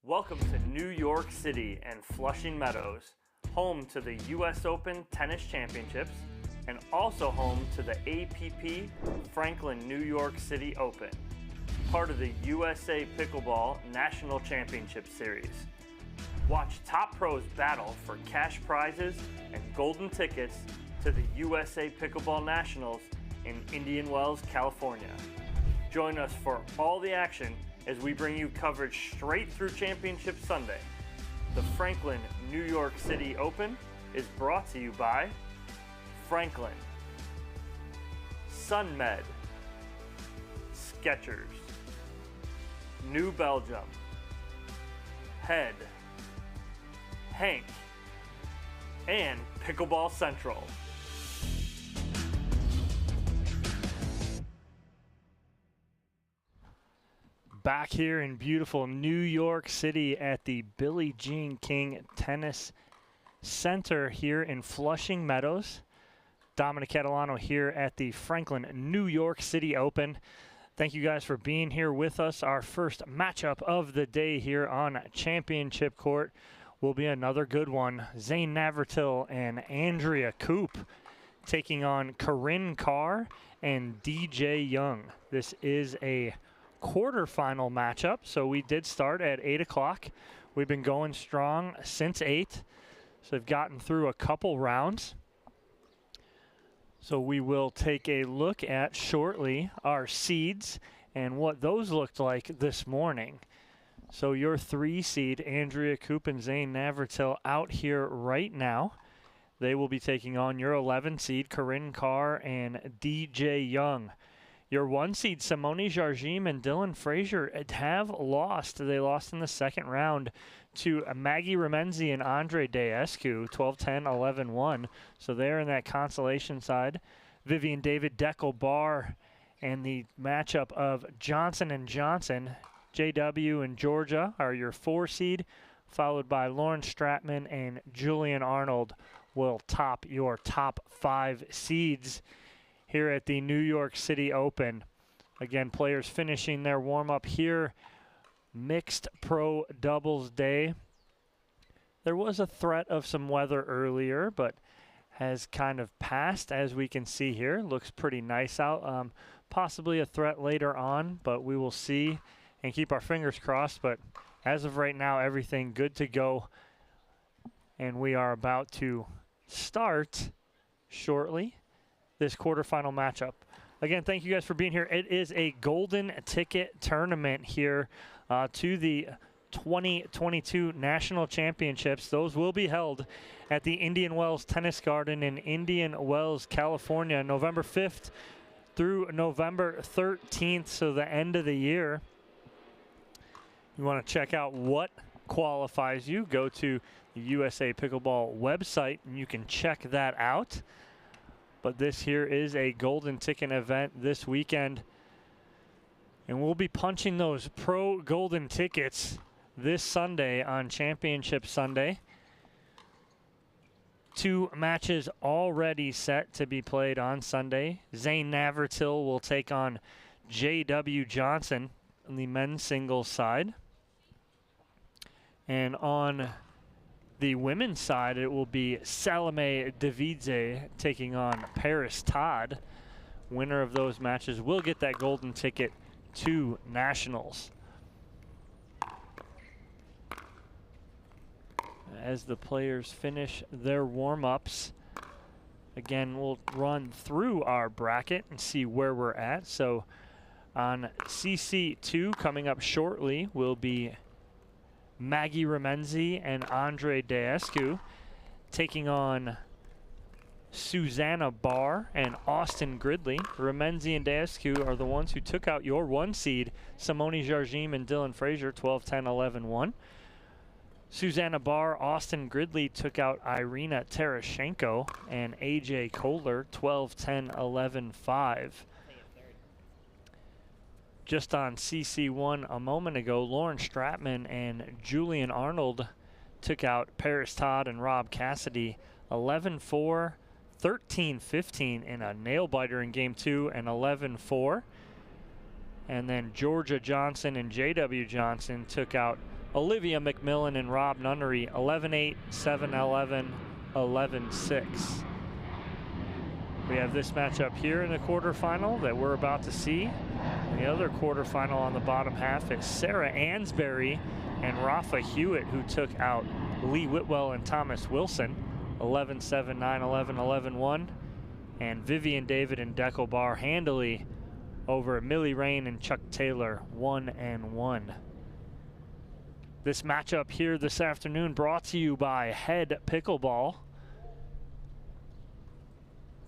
Welcome to New York City and Flushing Meadows, home to the US Open Tennis Championships and also home to the APP Franklin New York City Open, part of the USA Pickleball National Championship Series. Watch top pros battle for cash prizes and golden tickets to the USA Pickleball Nationals in Indian Wells, California. Join us for all the action as we bring you coverage straight through Championship Sunday. The Franklin New York City Open is brought to you by Franklin, SunMed, Skechers, New Belgium, Head, Hank, and Pickleball Central. Back here in beautiful New York City at the Billie Jean King Tennis Center here in Flushing Meadows. Dominic Catalano here at the Franklin New York City Open. Thank you guys for being here with us. Our first matchup of the day here on Championship Court will be another good one. Zane Navratil and Andrea Coop taking on Corinne Carr and DJ Young. This is a quarterfinal matchup, so we did start at 8 o'clock. We've been going strong since 8, so we've gotten through a couple rounds. So we will take a look at shortly our seeds and what those looked like this morning. So your 3 seed, Andrea Coop and Zane Navratil, out here right now. They will be taking on your 11 seed, Corinne Carr and DJ Young. Your 1 seed, Simone Jargim and Dylan Frazier, have lost. They lost in the second round to Maggie Remenzi and Andre Deescu, 12-10, 11-1. So they're in that consolation side. Vivian David, Deckel Barr, and the matchup of Johnson and Johnson, JW and Georgia, are your 4 seed, followed by Lauren Stratman and Julian Arnold will top your top 5 seeds here at the New York City Open. Again, players finishing their warm-up here. Mixed pro doubles day. There was a threat of some weather earlier, but has kind of passed, as we can see here. Looks pretty nice out. Possibly a threat later on, but we will see and keep our fingers crossed. But as of right now, everything good to go. And we are about to start shortly this quarterfinal matchup. Again, thank you guys for being here. It is a golden ticket tournament here to the 2022 National Championships. Those will be held at the Indian Wells Tennis Garden in Indian Wells, California, November 5th through November 13th, so the end of the year. You want to check out what qualifies you, go to the USA Pickleball website and you can check that out. But this here is a golden ticket event this weekend. And we'll be punching those pro golden tickets this Sunday on Championship Sunday. 2 matches already set to be played on Sunday. Zane Navratil will take on JW Johnson on the men's singles side. And on the women's side, it will be Salome Davidze taking on Paris Todd. Winner of those matches will get that golden ticket to Nationals. As the players finish their warm-ups, again, we'll run through our bracket and see where we're at. So on CC2 coming up shortly will be Maggie Remenzi and Andre Deescu taking on Susanna Barr and Austin Gridley. Remenzi and Deescu are the ones who took out your 1 seed, Simone Jargim and Dylan Frazier, 12-10, 11-1. Susanna Barr, Austin Gridley took out Irina Terashenko and AJ Kohler, 12-10, 11-5. Just on CC1 a moment ago, Lauren Stratman and Julian Arnold took out Paris Todd and Rob Cassidy 11-4, 13-15 in a nail-biter in Game 2, and 11-4. And then Georgia Johnson and JW Johnson took out Olivia McMillan and Rob Nunnery, 11-8, 7-11, 11-6. We have this matchup here in the quarterfinal that we're about to see. And the other quarterfinal on the bottom half is Sarah Ansberry and Rafa Hewitt, who took out Lee Whitwell and Thomas Wilson, 11-7, 9-11, 11-1. And Vivian David and Deco Barr handily over Millie Rain and Chuck Taylor, 1-1. This matchup here this afternoon brought to you by Head Pickleball.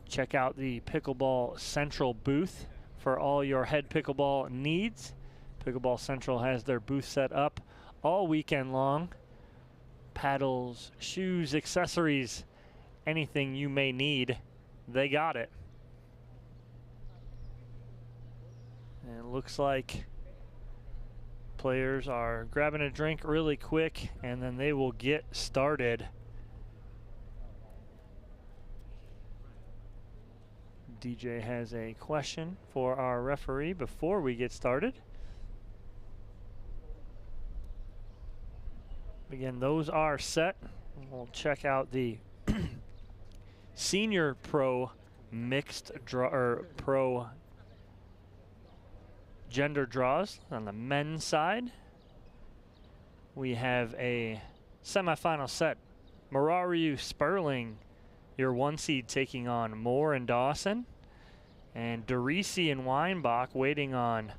Check out the Pickleball Central booth for all your Head Pickleball needs. Pickleball Central has their booth set up all weekend long. Paddles, shoes, accessories, anything you may need, they got it. And it looks like players are grabbing a drink really quick, and then they will get started. DJ has a question for our referee before we get started. Again, those are set. We'll check out the senior pro mixed draw, or pro gender draws. On the men's side, we have a semifinal set. Marariu Sperling, your 1 seed, taking on Moore and Dawson. And Derisi and Weinbach waiting on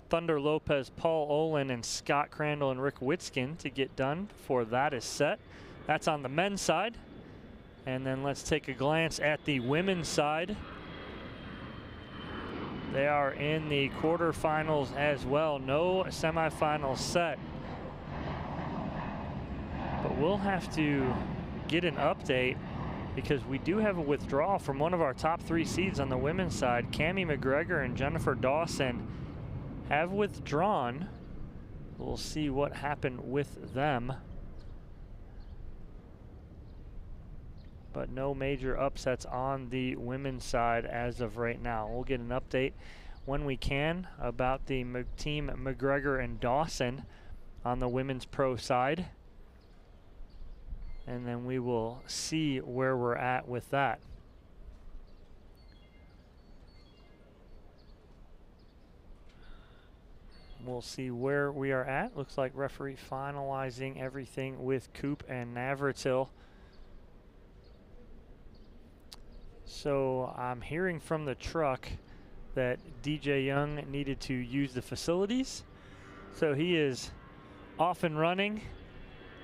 Thunder Lopez, Paul Olin, and Scott Crandall and Rick Witskin to get done before that is set. That's on the men's side. And then let's take a glance at the women's side. They are in the quarterfinals as well. No semifinals set. But we'll have to get an update because we do have a withdrawal from one of our top 3 seeds on the women's side. Cammie McGregor and Jennifer Dawson have withdrawn. We'll see what happened with them. But no major upsets on the women's side as of right now. We'll get an update when we can about the team McGregor and Dawson on the women's pro side. And then we will see where we're at with that. We'll see where we are at. Looks like referee finalizing everything with Coop and Navratil. So I'm hearing from the truck that DJ Young needed to use the facilities. So he is off and running,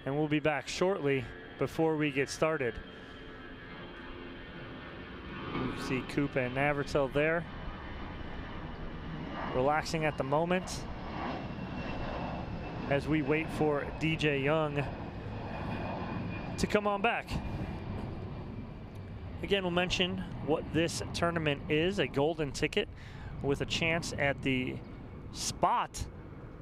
and we'll be back shortly before we get started. You see Coop and Navratil there, relaxing at the moment as we wait for DJ Young to come on back. Again, we'll mention what this tournament is: a golden ticket with a chance at the spot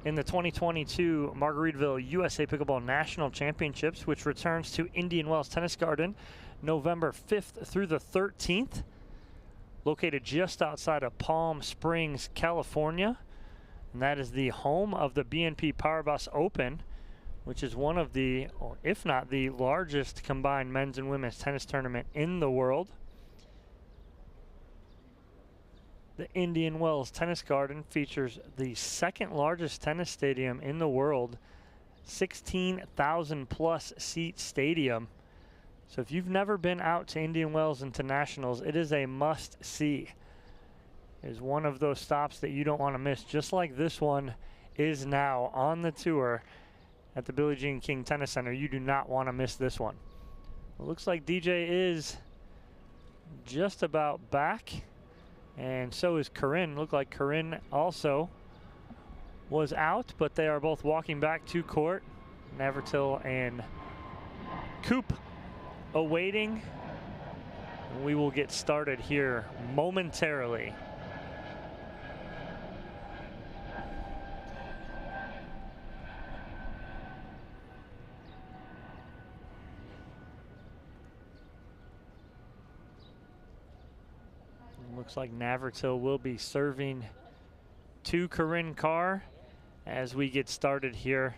in the 2022 Margaritaville USA Pickleball National Championships, which returns to Indian Wells Tennis Garden November 5th through the 13th, located just outside of Palm Springs, California. And that is the home of the BNP Paribas Open, which is one of the, or if not the largest combined men's and women's tennis tournament in the world. The Indian Wells Tennis Garden features the second largest tennis stadium in the world, 16,000 plus seat stadium. So if you've never been out to Indian Wells Internationals, it is a must see. It is one of those stops that you don't want to miss, just like this one is now on the tour at the Billie Jean King Tennis Center. You do not want to miss this one. It looks like DJ is just about back, and so is Corinne. Looked like Corinne also was out, but they are both walking back to court. Navratil and Coop awaiting. We will get started here momentarily. Looks like Navratil will be serving to Corinne Carr as we get started here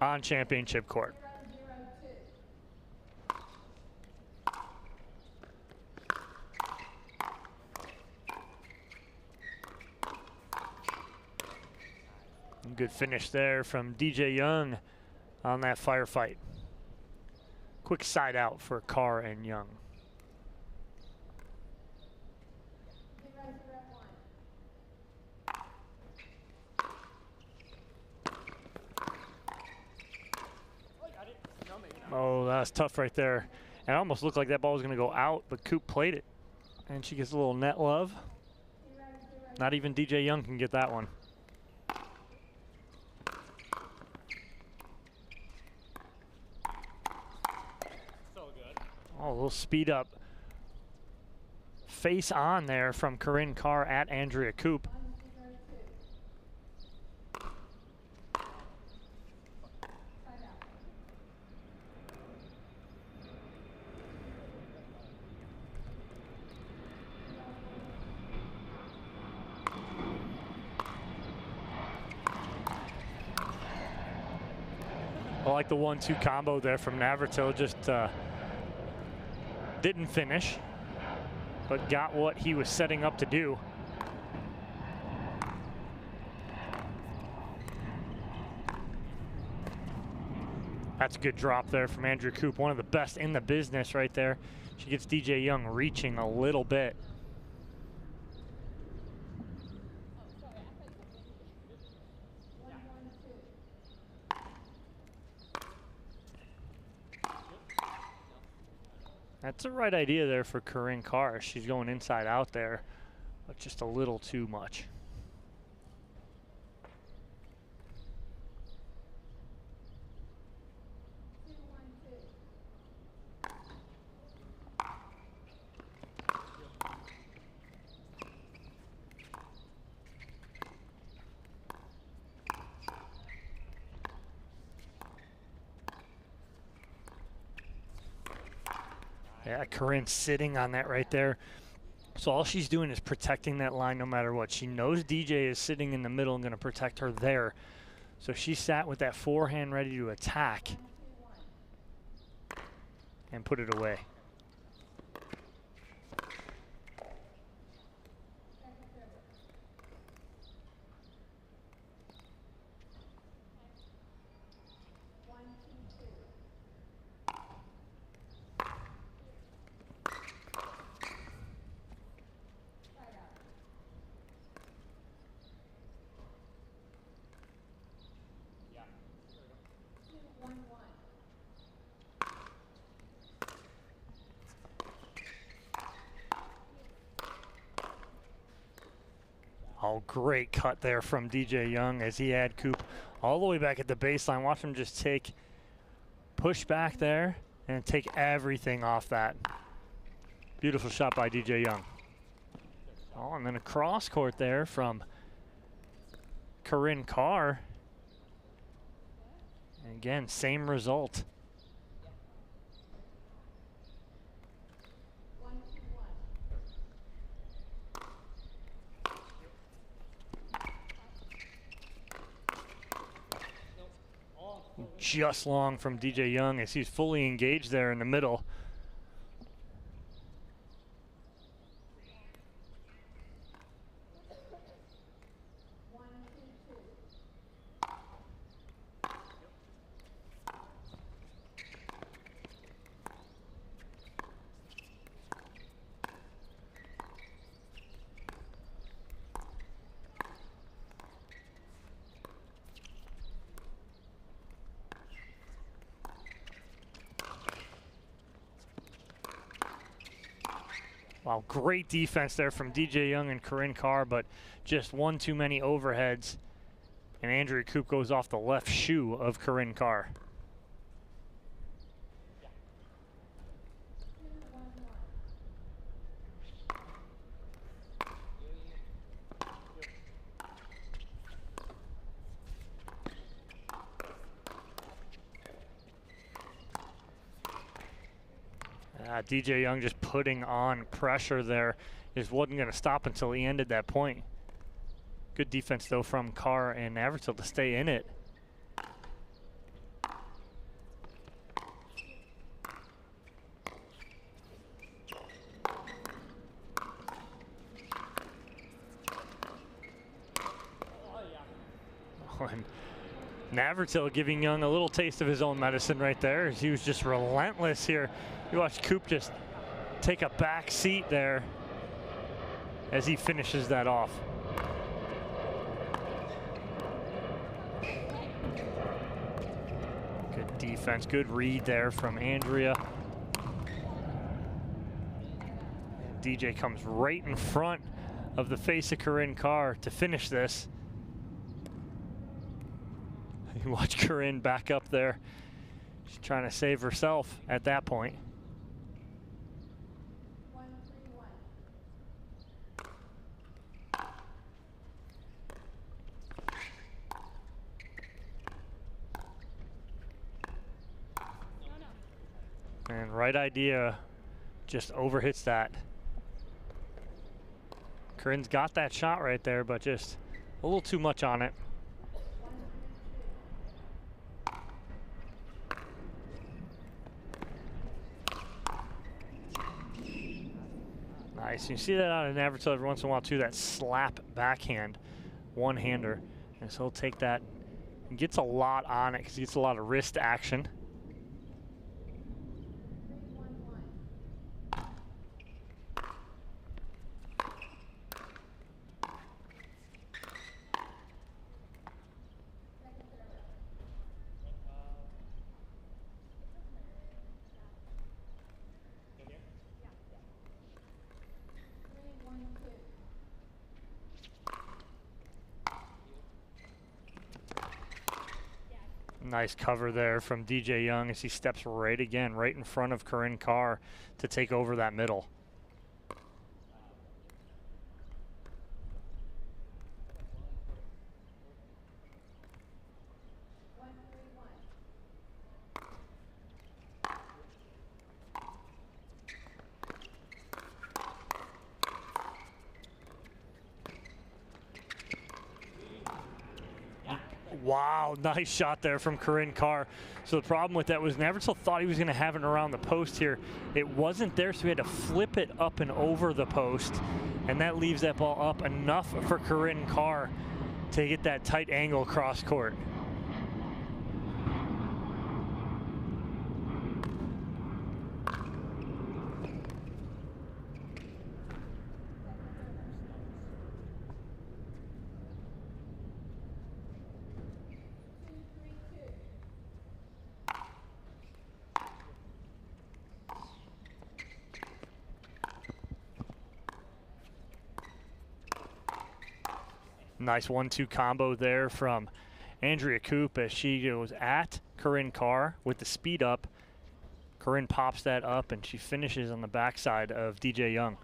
on championship court. Good finish there from DJ Young on that firefight. Quick side out for Carr and Young. Oh, that was tough right there. It almost looked like that ball was going to go out, but Coop played it. And she gets a little net love. Not even DJ Young can get that one. Oh, a little speed up. Face on there from Corinne Carr at Andrea Coop. I like the 1-2 combo there from Navratil. Just didn't finish, but got what he was setting up to do. That's a good drop there from Andrea Coop, one of the best in the business right there. She gets DJ Young reaching a little bit. That's the right idea there for Corinne Carr. She's going inside out there, but just a little too much. Yeah, Corinne's sitting on that right there. So all she's doing is protecting that line no matter what. She knows DJ is sitting in the middle and going to protect her there. So she sat with that forehand ready to attack and put it away. Oh, great cut there from DJ Young as he had Coop all the way back at the baseline. Watch him just push back there and take everything off that. Beautiful shot by DJ Young. Oh, and then a cross court there from Corinne Carr. And again, same result. Just long from DJ Young as he's fully engaged there in the middle. Wow, great defense there from DJ Young and Corinne Carr, but just one too many overheads. And Andrea Coop goes off the left shoe of Corinne Carr. DJ Young just putting on pressure there. Just wasn't going to stop until he ended that point. Good defense, though, from Carr and Navratil to stay in it. And Navratil giving Young a little taste of his own medicine right there, as he was just relentless here. You watch Coop just take a back seat there as he finishes that off. Good defense, good read there from Andrea. DJ comes right in front of the face of Corinne Carr to finish this. You watch Corinne back up there. She's trying to save herself at that point. And right idea, just overhits that. Corinne's got that shot right there, but just a little too much on it. Nice. You see that out of Navratil every once in a while too, that slap backhand, one-hander. And so he'll take that and gets a lot on it because he gets a lot of wrist action. Nice cover there from DJ Young as he steps right in front of Corinne Carr to take over that middle. Wow, nice shot there from Corinne Carr. So the problem with that was Navratil thought he was going to have it around the post here. It wasn't there, so he had to flip it up and over the post. And that leaves that ball up enough for Corinne Carr to get that tight angle cross court. Nice 1-2 combo there from Andrea Coop as she goes at Corinne Carr with the speed up. Corinne pops that up and she finishes on the backside of DJ Young.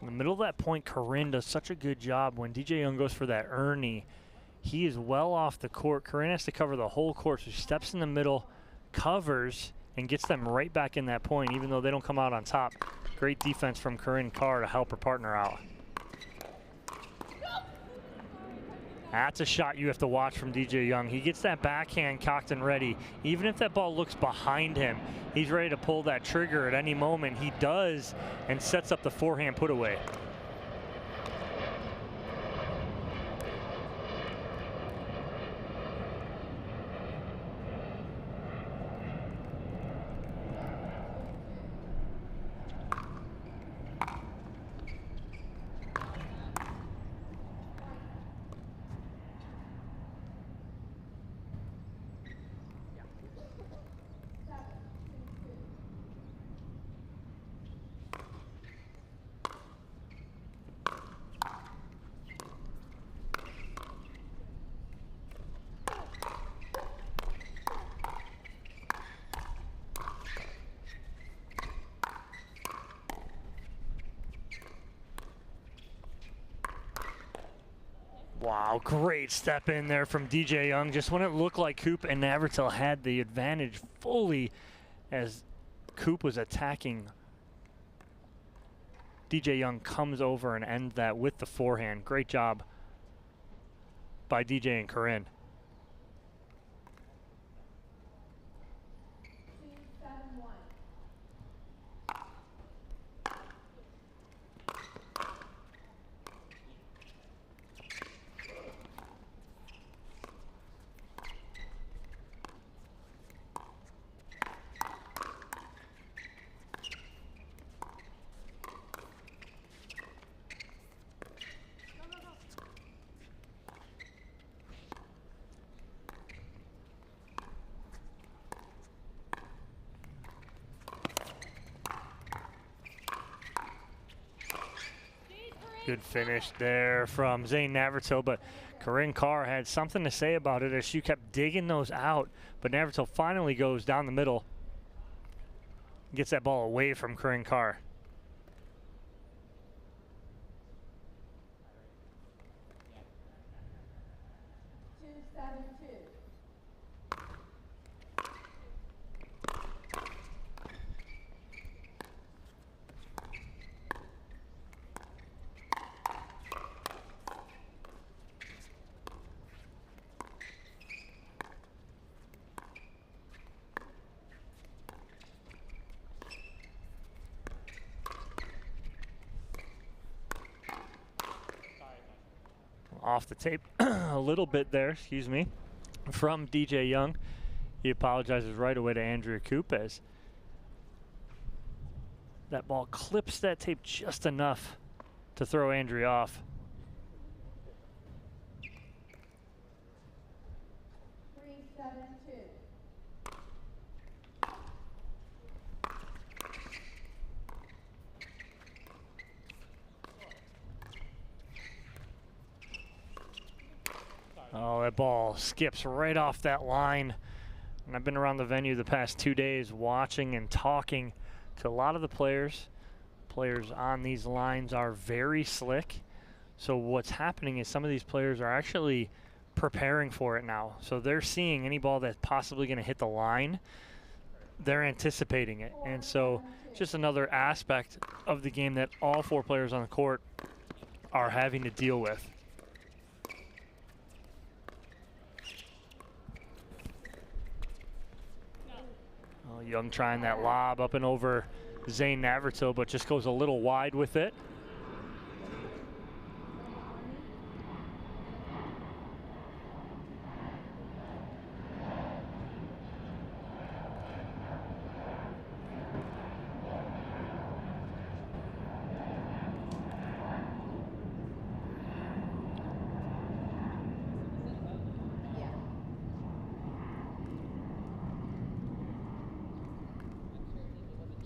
In the middle of that point, Corinne does such a good job. When DJ Young goes for that Ernie, he is well off the court. Corinne has to cover the whole court, so she steps in the middle, covers, and gets them right back in that point, even though they don't come out on top. Great defense from Corinne Carr to help her partner out. That's a shot you have to watch from DJ Young. He gets that backhand cocked and ready. Even if that ball looks behind him, he's ready to pull that trigger at any moment. He does, and sets up the forehand put away. Wow, great step in there from DJ Young. Just when it looked like Coop and Navratil had the advantage fully as Coop was attacking, DJ Young comes over and ends that with the forehand. Great job by DJ and Corinne. Good finish there from Zane Navratil, but Corinne Carr had something to say about it as she kept digging those out. But Navratil finally goes down the middle, gets that ball away from Corinne Carr. Off the tape a little bit there, excuse me, from DJ Young. He apologizes right away to Andrea Coop as that ball clips that tape just enough to throw Andrea off. Oh, that ball skips right off that line. And I've been around the venue the past 2 days watching and talking to a lot of the players. Players on these lines are very slick. So what's happening is some of these players are actually preparing for it now. So they're seeing any ball that's possibly going to hit the line. They're anticipating it. And so just another aspect of the game that all 4 players on the court are having to deal with. Young trying that lob up and over Zane Navratil, but just goes a little wide with it.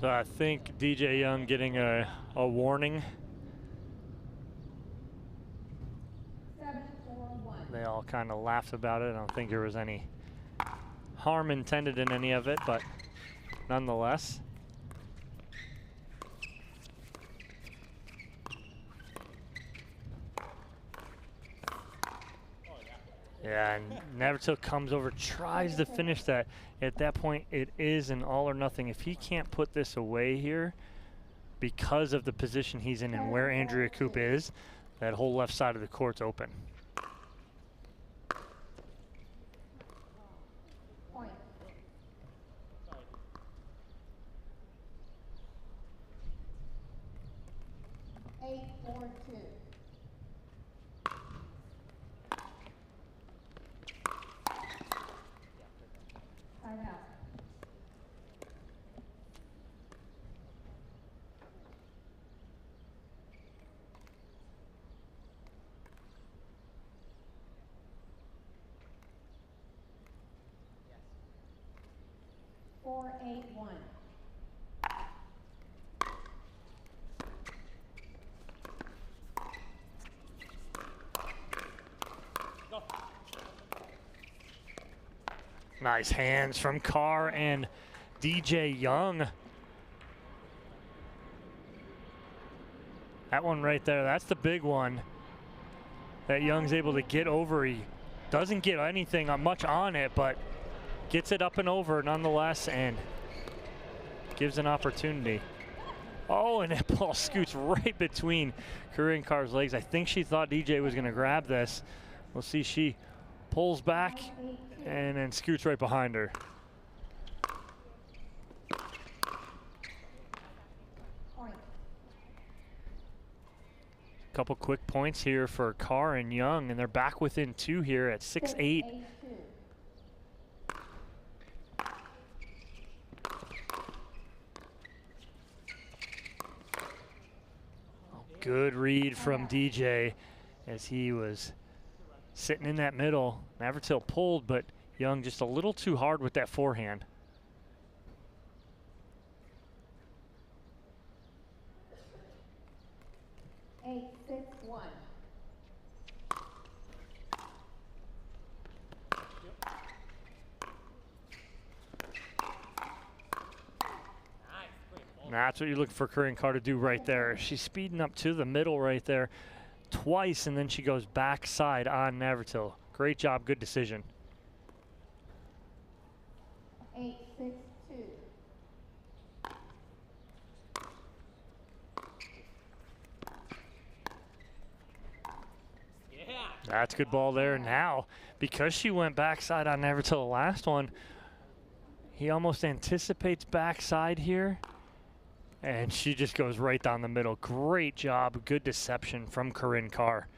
So I think DJ Young getting a warning. They all kind of laughed about it. I don't think there was any harm intended in any of it, but nonetheless. Yeah, and Navratil comes over, tries to finish that. At that point, it is an all or nothing. If he can't put this away here because of the position he's in and where Andrea Coop is, that whole left side of the court's open. Point. 8-4-2. Timeout. Yes. 4-8-1. Nice hands from Carr and DJ Young. That one right there, that's the big one. that Young's able to get over. He doesn't get anything much on it, but gets it up and over nonetheless and gives an opportunity. Oh, and that ball scoots right between Corinne Carr's legs. I think she thought DJ was going to grab this. We'll see. She pulls back and then scoots right behind her. Couple quick points here for Carr and Young, and they're back within 2 here at 6-8. Good read from DJ as he was sitting in that middle. Navratil pulled, but Young just a little too hard with that forehand. That's what you look for Corinne Carr to do right there. She's speeding up to the middle right there twice, and then she goes backside on Navratil. Great job, good decision. 8-6-2. That's good ball there. Now, because she went backside on Navratil the last one, he almost anticipates backside here. And she just goes right down the middle. Great job, good deception from Corinne Carr.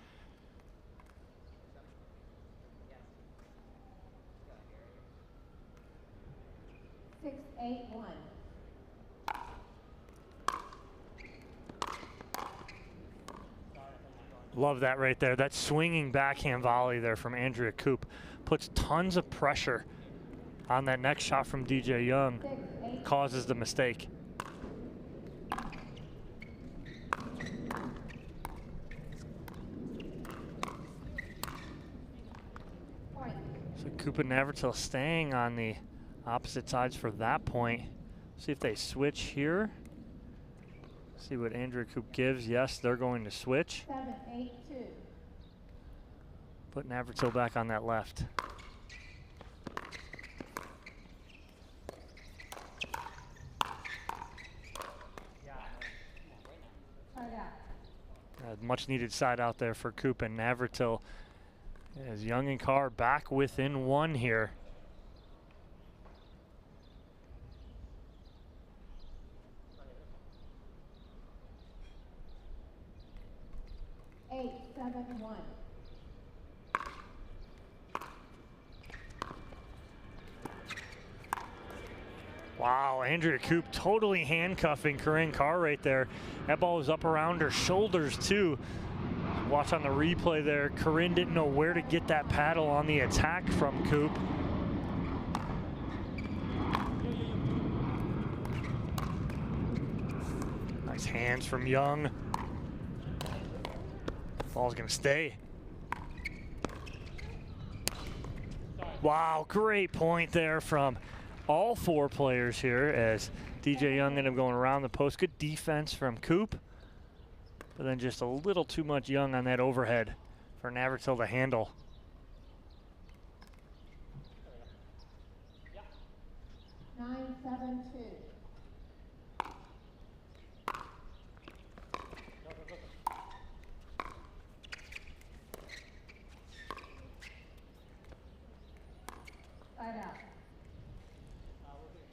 Love that right there. That swinging backhand volley there from Andrea Coop puts tons of pressure on that next shot from DJ Young. Causes the mistake. So Coop and Navratil staying on the opposite sides for that point. See if they switch here. See what Andrea Coop gives. Yes, they're going to switch. 7-8-2. Put Navratil back on that left. Much needed side out there for Coop and Navratil. As Young and Carr back within 1 here. Wow, Andrea Coop totally handcuffing Corinne Carr right there. That ball was up around her shoulders too. Watch on the replay there. Corinne didn't know where to get that paddle on the attack from Coop. Nice hands from Young. Ball's gonna stay. Wow, great point there from all 4 players here as DJ Young ended up going around the post. Good defense from Coop, but then just a little too much Young on that overhead for Navratil to handle. Yeah. 9-7-2.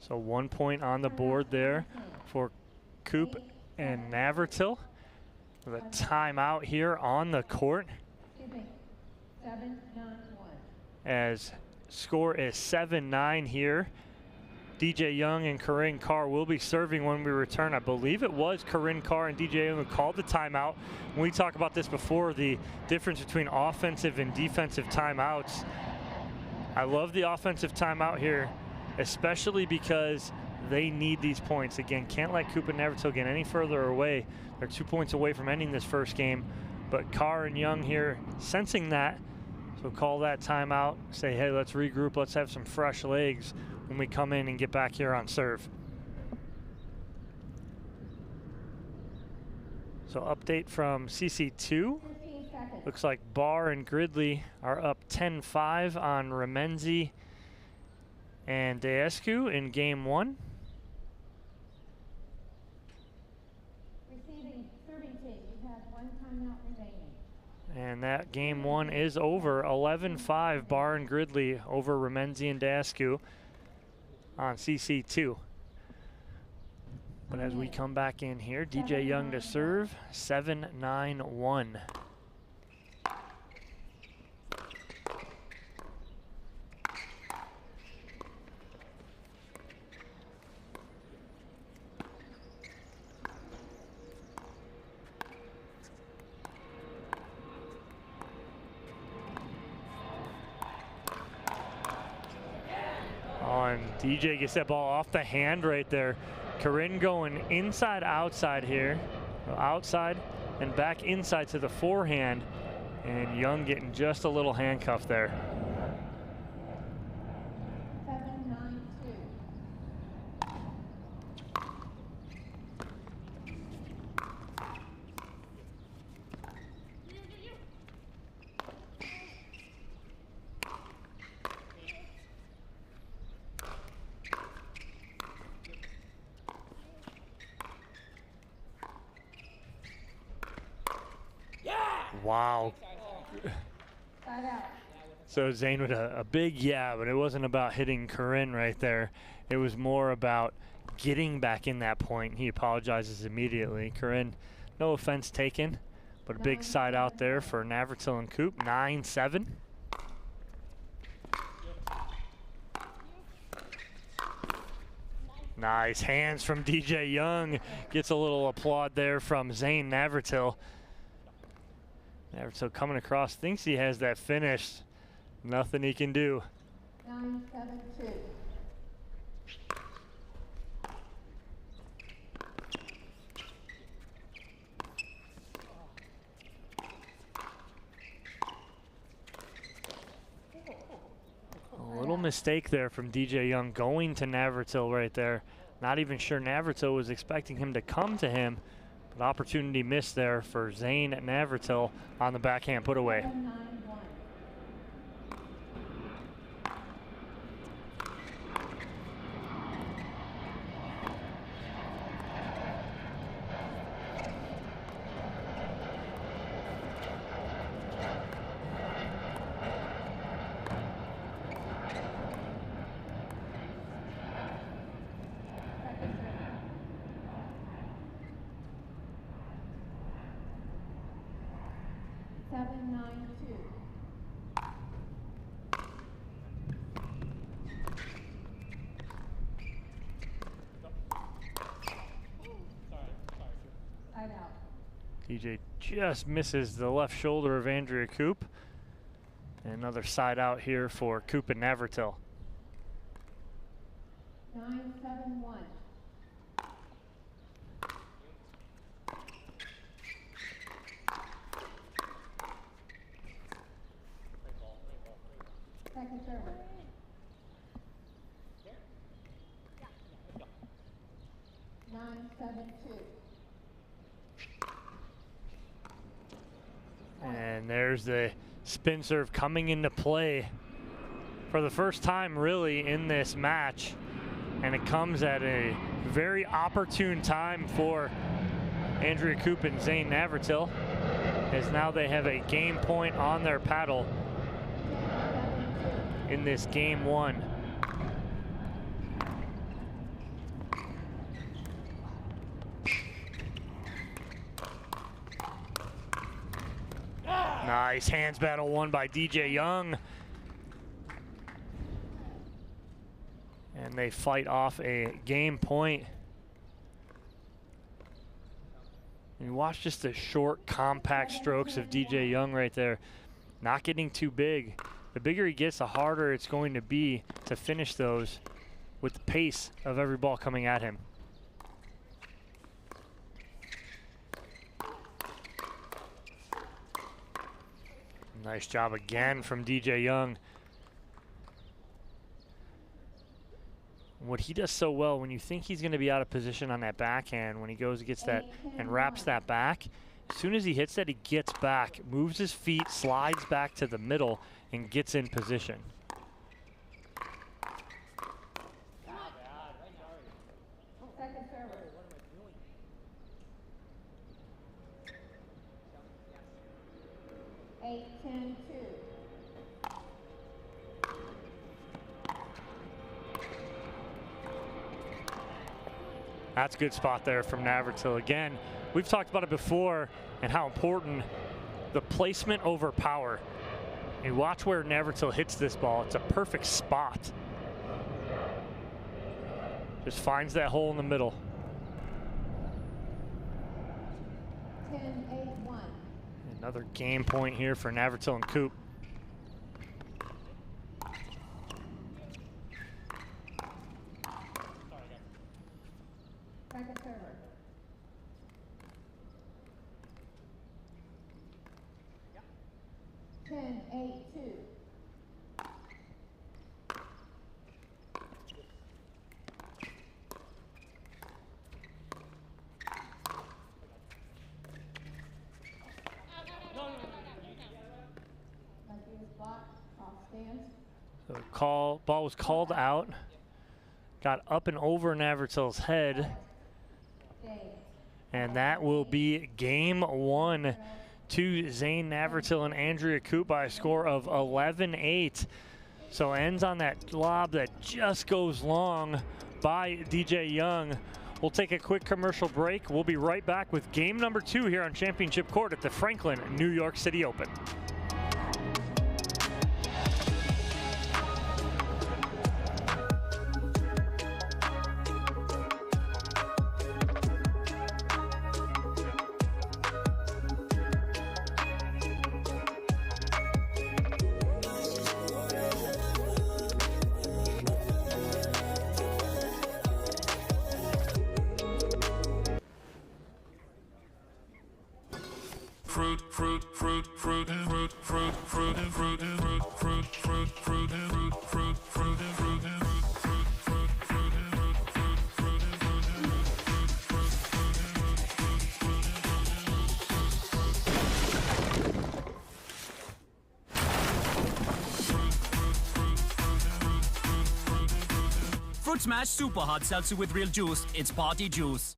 So 1 point on the board there for Coop and Navratil. With a timeout here on the court. 7-9-1. As score is 7-9 here. DJ Young and Corinne Carr will be serving when we return. I believe it was Corinne Carr and DJ Young who called the timeout. When we talked about this before, the difference between offensive and defensive timeouts. I love the offensive timeout here, especially because they need these points. Again, can't let Coop and Navratil get any further away. They're 2 points away from ending this first game, but Carr and Young here sensing that, so call that timeout, say, hey, let's regroup, let's have some fresh legs when we come in and get back here on serve. So update from CC2. 15 seconds. Looks like Barr and Gridley are up 10-5 on Remenzi and Deescu in game 1. Receiving serving team, you have 1 timeout remaining. And that game 1 is over. 11-5 Barr and Gridley over Remenzi and Deescu on CC2. But as we come back in here, DJ Young to serve, 7-9-1. And DJ gets that ball off the hand right there. Corinne going inside, outside here. Outside and back inside to the forehand. And Young getting just a little handcuff there. 7-9-2. Wow. Side out. So Zane with a big yeah, but it wasn't about hitting Corinne right there. It was more about getting back in that point. He apologizes immediately. Corinne, no offense taken, but a big side out there for Navratil and Coop, 9-7. Nice hands from DJ Young. Gets a little applaud there from Zane Navratil. Navratil coming across, thinks he has that finish. Nothing he can do. 9-7-2. A little mistake there from DJ Young going to Navratil right there. Not even sure Navratil was expecting him to come to him. But opportunity missed there for Zane Navratil on the backhand put away. 7-9-1. DJ just misses the left shoulder of Andrea Coop. And another side out here for Coop and Navratil. 9-7-1. Second server. 9-7-2. And there's the spin serve coming into play for the first time really in this match. And it comes at a very opportune time for Andrea Coop and Zane Navratil, as now they have a game point on their paddle in this game 1. Nice hands battle won by DJ Young. And they fight off a game point. And watch just the short, compact strokes of DJ Young right there. Not getting too big. The bigger he gets, the harder it's going to be to finish those with the pace of every ball coming at him. Nice job again from DJ Young. What he does so well, when you think he's going to be out of position on that backhand, when he goes and gets that and wraps that back, As soon as he hits that, he gets back, moves his feet, slides back to the middle, and gets in position. Second server. 8-10-2. That's a good spot there from Navratil. Again, we've talked about it before and how important the placement over power. And watch where Navratil hits this ball. It's a perfect spot. Just finds that hole in the middle. 10-8-1. Another game point here for Navratil and Coop. Second server. 10-8-2. So ball was called out, got up and over Navratil's head, and that will be game one to Zane Navratil and Andrea Coop by a score of 11-8. So ends on that lob that just goes long by DJ Young. We'll take a quick commercial break. We'll be right back with game number 2 here on Championship Court at the Franklin New York City Open. Fruit Smash Super Hot Seltzer with real juice. It's party juice.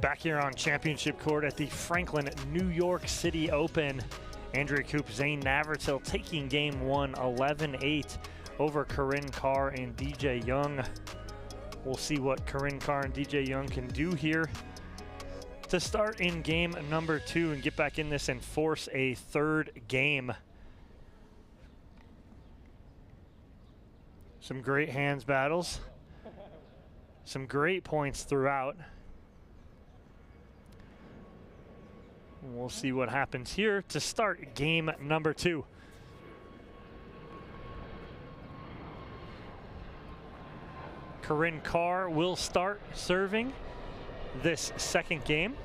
Back here on Championship Court at the Franklin New York City Open. Andrea Coop, Zane Navratil taking game one, 11-8 over Corinne Carr and DJ Young. We'll see what Corinne Carr and DJ Young can do here to start in game number 2 and get back in this and force a third game. Some great hands battles. Some great points throughout. We'll see what happens here to start game number 2. Corinne Carr will start serving this second game.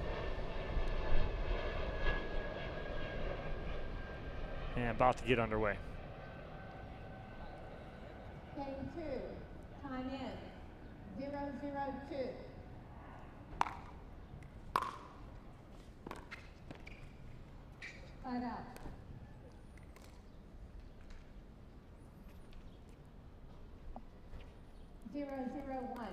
And about to get underway. Game 2. Time in. 0-0-2. Side out. 0-0-1.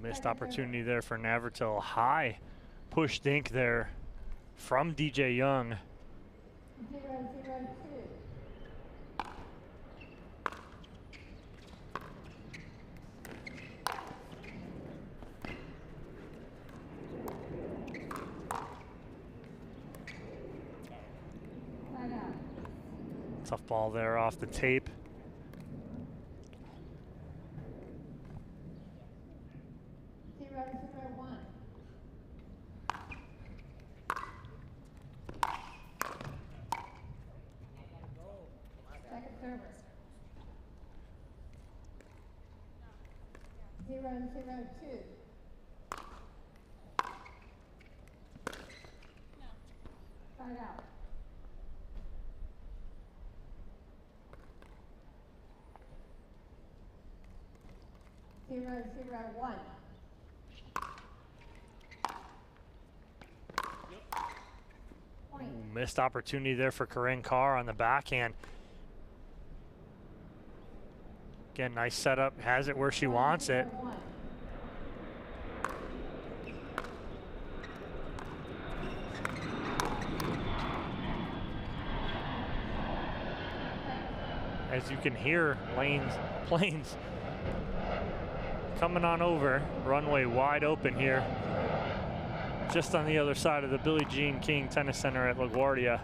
Missed opportunity there for Navratil. High push dink there from DJ Young. 0-0-2. Side out. Tough ball there off the tape. 0-0-1. Second server. 0-0-2. Side out. 0-0-1. Point. Missed opportunity there for Corinne Carr on the backhand. Again, nice setup, has it where she wants it. 1-0-1. As you can hear, planes coming on over. Runway wide open here. Just on the other side of the Billie Jean King Tennis Center at LaGuardia.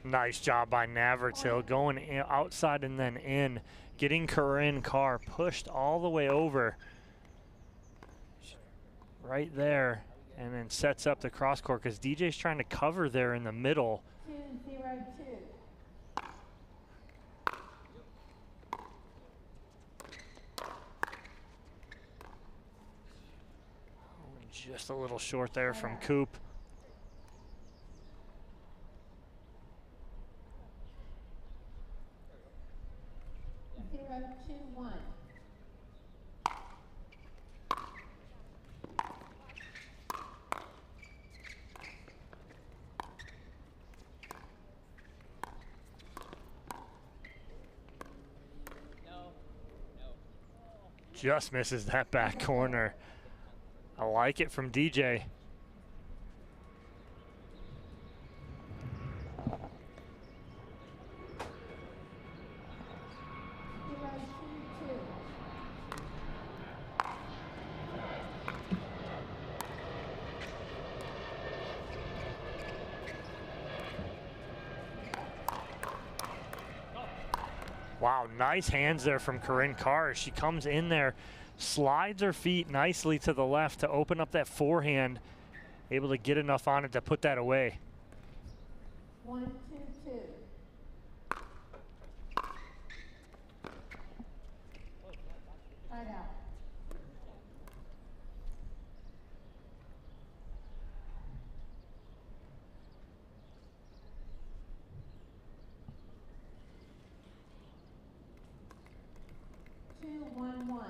Nice job by Navratil, going outside and then in, getting Corinne Carr pushed all the way over. Right there, and then sets up the cross court because DJ's trying to cover there in the middle. 2-0-2. Just a little short there from Coop. 0-2-1. Just misses that back corner. I like it from DJ. Wow, nice hands there from Corinne Carr. She comes in there, slides her feet nicely to the left to open up that forehand, able to get enough on it to put that away. 1-2-2. Side out. 2-1-1.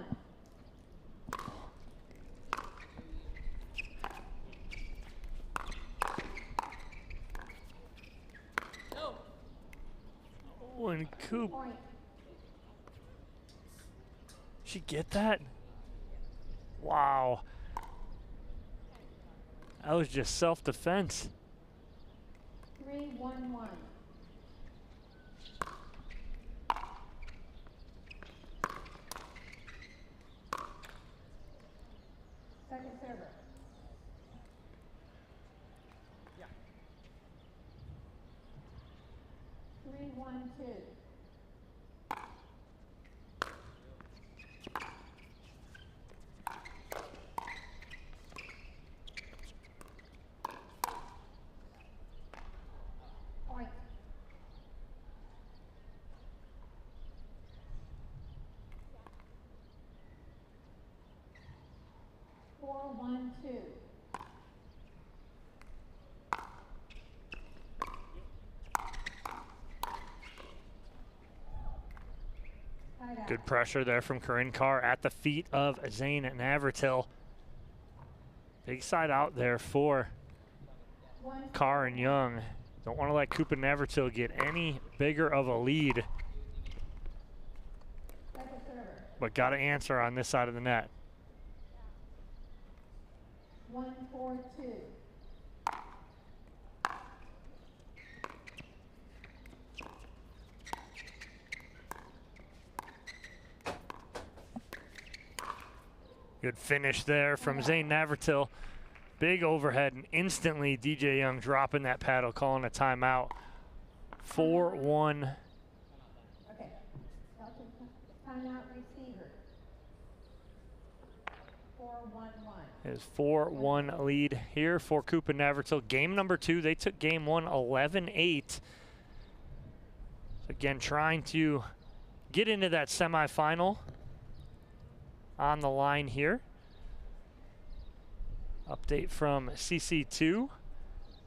Oh, and Coop. Point. She get that? Wow. That was just self-defense. 3-1-1. 3-1-2. Point. 4-1-2. Good pressure there from Corinne Carr at the feet of Zane Navratil. Big side out there for Carr and Young. Don't want to let Coop and Navratil get any bigger of a lead. But got to answer on this side of the net. 1-4-2. Good finish there from Zane Navratil. Big overhead, and instantly DJ Young dropping that paddle, calling a timeout. 4-1. Okay. Timeout receiver. 4-1-1. Is 4-1 lead here for Coop and Navratil. Game number 2, they took game 1 11-8. Again, trying to get into that semifinal. On the line here. Update from CC2.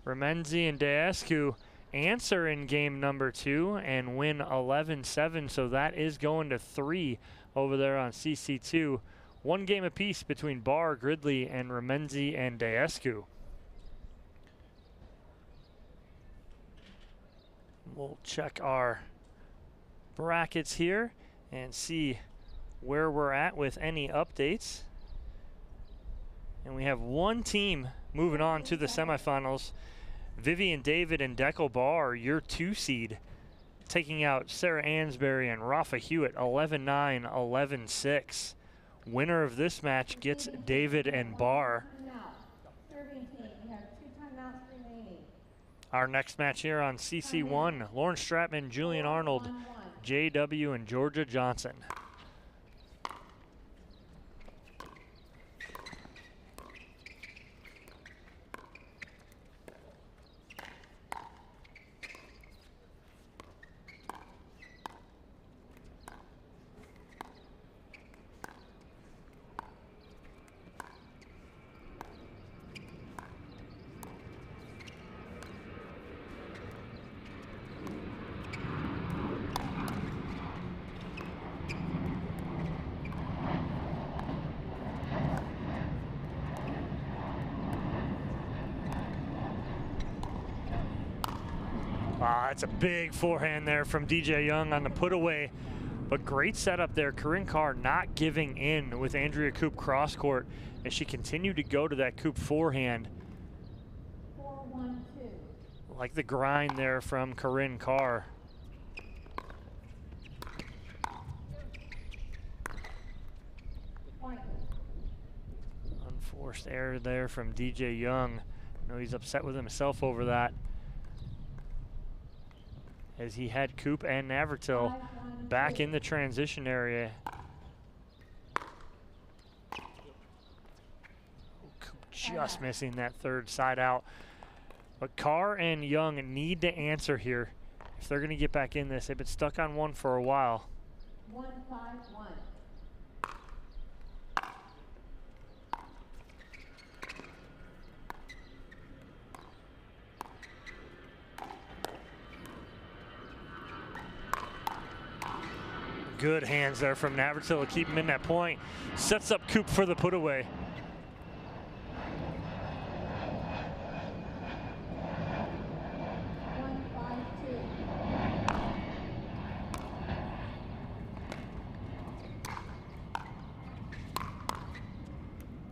Remenzi and Deescu answer in game number 2 and win 11-7. So that is going to 3 over there on CC2. 1 game apiece between Barr, Gridley, and Remenzi and Deescu. We'll check our brackets here and see where we're at with any updates. And we have 1 team moving on to the semifinals. Vivian David and Deco Barr, your 2 seed, taking out Sarah Ansberry and Rafa Hewitt 11-9, 11-6. Winner of this match gets David and Barr. Serving team, you have 2 timeouts remaining. Our next match here on CC1, Lauren Stratman, Julian Arnold, JW, and Georgia Johnson. That's a big forehand there from DJ Young on the put away, but great setup there. Corinne Carr not giving in with Andrea Coop cross court as she continued to go to that Coop forehand. 4-1-2. Like the grind there from Corinne Carr. Point. Unforced error there from DJ Young. I know he's upset with himself over that, as he had Coop and Navratil back in the transition area. Coop just missing that third side out. But Carr and Young need to answer here if they're going to get back in this. They've been stuck on 1 for a while. 1-5-1. Good hands there from Navratil to keep him in that point. Sets up Coop for the put away.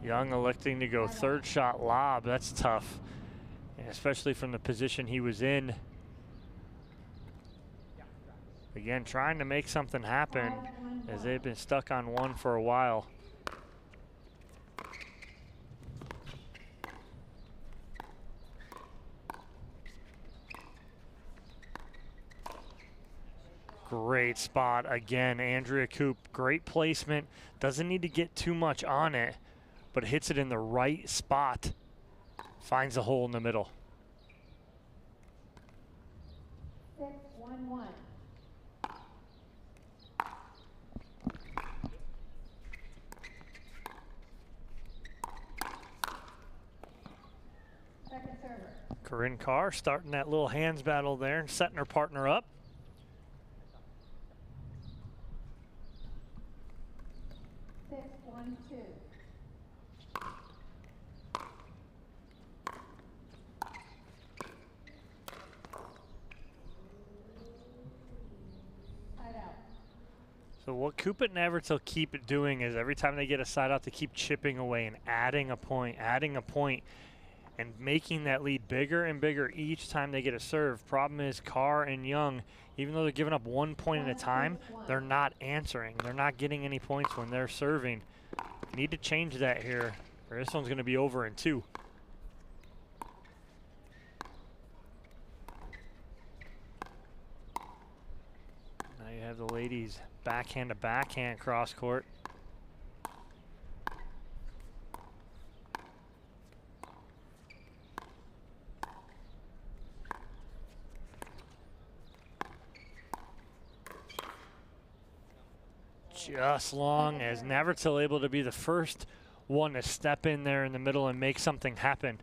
Young electing to go third shot lob. That's tough, especially from the position he was in. Again, trying to make something happen as they've been stuck on 1 for a while. Great spot again, Andrea Coop. Great placement. Doesn't need to get too much on it, but hits it in the right spot. Finds the hole in the middle. 6-1-1. Second server. Corinne Carr starting that little hands battle there and setting her partner up. So what Coop and Navratil keep doing is every time they get a side out, they keep chipping away and adding a point, and making that lead bigger and bigger each time they get a serve. Problem is Carr and Young, even though they're giving up 1 point at a time, they're not answering. They're not getting any points when they're serving. Need to change that here, or this one's going to be over in 2. Now you have the ladies backhand to backhand cross court. Just long as Navratil able to be the first one to step in there in the middle and make something happen.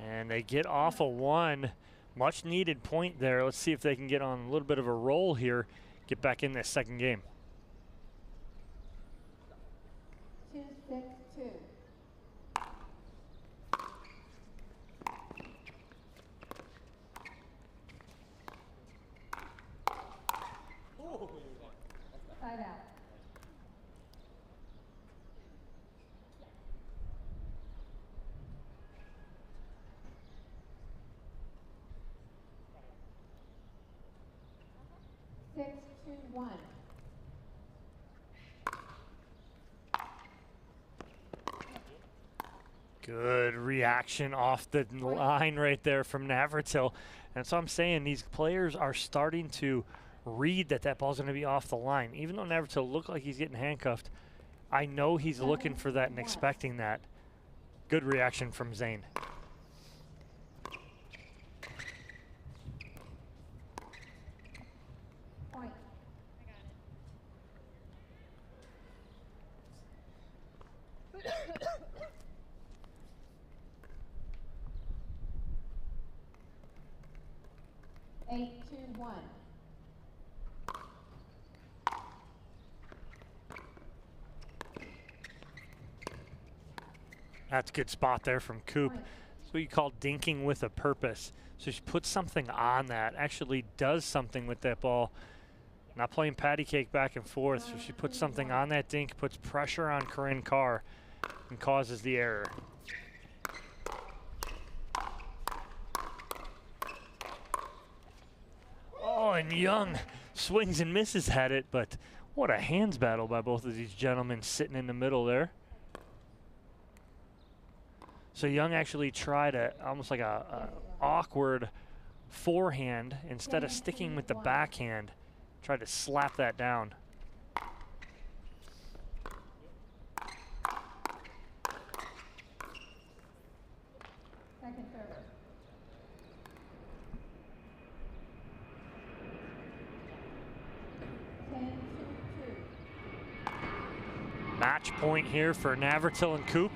And they get off a 1. Much needed point there. Let's see if they can get on a little bit of a roll here, get back in this second game. 2-6-2. Side out. Six, 2-1. Good reaction off the line right there from Navratil. And so I'm saying these players are starting to read that that ball's going to be off the line. Even though Navratil looked like he's getting handcuffed, I know he's looking for that and expecting that. Good reaction from Zane. Point. 8-2-1. That's a good spot there from Coop. That's what you call dinking with a purpose. So she puts something on that, actually does something with that ball. Not playing patty cake back and forth. So she puts something on that dink, puts pressure on Corinne Carr, and causes the error. Oh, and Young swings and misses at it, but what a hands battle by both of these gentlemen sitting in the middle there. So Young actually tried almost like a awkward forehand instead of sticking with the backhand. Tried to slap that down. Second server. Match point here for Navratil and Coop.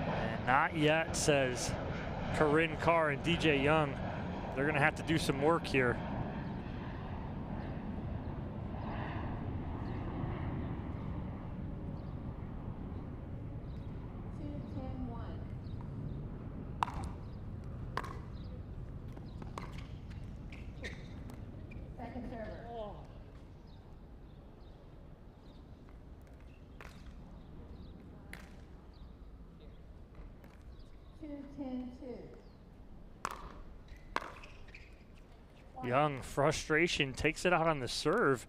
And not yet, says Corinne Carr and DJ Young. They're going to have to do some work here. Second server. Young, frustration, takes it out on the serve.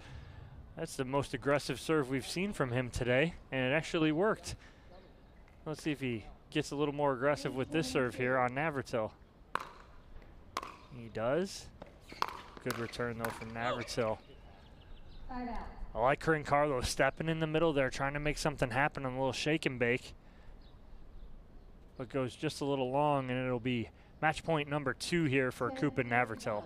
That's the most aggressive serve we've seen from him today, and it actually worked. Let's see if he gets a little more aggressive with this serve here on Navratil. He does. Good return, though, from Navratil. I like Carr and Carlo stepping in the middle there, trying to make something happen on a little shake and bake. But goes just a little long, and it'll be match point number 2 here for Coop and Navratil.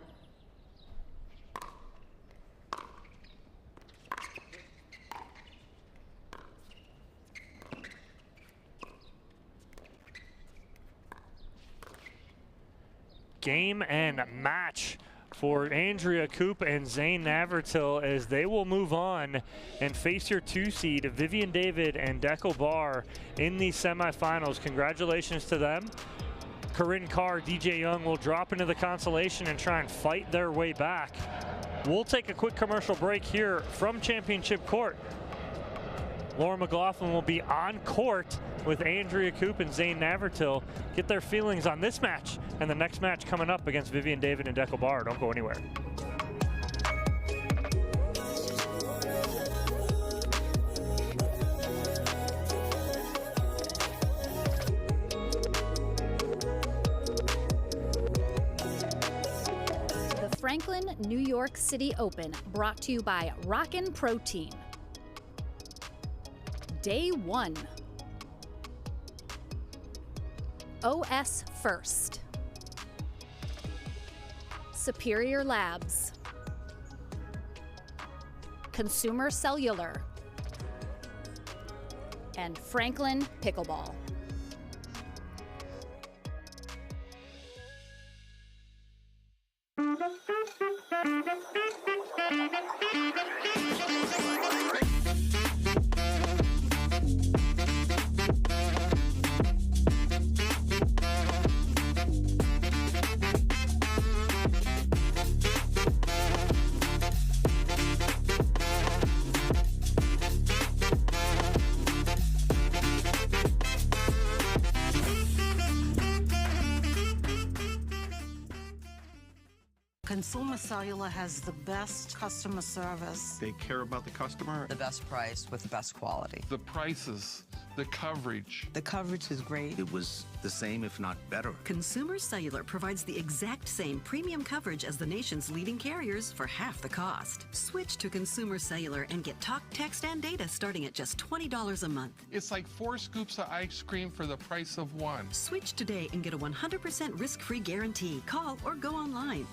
Game and match for Andrea Coop and Zane Navratil as they will move on and face your 2 seed, Vivian David and Deco Barr, in the semifinals. Congratulations to them. Corinne Carr, DJ Young will drop into the consolation and try and fight their way back. We'll take a quick commercial break here from Championship Court. Laura McLaughlin will be on court with Andrea Coop and Zane Navratil. Get their feelings on this match and the next match coming up against Vivian David and Deco Barr. Don't go anywhere. The Franklin, New York City Open, brought to you by Rockin' Protein. Day 1. OS First. Superior Labs. Consumer Cellular. And Franklin Pickleball. Consumer Cellular has the best customer service. They care about the customer. The best price with the best quality. The prices, the coverage. The coverage is great. It was the same, if not better. Consumer Cellular provides the exact same premium coverage as the nation's leading carriers for half the cost. Switch to Consumer Cellular and get talk, text, and data starting at just $20 a month. It's like 4 scoops of ice cream for the price of 1. Switch today and get a 100% risk-free guarantee. Call or go online.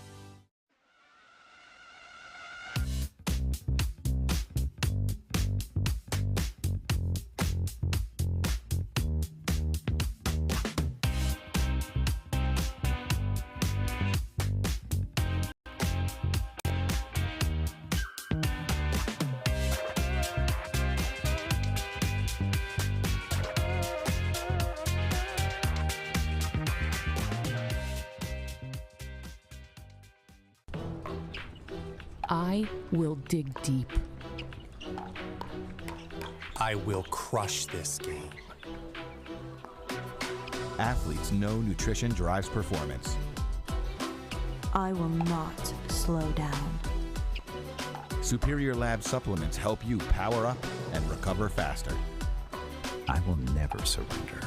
I will dig deep. I will crush this game. Athletes know nutrition drives performance. I will not slow down. Superior Lab supplements help you power up and recover faster. I will never surrender.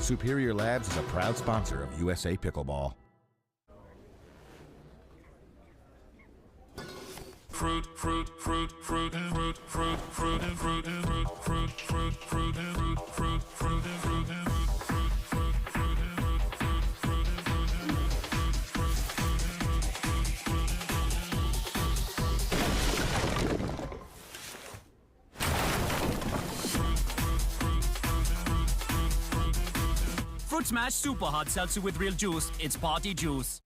Superior Labs is a proud sponsor of USA Pickleball. Fruit, fruit, fruit, fruit, fruit, fruit, fruit, fruit, fruit, fruit, fruit, fruit, fruit, fruit, fruit, fruit, Fruit Smash Super Hard Seltzer with real juice. It's party juice.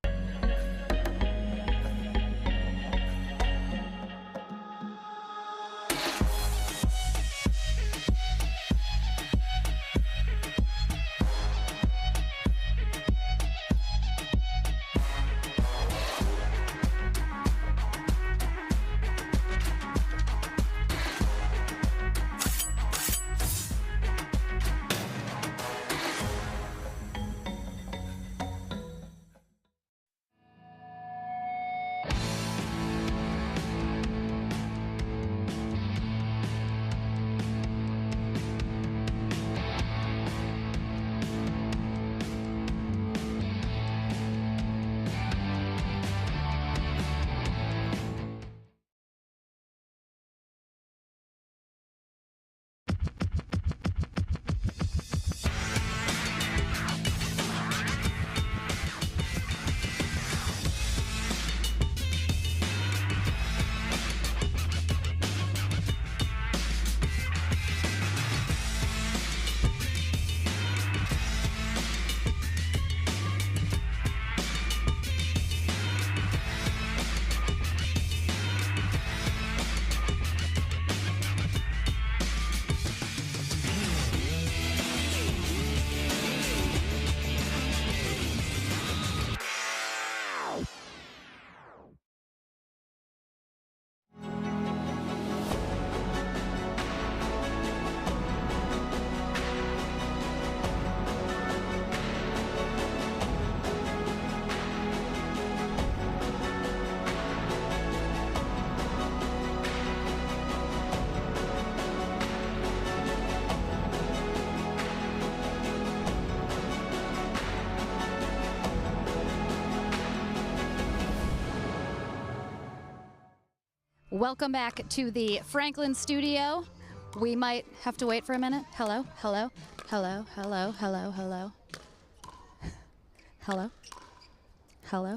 Welcome back to the Franklin studio. We might have to wait for a minute. Hello, hello, hello, hello, hello, hello. Hello, hello,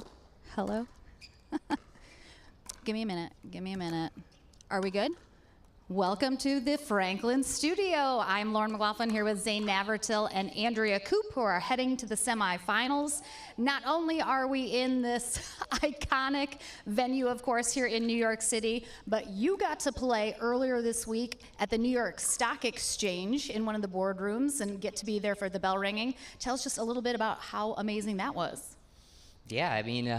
hello. Give me a minute. Are we good? Welcome to the Franklin studio. I'm Lauren McLaughlin here with Zane Navratil and Andrea Coop, who are heading to the semifinals. Not only are we in this iconic venue, of course, here in New York City, but you got to play earlier this week at the New York Stock Exchange in one of the boardrooms and get to be there for the bell ringing. Tell us just a little bit about how amazing that was. Yeah, I mean,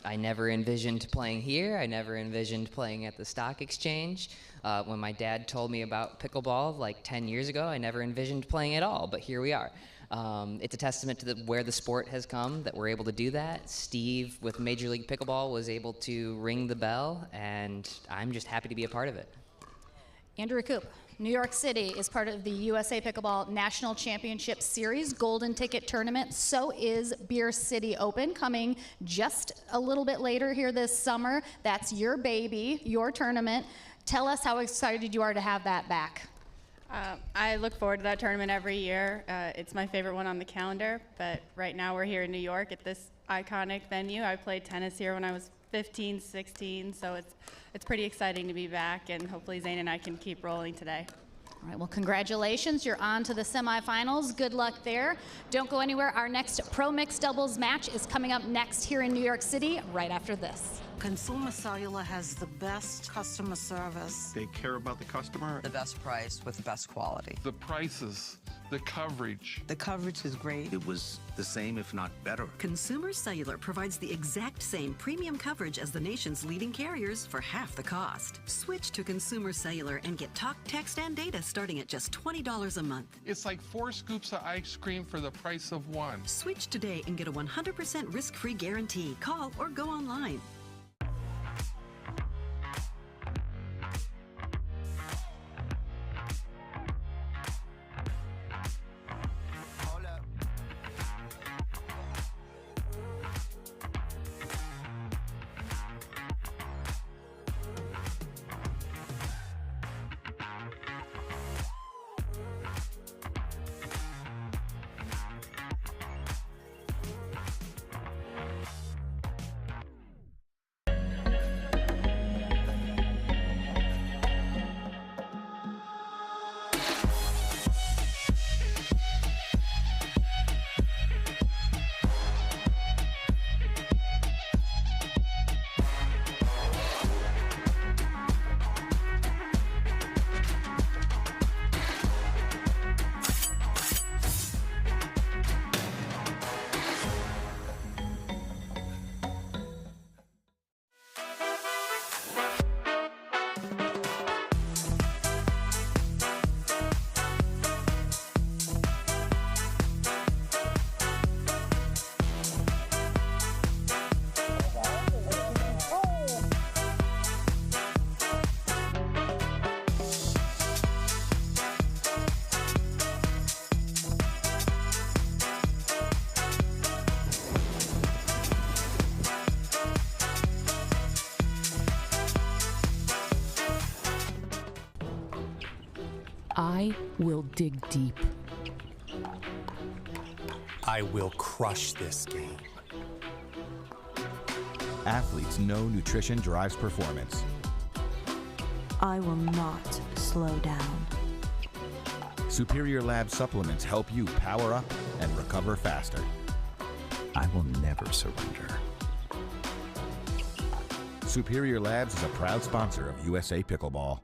I never envisioned playing here. I never envisioned playing at the stock exchange. When my dad told me about pickleball like 10 years ago, I never envisioned playing at all, but here we are. It's a testament to where the sport has come that we're able to do that. Steve, with Major League Pickleball, was able to ring the bell, and I'm just happy to be a part of it. Andrea Coop, New York City is part of the USA Pickleball National Championship Series Golden Ticket Tournament. So is Beer City Open, coming just a little bit later here this summer. That's your baby, your tournament. Tell us how excited you are to have that back. I look forward to that tournament every year. It's my favorite one on the calendar, but right now we're here in New York at this iconic venue. I played tennis here when I was 15, 16, so it's pretty exciting to be back, and hopefully Zane and I can keep rolling today. All right, well, congratulations. You're on to the semifinals. Good luck there. Don't go anywhere. Our next Pro Mixed Doubles match is coming up next here in New York City right after this. Consumer Cellular has the best customer service. They care about the customer. The best price with the best quality. The prices, the coverage. The coverage is great. It was the same, if not better. Consumer Cellular provides the exact same premium coverage as the nation's leading carriers for half the cost. Switch to Consumer Cellular and get talk, text, and data starting at just $20 a month. It's like 4 scoops of ice cream for the price of 1. Switch today and get a 100% risk-free guarantee. Call or go online. I will dig deep. I will crush this game. Athletes know nutrition drives performance. I will not slow down. Superior Lab supplements help you power up and recover faster. I will never surrender. Superior Labs is a proud sponsor of USA Pickleball.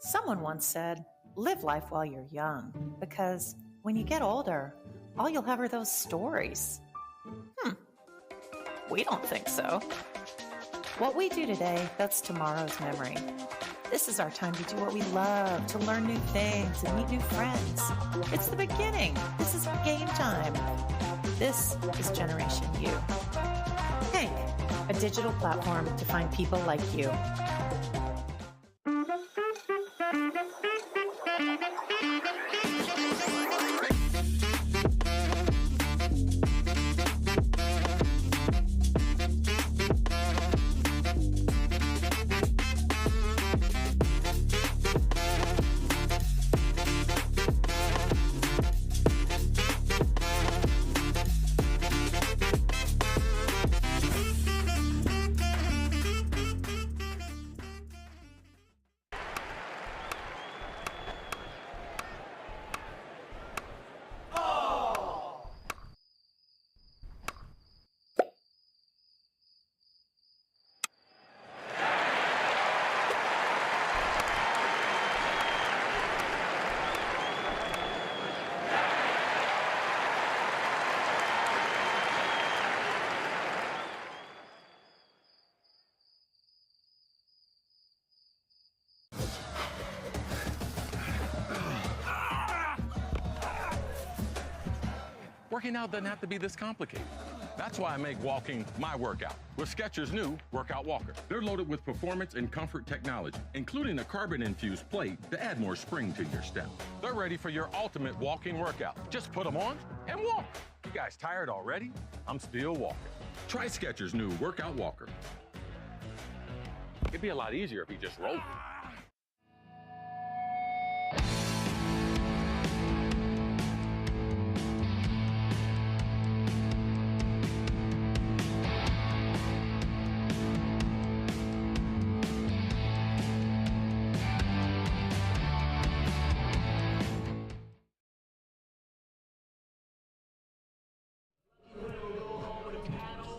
Someone once said, live life while you're young, because when you get older, all you'll have are those stories. We don't think so. What we do today, that's tomorrow's memory. This is our time to do what we love, to learn new things and meet new friends. It's the beginning. This is game time. This is Generation U. Hank, a digital platform to find people like you. Working out doesn't have to be this complicated. That's why I make walking my workout with Skechers' new Workout Walker. They're loaded with performance and comfort technology, including a carbon-infused plate to add more spring to your step. They're ready for your ultimate walking workout. Just put them on and walk. You guys tired already? I'm still walking. Try Skechers' new Workout Walker. It'd be a lot easier if he just rolled.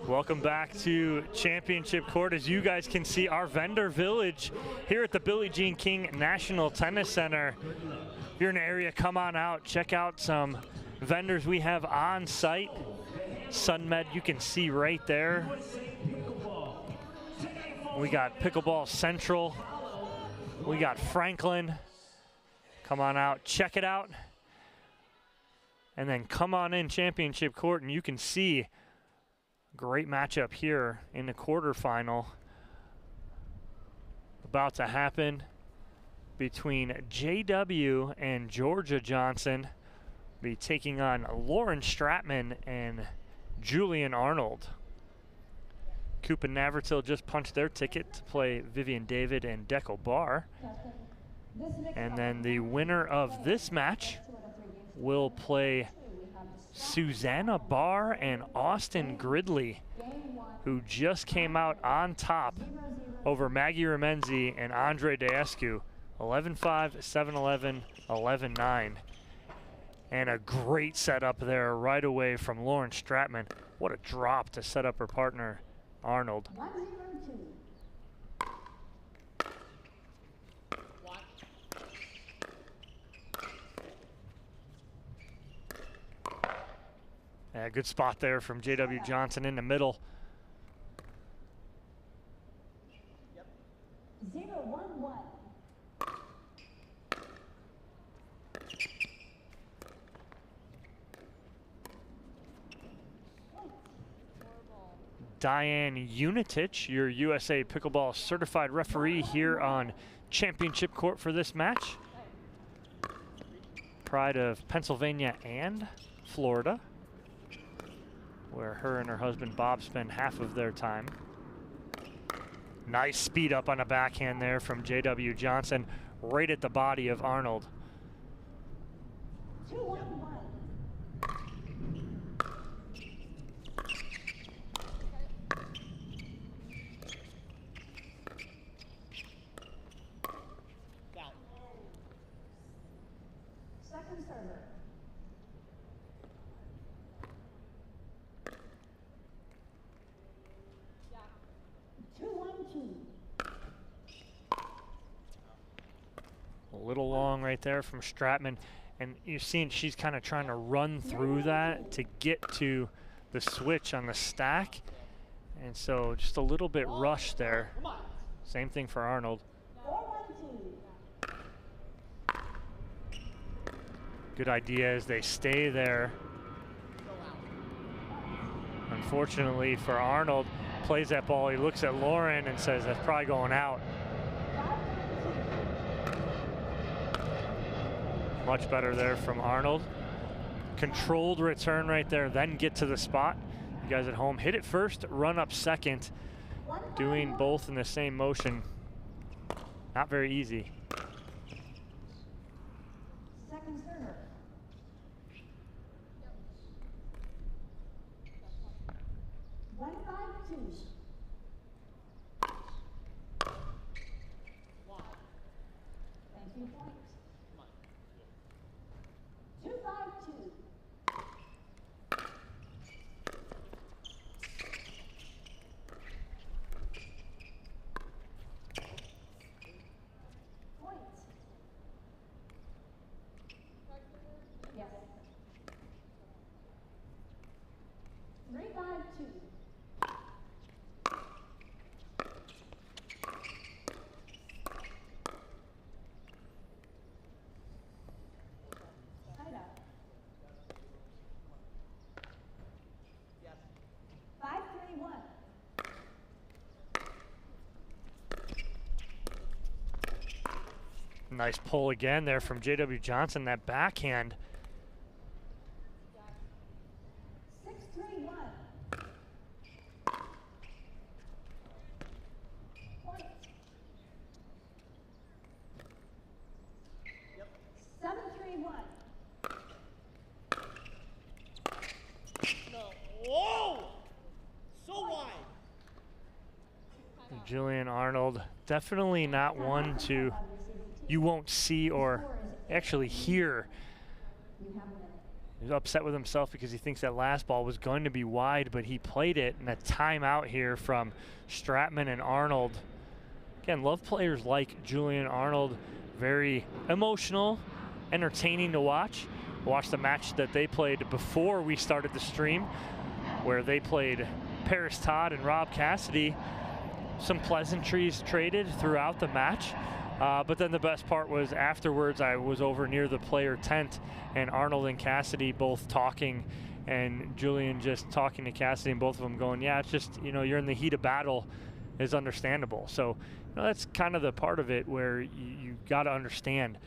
Welcome back to Championship Court. As you guys can see, our vendor village here at the Billie Jean King National Tennis Center. If you're in the area, come on out, check out some vendors we have on site. SunMed, you can see right there. We got Pickleball Central. We got Franklin. Come on out, check it out. And then come on in Championship Court and you can see great matchup here in the quarterfinal about to happen between JW and Georgia Johnson. Be taking on Lauren Stratman and Julian Arnold. Coop and Navratil just punched their ticket to play Vivian David and Deco Barr. And then the winner of this match will play Susanna Barr and Austin Gridley, who just came out on top over Maggie Remenzi and Andre Daescu, 11-5, 7-11, 11-9. And a great setup there right away from Lauren Stratman. What a drop to set up her partner, Arnold. Yeah, good spot there from JW Johnson in the middle. 0-1-1. Diane Unitich, your USA Pickleball certified referee here on Championship Court for this match. Pride of Pennsylvania and Florida, where her and her husband Bob spend half of their time. Nice speed up on a backhand there from JW Johnson, right at the body of Arnold. 2-1-1. Second server. A little long right there from Stratman. And you're seeing she's kind of trying to run through that to get to the switch on the stack. And so just a little bit rushed there. Same thing for Arnold. Good idea as they stay there. Unfortunately for Arnold, plays that ball, he looks at Lauren and says that's probably going out. Much better there from Arnold. Controlled return right there, then get to the spot. You guys at home, hit it first, run up second. Doing both in the same motion. Not very easy. Second server. One, 5-2. Thank you, point. 2-5-2. Point. Yes. 3-5-2. Nice pull again there from J.W. Johnson, that backhand. 6-3-1. 7-3-1. Whoa! So wide. Julian Arnold, definitely not one to, you won't see or actually hear. He's upset with himself because he thinks that last ball was going to be wide, but he played it, and a timeout here from Stratman and Arnold. Again, love players like Julian Arnold, very emotional, entertaining to watch. Watch the match that they played before we started the stream, where they played Paris Todd and Rob Cassidy. Some pleasantries traded throughout the match, but then the best part was afterwards I was over near the player tent, and Arnold and Cassidy both talking, and Julian just talking to Cassidy, and both of them going, yeah, it's just, you know, you're in the heat of battle is understandable. So, you know, that's kind of the part of it where you got to understand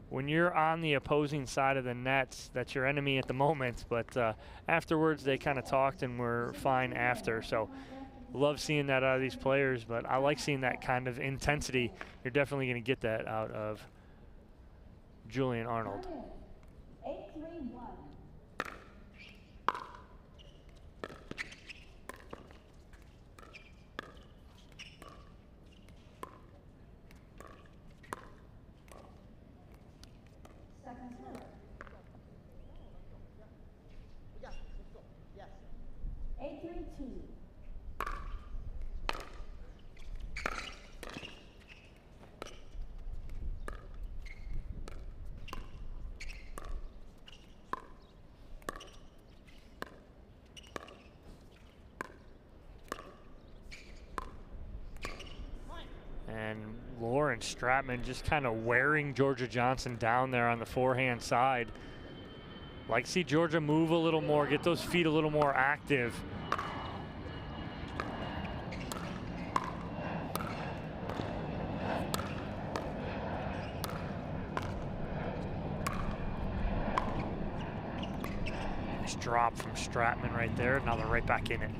when you're on the opposing side of the nets, that's your enemy at the moment, but afterwards they kind of talked and were fine after. So love seeing that out of these players, but I like seeing that kind of intensity. You're definitely going to get that out of Julian Arnold. 8-3-1. Second serve. 8-3-2. And Lauren Stratman just kind of wearing Georgia Johnson down there on the forehand side. Like to see Georgia move a little more, get those feet a little more active. Nice drop from Stratman right there. Now they're right back in it.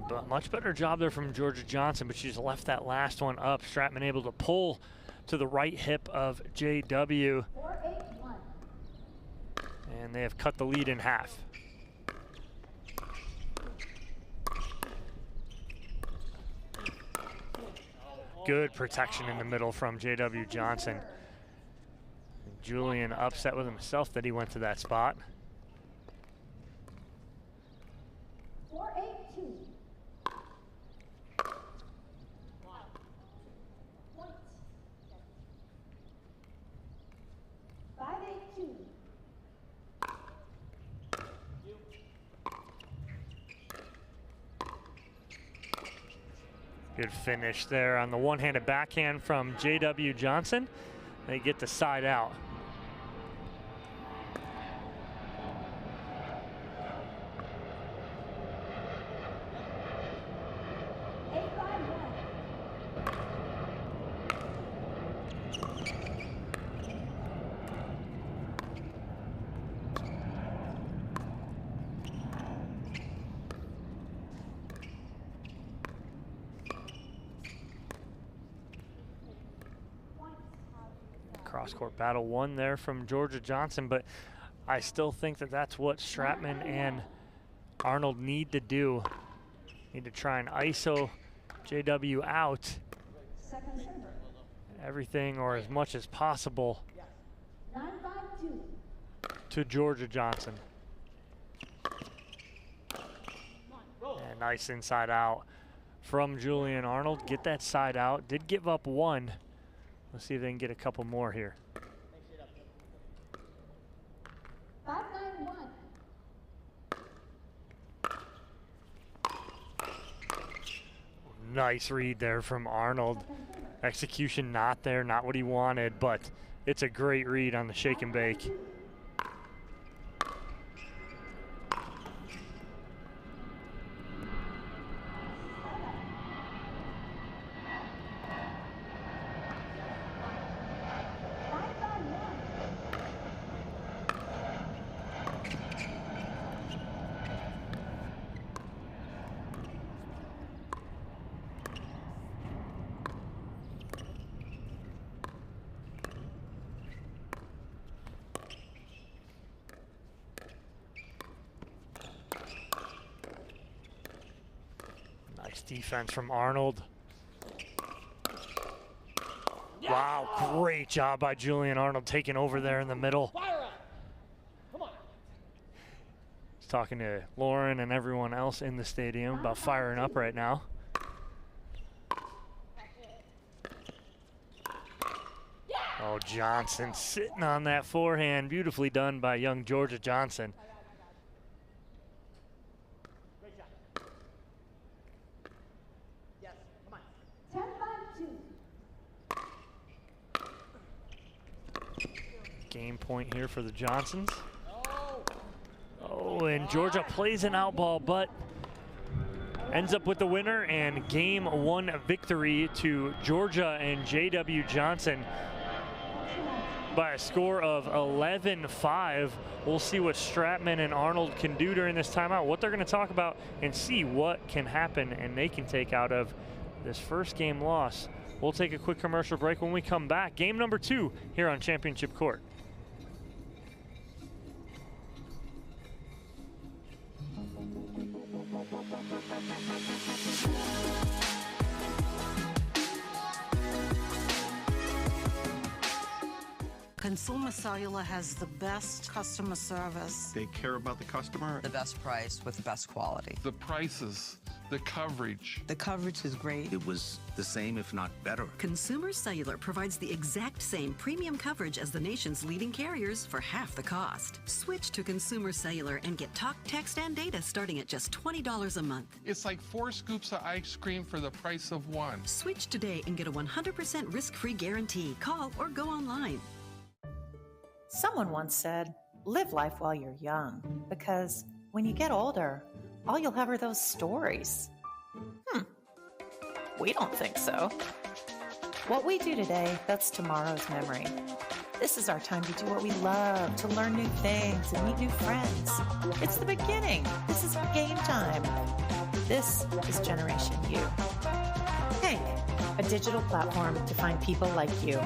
But much better job there from Georgia Johnson, but she's left that last one up. Stratman able to pull to the right hip of JW. 4-8-1. And they have cut the lead in half. Good protection in the middle from JW Johnson. Julian upset with himself that he went to that spot. 4-8-2. 5-8-2. Good finish there on the one-handed backhand from JW Johnson. They get the side out. Cross-court battle won there from Georgia Johnson, but I still think that that's what Stratman and Arnold need to do. Need to try and ISO JW out. Everything or as much as possible 9-5-2. to Georgia Johnson. And nice inside out from Julian Arnold. Get that side out. Did give up one. Let's see if they can get a couple more here. 5-9-1. Nice read there from Arnold. Execution not there, not what he wanted, but it's a great read on the shake and bake. defense from Arnold. Wow, great job by Julian Arnold taking over there in the middle. He's talking to Lauren and everyone else in the stadium about firing up right now. Oh, Johnson sitting on that forehand. Beautifully done by young Georgia Johnson. Game point here for the Johnsons. Oh, and Georgia plays an out ball, but ends up with the winner and game 1 victory to Georgia and J.W. Johnson by a score of 11-5. We'll see what Stratman and Arnold can do during this timeout, what they're going to talk about, and see what can happen and they can take out of this first game loss. We'll take a quick commercial break. When we come back, game number 2 here on Championship Court. Consumer Cellular has the best customer service. They care about the customer. The best price with the best quality. The prices, the coverage. The coverage is great. It was the same, if not better. Consumer Cellular provides the exact same premium coverage as the nation's leading carriers for half the cost. Switch to Consumer Cellular and get talk, text, and data starting at just $20 a month. It's like 4 scoops of ice cream for the price of 1. Switch today and get a 100% risk-free guarantee. Call or go online. Someone once said, live life while you're young, because when you get older, all you'll have are those stories. We don't think so. What we do today, that's tomorrow's memory. This is our time to do what we love, to learn new things and meet new friends. It's the beginning. This is game time. This is Generation U. Hank, a digital platform to find people like you.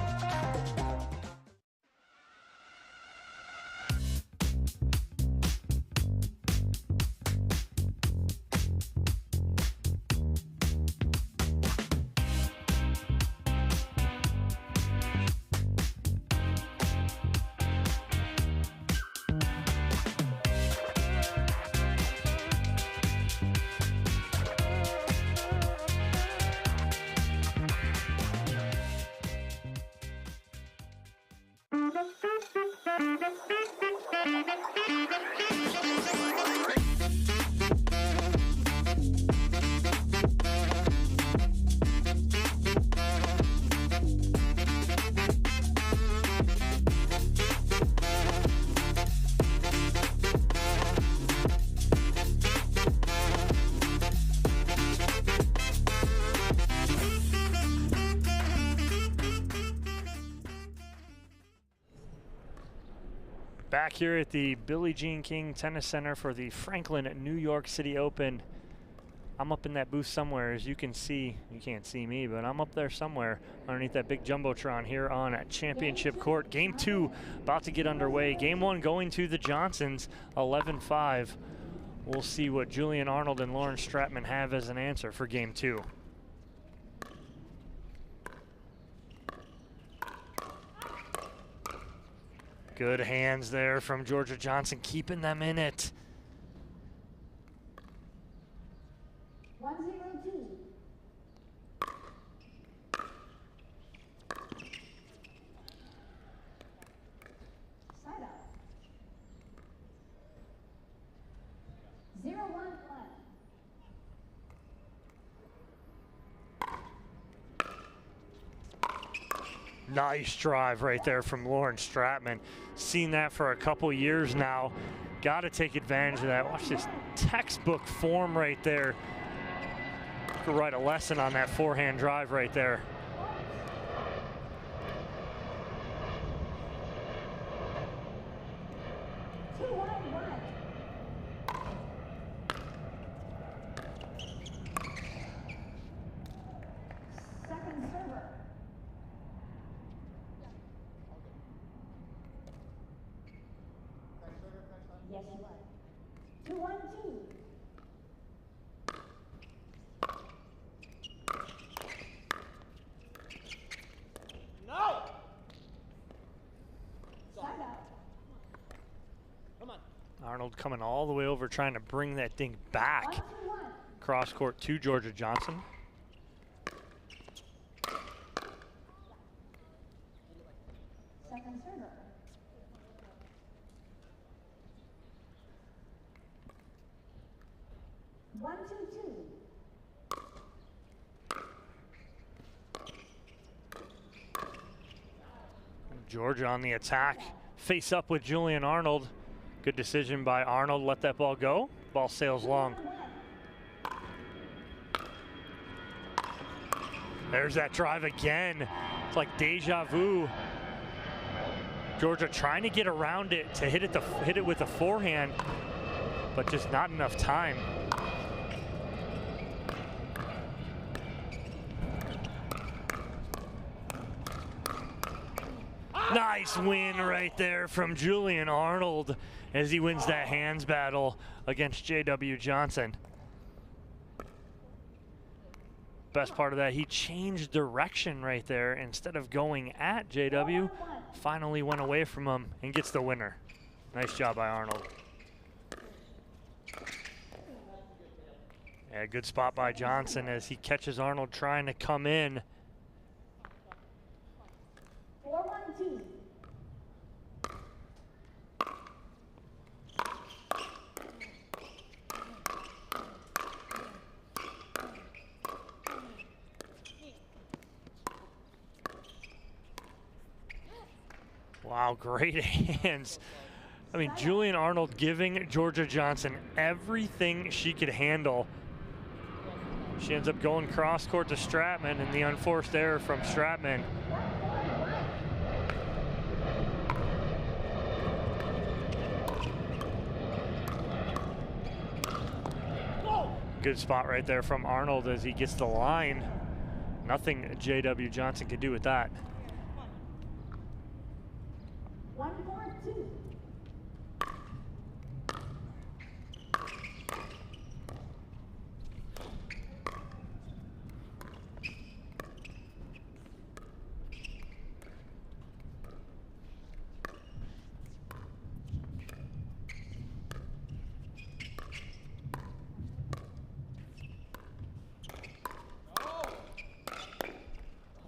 Back here at the Billie Jean King Tennis Center for the Franklin New York City Open. I'm up in that booth somewhere, as you can see. You can't see me, but I'm up there somewhere underneath that big Jumbotron here on Championship Court. Game 2 about to get underway. Game 1 going to the Johnsons, 11-5. We'll see what Julian Arnold and Lauren Stratman have as an answer for Game 2. Good hands there from Georgia Johnson, keeping them in it. 102. Side up. 0-1 flat. Nice drive right there from Lauren Stratman. Seen that for a couple years now. Got to take advantage of that. Watch this textbook form right there. Could write a lesson on that forehand drive right there. Second server. Yes, you are. 2-1-2. Arnold coming all the way over, trying to bring that thing back. Cross court to Georgia Johnson. Second server. One, two, two. Georgia on the attack. Face up with Julian Arnold. Good decision by Arnold. Let that ball go. Ball sails long. There's that drive again. It's like deja vu. Georgia trying to get around it to hit it with a forehand, but just not enough time. Nice win right there from Julian Arnold as he wins that hands battle against J.W. Johnson. Best part of that, he changed direction right there. Instead of going at J.W., finally went away from him and gets the winner. Nice job by Arnold. Yeah, good spot by Johnson as he catches Arnold trying to come in. 4-1-2. Wow, great hands. I mean, Julian Arnold giving Georgia Johnson everything she could handle. She ends up going cross court to Stratman, and the unforced error from Stratman. Good spot right there from Arnold as he gets the line. Nothing J.W. Johnson could do with that. 1-4-2.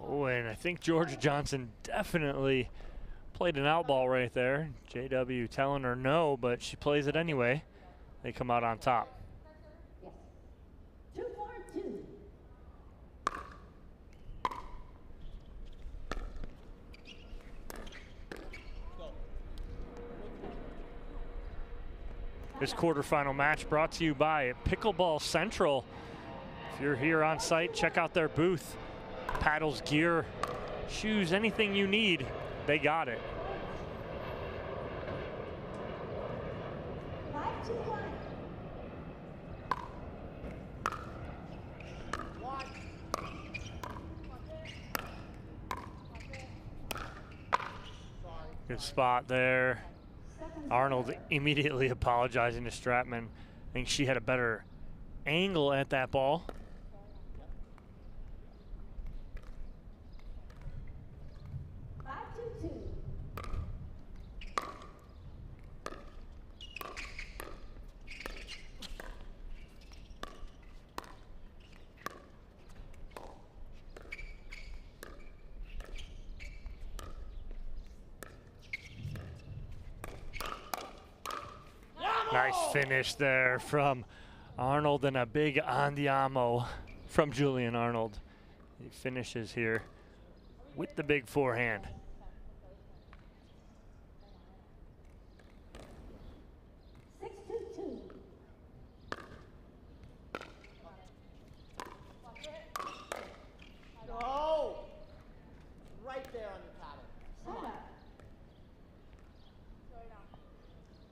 Oh, and I think Georgia Johnson definitely played an out ball right there. JW telling her no, but she plays it anyway. They come out on top. 2-4-2. This quarterfinal match brought to you by Pickleball Central. If you're here on site, check out their booth. Paddles, gear, shoes, anything you need, they got it. 5-2-1. Good spot there. Arnold immediately apologizing to Stratman. I think she had a better angle at that ball. Nice finish there from Arnold and a big andiamo from Julian Arnold. He finishes here with the big forehand. No! Right there on the paddle. Come on.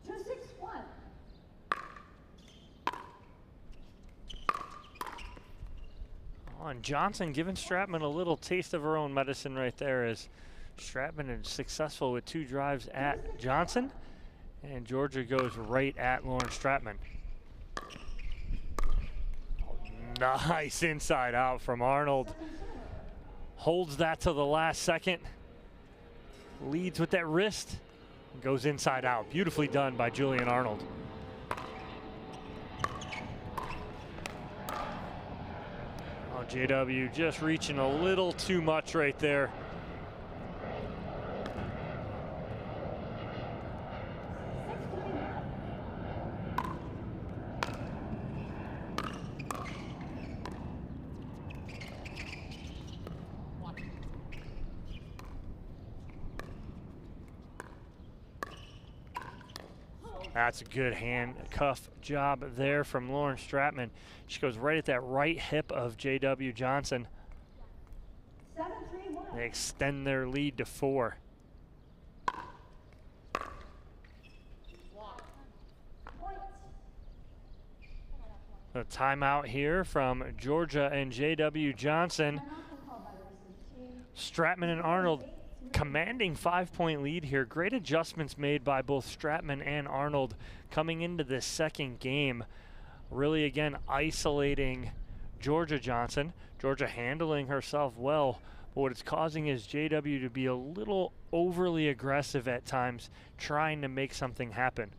2-6-1. Oh, and Johnson giving Stratman a little taste of her own medicine right there as Stratman is successful with 2 drives at Johnson, and Georgia goes right at Lauren Stratman. Nice inside out from Arnold. Holds that to the last second. Leads with that wrist. Goes inside out. Beautifully done by Julian Arnold. Oh, JW just reaching a little too much right there. That's a good hand cuff job there from Lauren Stratman. She goes right at that right hip of JW Johnson. They extend their lead to 4. A timeout here from Georgia and JW Johnson. Stratman and Arnold commanding 5-point lead here. Great adjustments made by both Stratman and Arnold coming into this second game. Really, again, isolating Georgia Johnson. Georgia handling herself well, but what it's causing is JW to be a little overly aggressive at times, trying to make something happen.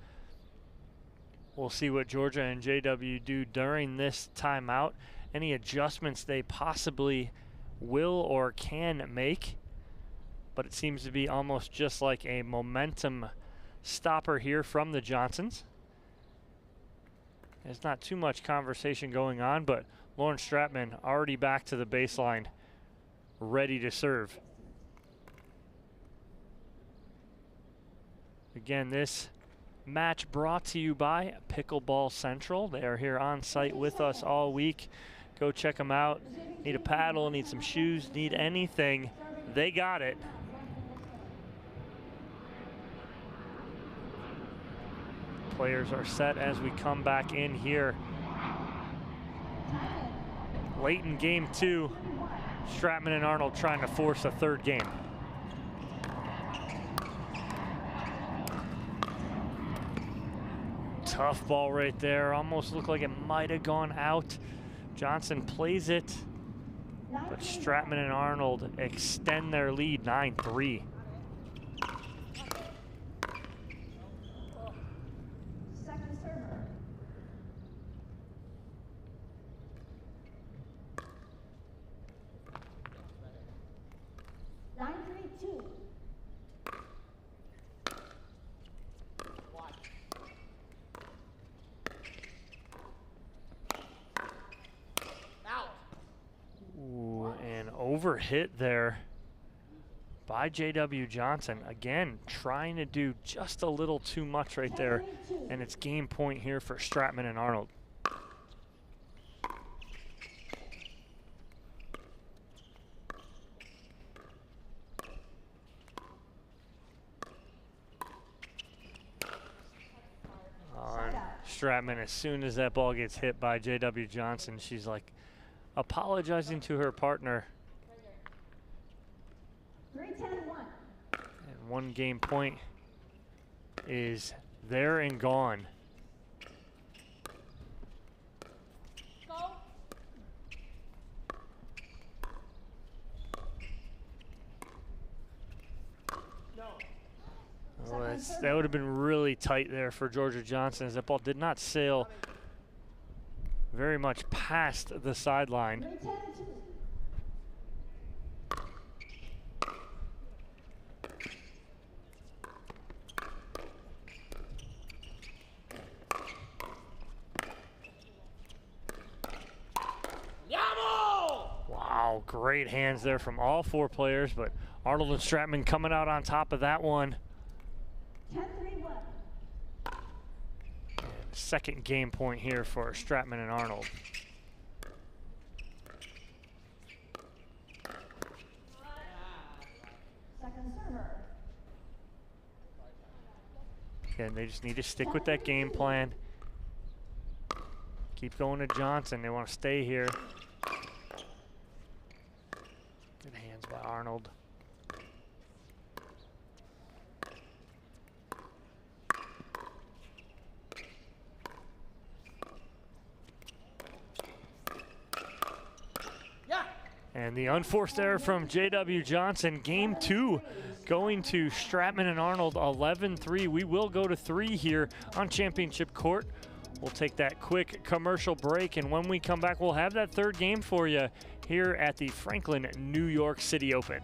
We'll see what Georgia and JW do during this timeout. Any adjustments they possibly will or can make. But it seems to be almost just like a momentum stopper here from the Johnsons. There's not too much conversation going on, but Lauren Stratman already back to the baseline, ready to serve. Again, this match brought to you by Pickleball Central. They are here on site with us all week. Go check them out. Need a paddle, need some shoes, need anything, they got it. Players are set as we come back in here. Late in game 2, Stratman and Arnold trying to force a third game. Tough ball right there. Almost looked like it might have gone out. Johnson plays it, but Stratman and Arnold extend their lead 9-3. Overhit there by JW Johnson. Again, trying to do just a little too much right there, and it's game point here for Stratman and Arnold. Stratman, as soon as that ball gets hit by JW Johnson, she's like apologizing to her partner. And one game point is there and gone. Oh, that would have been really tight there for Georgia Johnson, as that ball did not sail very much past the sideline. Wow, great hands there from all 4 players, but Arnold and Stratman coming out on top of that one. Second game point here for Stratman and Arnold. Again, they just need to stick with that game plan. Keep going to Johnson. They want to stay here. Good hands by Arnold. And the unforced error from JW Johnson. Game 2 going to Stratman and Arnold 11-3. We will go to 3 here on Championship Court. We'll take that quick commercial break, and when we come back, we'll have that third game for you here at the Franklin New York City Open.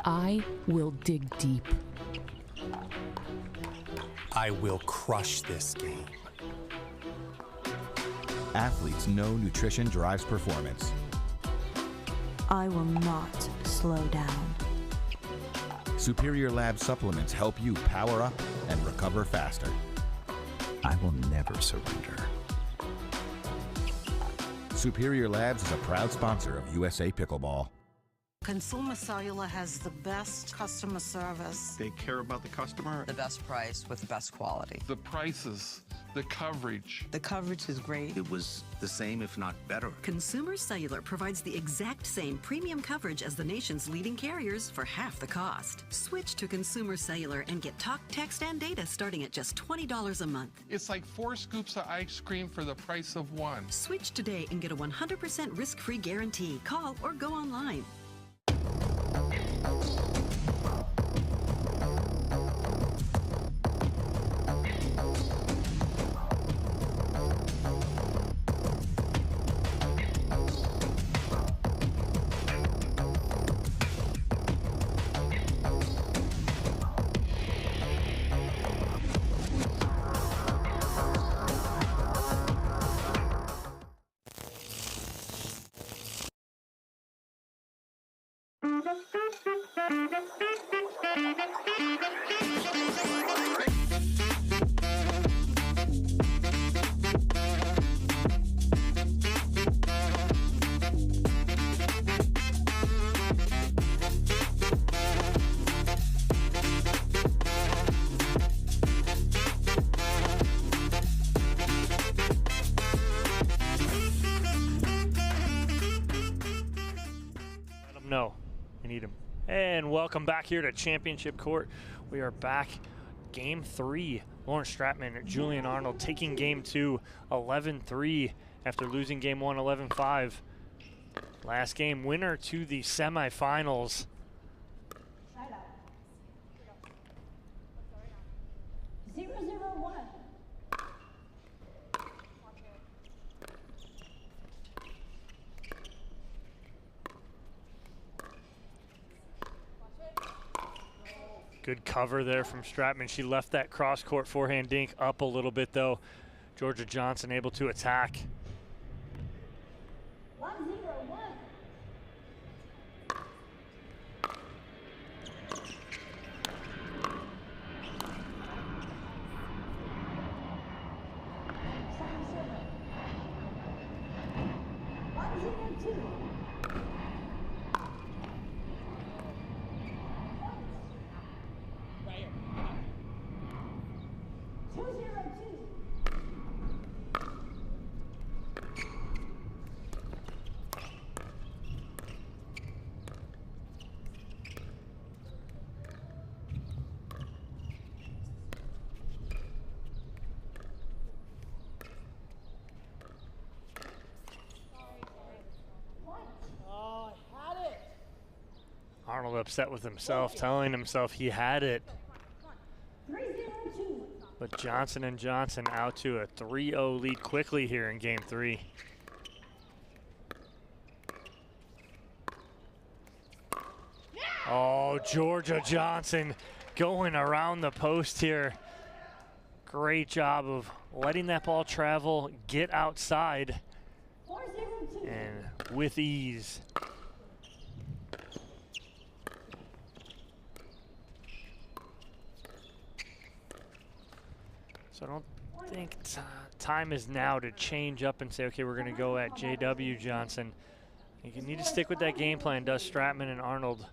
I will dig deep. I will crush this game. Athletes know nutrition drives performance. I will not slow down. Superior Lab supplements help you power up and recover faster. I will never surrender. Superior Labs is a proud sponsor of USA Pickleball. Consumer Cellular has the best customer service. They care about the customer. The best price with the best quality. The prices, the coverage. The coverage is great. It was the same, if not better. Consumer Cellular provides the exact same premium coverage as the nation's leading carriers for half the cost. Switch to Consumer Cellular and get talk, text, and data starting at just $20 a month. It's like 4 scoops of ice cream for the price of 1. Switch today and get a 100% risk-free guarantee. Call or go online. No, we need him. And welcome back here to Championship Court. We are back, Game 3. Lauren Stratman and Julian Arnold taking Game 2, 11-3 after losing Game 1, 11-5. Last game, winner to the semifinals. Good cover there from Stratman. She left that cross-court forehand dink up a little bit, though. Georgia Johnson able to attack. 1-0-1. Arnold upset with himself, telling himself he had it. But Johnson and Johnson out to a 3-0 lead quickly here in Game 3. Oh, Georgia Johnson going around the post here. Great job of letting that ball travel, get outside, and with ease. So I don't think time is now to change up and say, okay, we're going to go at J.W. Johnson. You need to stick with that game plan, does Stratman and Arnold.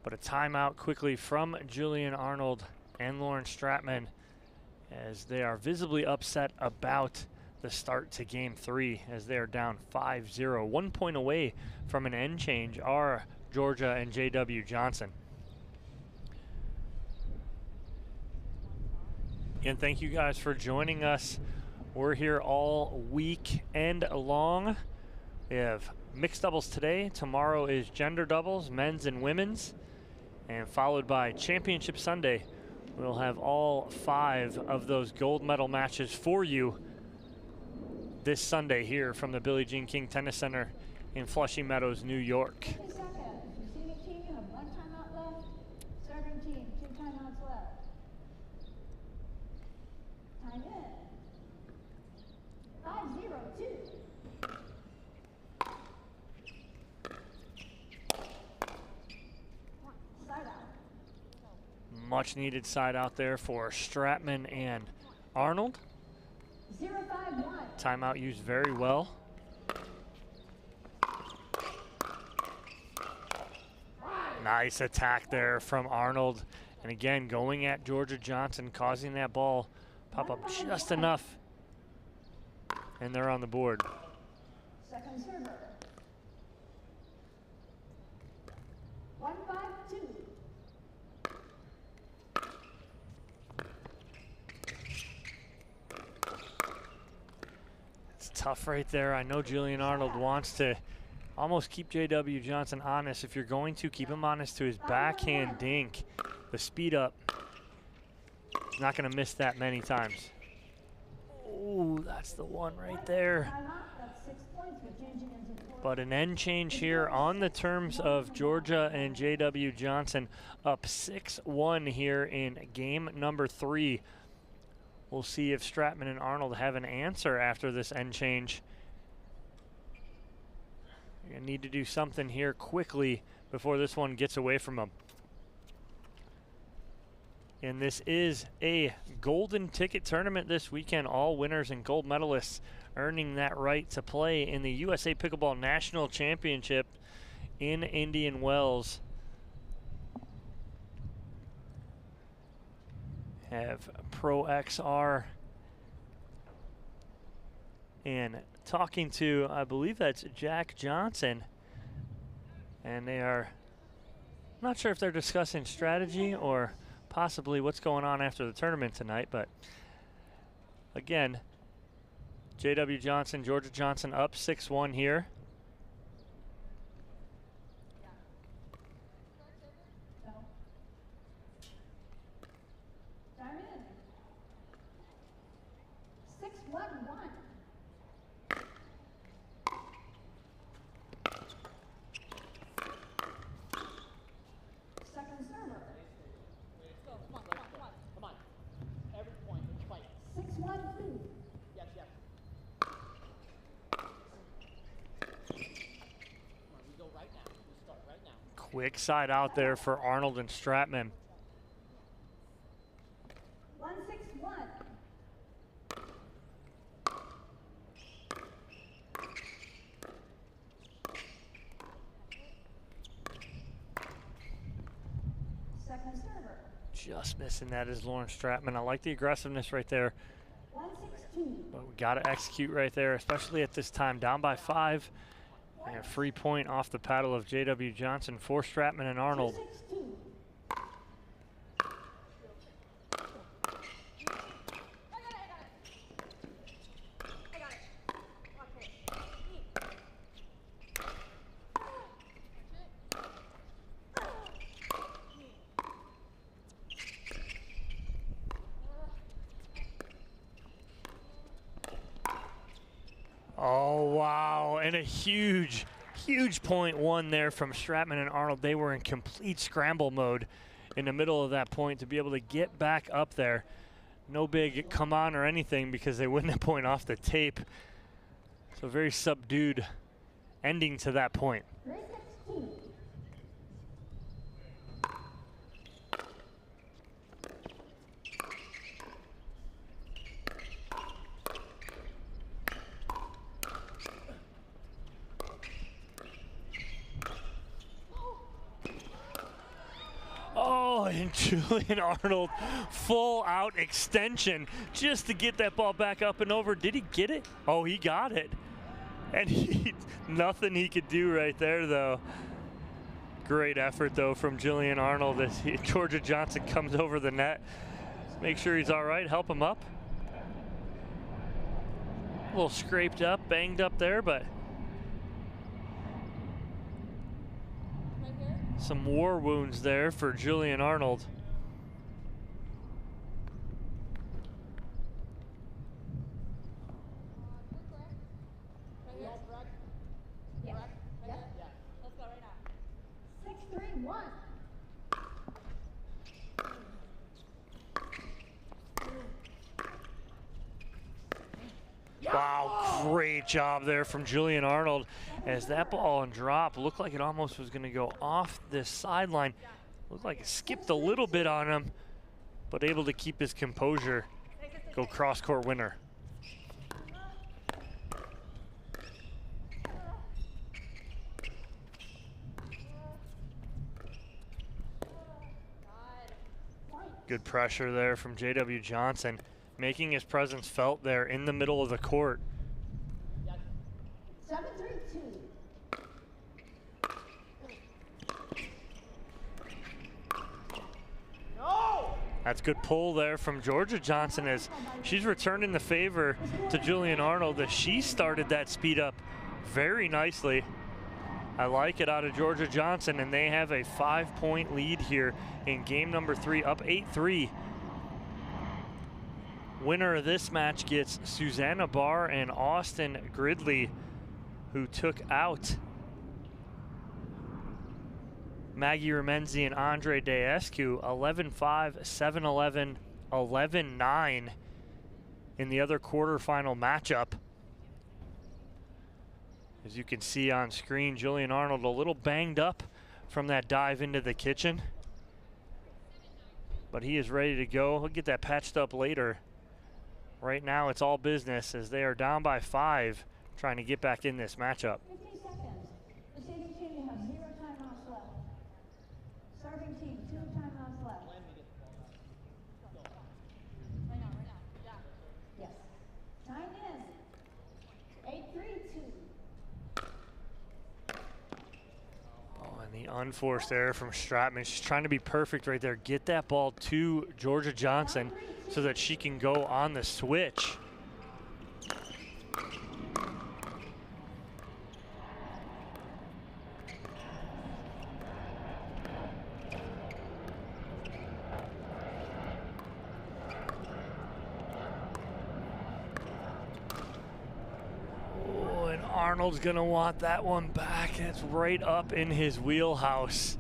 But a timeout quickly from Julian Arnold and Lauren Stratman as they are visibly upset about the start to game 3 as they are down 5-0. 1 point away from an end change are Georgia and J.W. Johnson. And thank you guys for joining us. We're here all weekend long. We have mixed doubles today. Tomorrow is gender doubles, men's and women's. And followed by Championship Sunday. We'll have all 5 of those gold medal matches for you this Sunday here from the Billie Jean King Tennis Center in Flushing Meadows, New York. Receiving team, you have 1 timeout left. Serving team, 2 timeouts left. Time in. 5-0-2. Side out. Much needed side out there for Stratman and Arnold. 0-5-1. Timeout used very well. Nice attack there from Arnold. And again, going at Georgia Johnson, causing that ball pop up just enough. And they're on the board. Second server. 1-5-2. It's tough right there. I know Julian Arnold wants to almost keep J.W. Johnson honest. If you're going to keep him honest to his backhand dink, the speed up, he's not going to miss that many times. Oh, that's the one right there. But an end change here on the terms of Georgia and J.W. Johnson, up 6-1 here in game number 3. We'll see if Stratman and Arnold have an answer after this end change. You're gonna need to do something here quickly before this one gets away from them. And this is a golden ticket tournament this weekend. All winners and gold medalists earning that right to play in the USA Pickleball National Championship in Indian Wells. Have Pro XR and talking to, I believe that's Jack Johnson, and they are not sure if they're discussing strategy or possibly what's going on after the tournament tonight. But again, J.W. Johnson, Georgia Johnson up 6-1 here. Time in. 6-1-1. Second server. Come on. Every point, let's fight. 6-1-2. Yes. Come on, we go right now. We start right now. Quick side out there for Arnold and Stratman. 1-6-1. Second server. Just missing that is Lauren Stratman. I like the aggressiveness right there. 1-6-2. But we got to execute right there, especially at this time. Down by 5. And a free point off the paddle of J.W. Johnson for Stratman and Arnold. 2-6-2. Oh, wow. And a huge point won there from Stratman and Arnold. They were in complete scramble mode in the middle of that point to be able to get back up there. No big come on or anything because they win that point off the tape. So very subdued ending to that point. 3-6-2. Oh, and Julian Arnold, full out extension just to get that ball back up and over. Did he get it? Oh, he got it. And nothing he could do right there, though. Great effort, though, from Julian Arnold as Georgia Johnson comes over the net. Make sure he's all right, help him up. A little scraped up, banged up there, but some war wounds there for Julian Arnold. Wow, great job there from Julian Arnold as that ball on drop looked like it almost was going to go off this sideline. Looked like it skipped a little bit on him, but able to keep his composure. Go cross-court winner. Good pressure there from J.W. Johnson, making his presence felt there in the middle of the court. 7-3-2. That's good pull there from Georgia Johnson as she's returning the favor to Julian Arnold as she started that speed up very nicely. I like it out of Georgia Johnson, and they have a 5-point lead here in game number 3, up 8-3. Winner of this match gets Susanna Barr and Austin Gridley, who took out Maggie Remenzi and Andre Deescu 11-5, 7-11, 11-9 in the other quarterfinal matchup. As you can see on screen, Julian Arnold a little banged up from that dive into the kitchen, but he is ready to go. He'll get that patched up later. Right now it's all business as they are down by 5, trying to get back in this matchup. 15 seconds. The receiving team, you have 0 timeouts left. Serving team, 2 timeouts left. Yes. Time is 8-3-2. Oh, and the unforced error from Stratman. She's trying to be perfect right there. Get that ball to Georgia Johnson so that she can go on the switch. Oh, and Arnold's gonna want that one back. It's right up in his wheelhouse.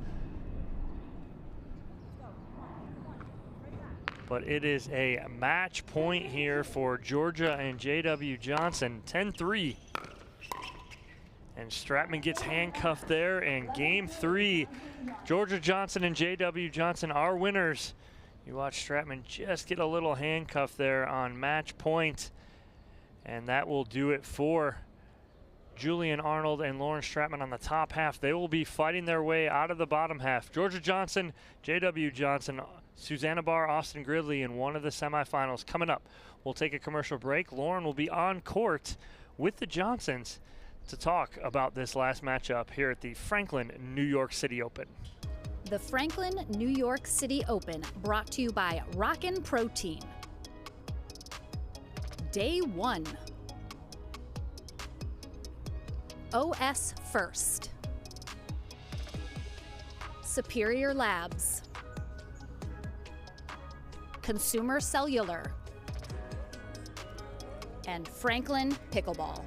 But it is a match point here for Georgia and J.W. Johnson, 10-3. And Stratman gets handcuffed there, and game 3, Georgia Johnson and J.W. Johnson are winners. You watch Stratman just get a little handcuff there on match point, and that will do it for Julian Arnold and Lauren Stratman on the top half. They will be fighting their way out of the bottom half. Georgia Johnson, J.W. Johnson, Susanna Barr, Austin Gridley in one of the semifinals coming up. We'll take a commercial break. Lauren will be on court with the Johnsons to talk about this last matchup here at the Franklin New York City Open. The Franklin New York City Open, brought to you by Rockin' Protein. Day 1. OS First. Superior Labs. Consumer Cellular, and Franklin Pickleball.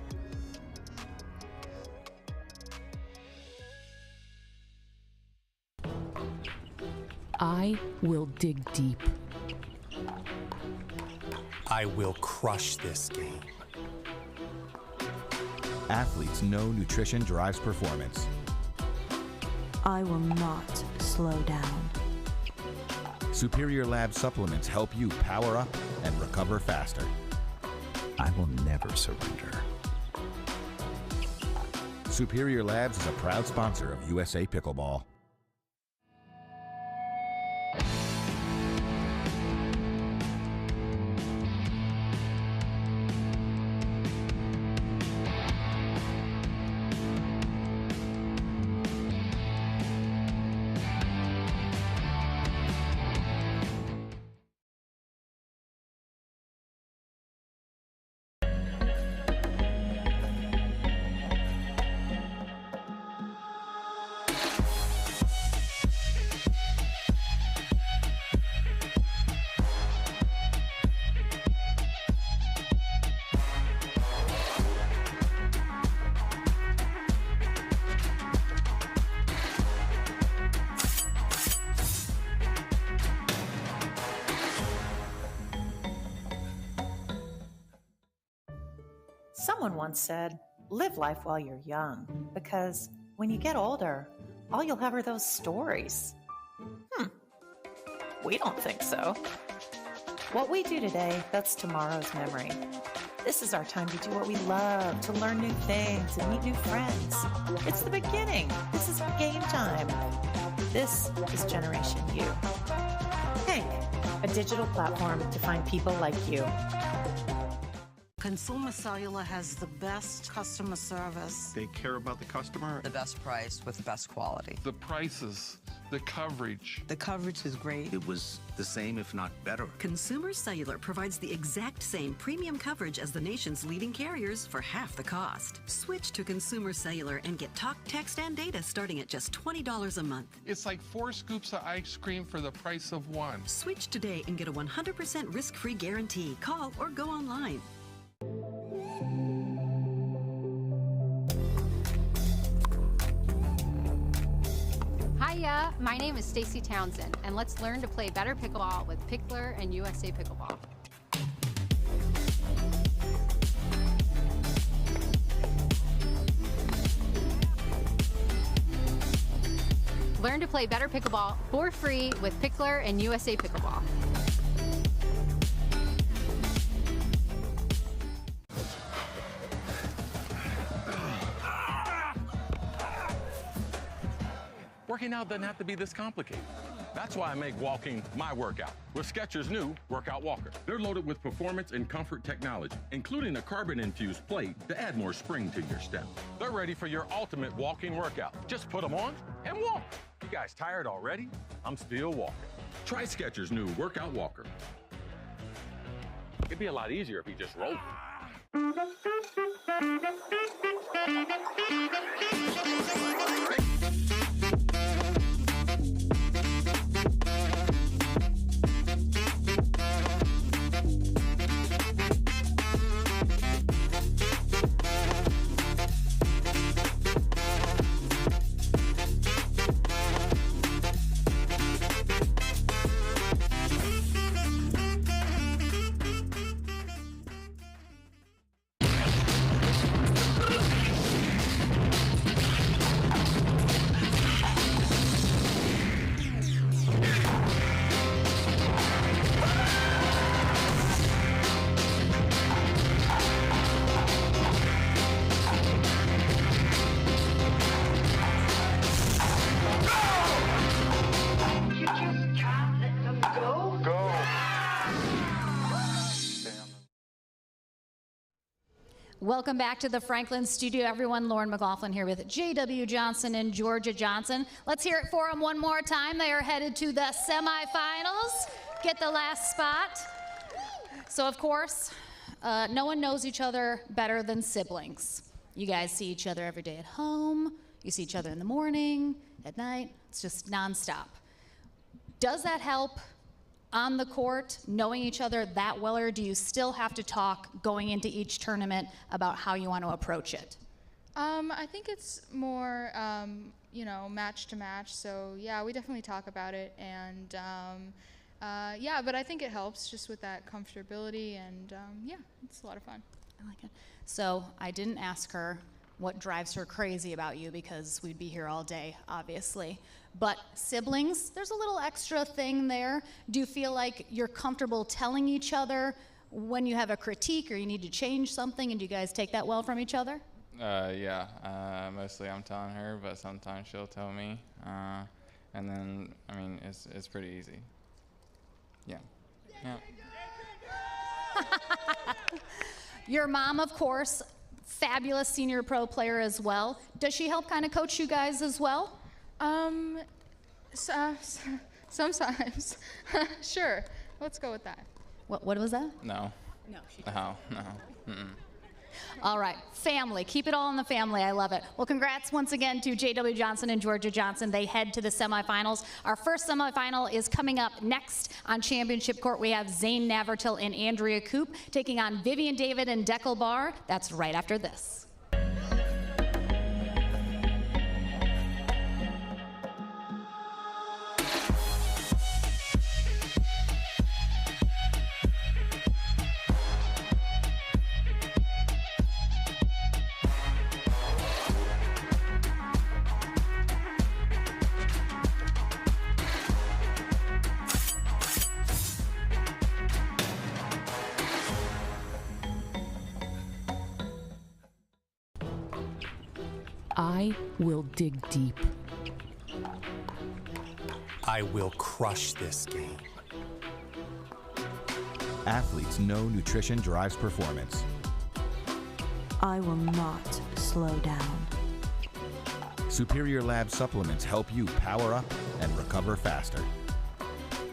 I will dig deep. I will crush this game. Athletes know nutrition drives performance. I will not slow down. Superior Lab supplements help you power up and recover faster. I will never surrender. Superior Labs is a proud sponsor of USA Pickleball. Someone once said, live life while you're young, because when you get older, all you'll have are those stories. We don't think so. What we do today, that's tomorrow's memory. This is our time to do what we love, to learn new things and meet new friends. It's the beginning. This is game time. This is Generation U. Hank, a digital platform to find people like you. Consumer Cellular has the best customer service. They care about the customer. The best price with the best quality. The prices, the coverage. The coverage is great. It was the same, if not better. Consumer Cellular provides the exact same premium coverage as the nation's leading carriers for half the cost. Switch to Consumer Cellular and get talk, text, and data starting at just $20 a month. It's like 4 scoops of ice cream for the price of 1. Switch today and get a 100% risk-free guarantee. Call or go online. Hiya, my name is Stacy Townsend, and let's learn to play better pickleball with Pickler and USA Pickleball. Learn to play better pickleball for free with Pickler and USA Pickleball. Working out doesn't have to be this complicated. That's why I make walking my workout with Skechers' new Workout Walker. They're loaded with performance and comfort technology, including a carbon-infused plate to add more spring to your step. They're ready for your ultimate walking workout. Just put them on and walk. You guys tired already? I'm still walking. Try Skechers' new Workout Walker. It'd be a lot easier if he just rolled. Welcome back to the Franklin studio, everyone. Lauren McLaughlin here with J.W. Johnson and Georgia Johnson. Let's hear it for them one more time. They are headed to the semifinals. Get the last spot. So, of course, no one knows each other better than siblings. You guys see each other every day at home. You see each other in the morning, at night. It's just nonstop. Does that help on the court, knowing each other that well, or do you still have to talk going into each tournament about how you want to approach it? I think it's more, match to match. So yeah, we definitely talk about it, and yeah, but I think it helps just with that comfortability, and yeah, it's a lot of fun. I like it. So I didn't ask her what drives her crazy about you, because we'd be here all day, obviously. But siblings, there's a little extra thing there. Do you feel like you're comfortable telling each other when you have a critique or you need to change something, and do you guys take that well from each other? Yeah, mostly I'm telling her, but sometimes she'll tell me. And then, I mean, it's pretty easy. Yeah. Yeah. Your mom, of course, fabulous senior pro player as well. Does she help kind of coach you guys as well? Sometimes. Sure. Let's go with that. What was that? No. No. No. Mm-mm. All right, family. Keep it all in the family. I love it. Well, congrats once again to J.W. Johnson and Georgia Johnson. They head to the semifinals. Our first semifinal is coming up next on Championship Court. We have Zane Navratil and Andrea Coop taking on Vivian David and Deckel Barr. That's right after this. I will dig deep. I will crush this game. Athletes know nutrition drives performance. I will not slow down. Superior Lab supplements help you power up and recover faster.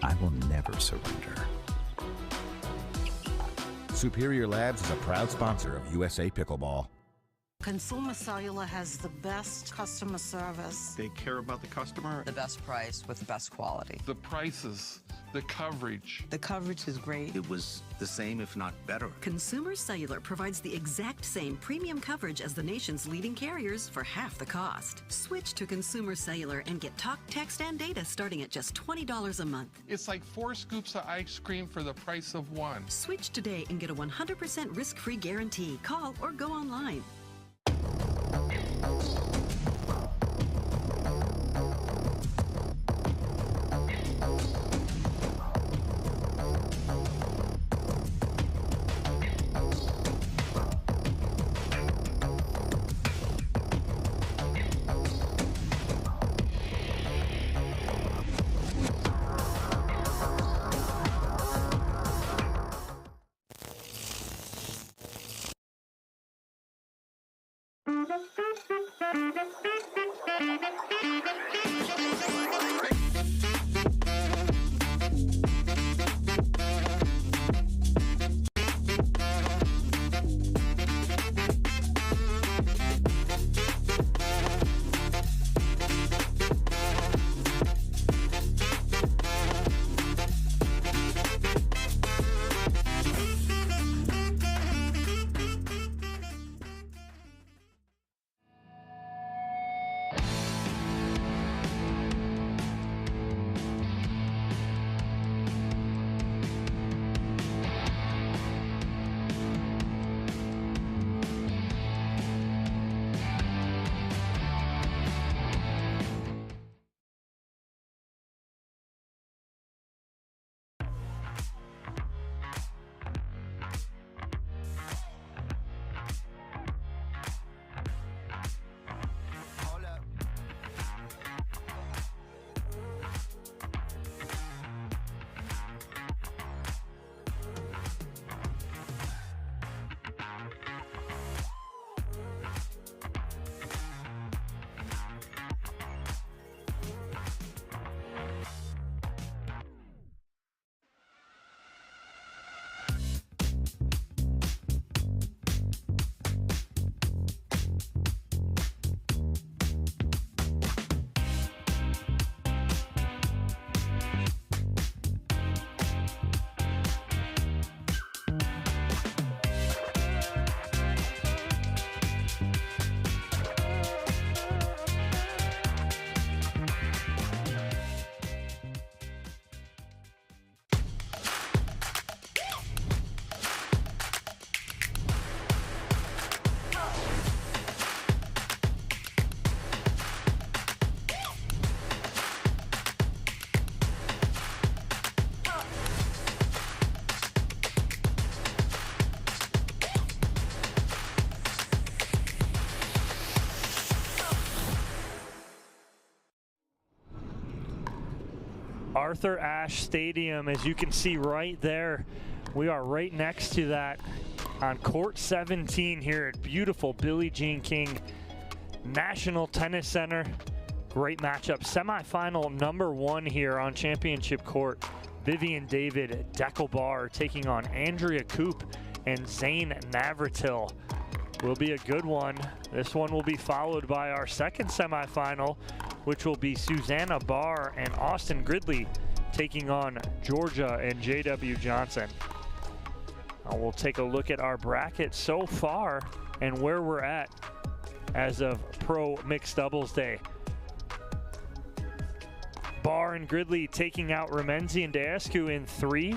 I will never surrender. Superior Labs is a proud sponsor of USA Pickleball. Consumer Cellular has the best customer service. They care about the customer. The best price with the best quality. The prices, the coverage. The coverage is great. It was the same, if not better. Consumer Cellular provides the exact same premium coverage as the nation's leading carriers for half the cost. Switch to Consumer Cellular and get talk, text, and data starting at just $20 a month. It's like 4 scoops of ice cream for the price of 1. Switch today and get a 100% risk-free guarantee. Call or go online. Arthur Ashe Stadium, as you can see right there. We are right next to that on court 17 here at beautiful Billie Jean King National Tennis Center. Great matchup. Semifinal number 1 here on championship court. Vivian David Deckelbar taking on Andrea Coop and Zane Navratil. Will be a good one. This one will be followed by our second semifinal, which will be Susanna Barr and Austin Gridley taking on Georgia and J.W. Johnson. We'll take a look at our bracket so far and where we're at as of Pro Mixed Doubles Day. Barr and Gridley taking out Remenzi and Deescu in 3.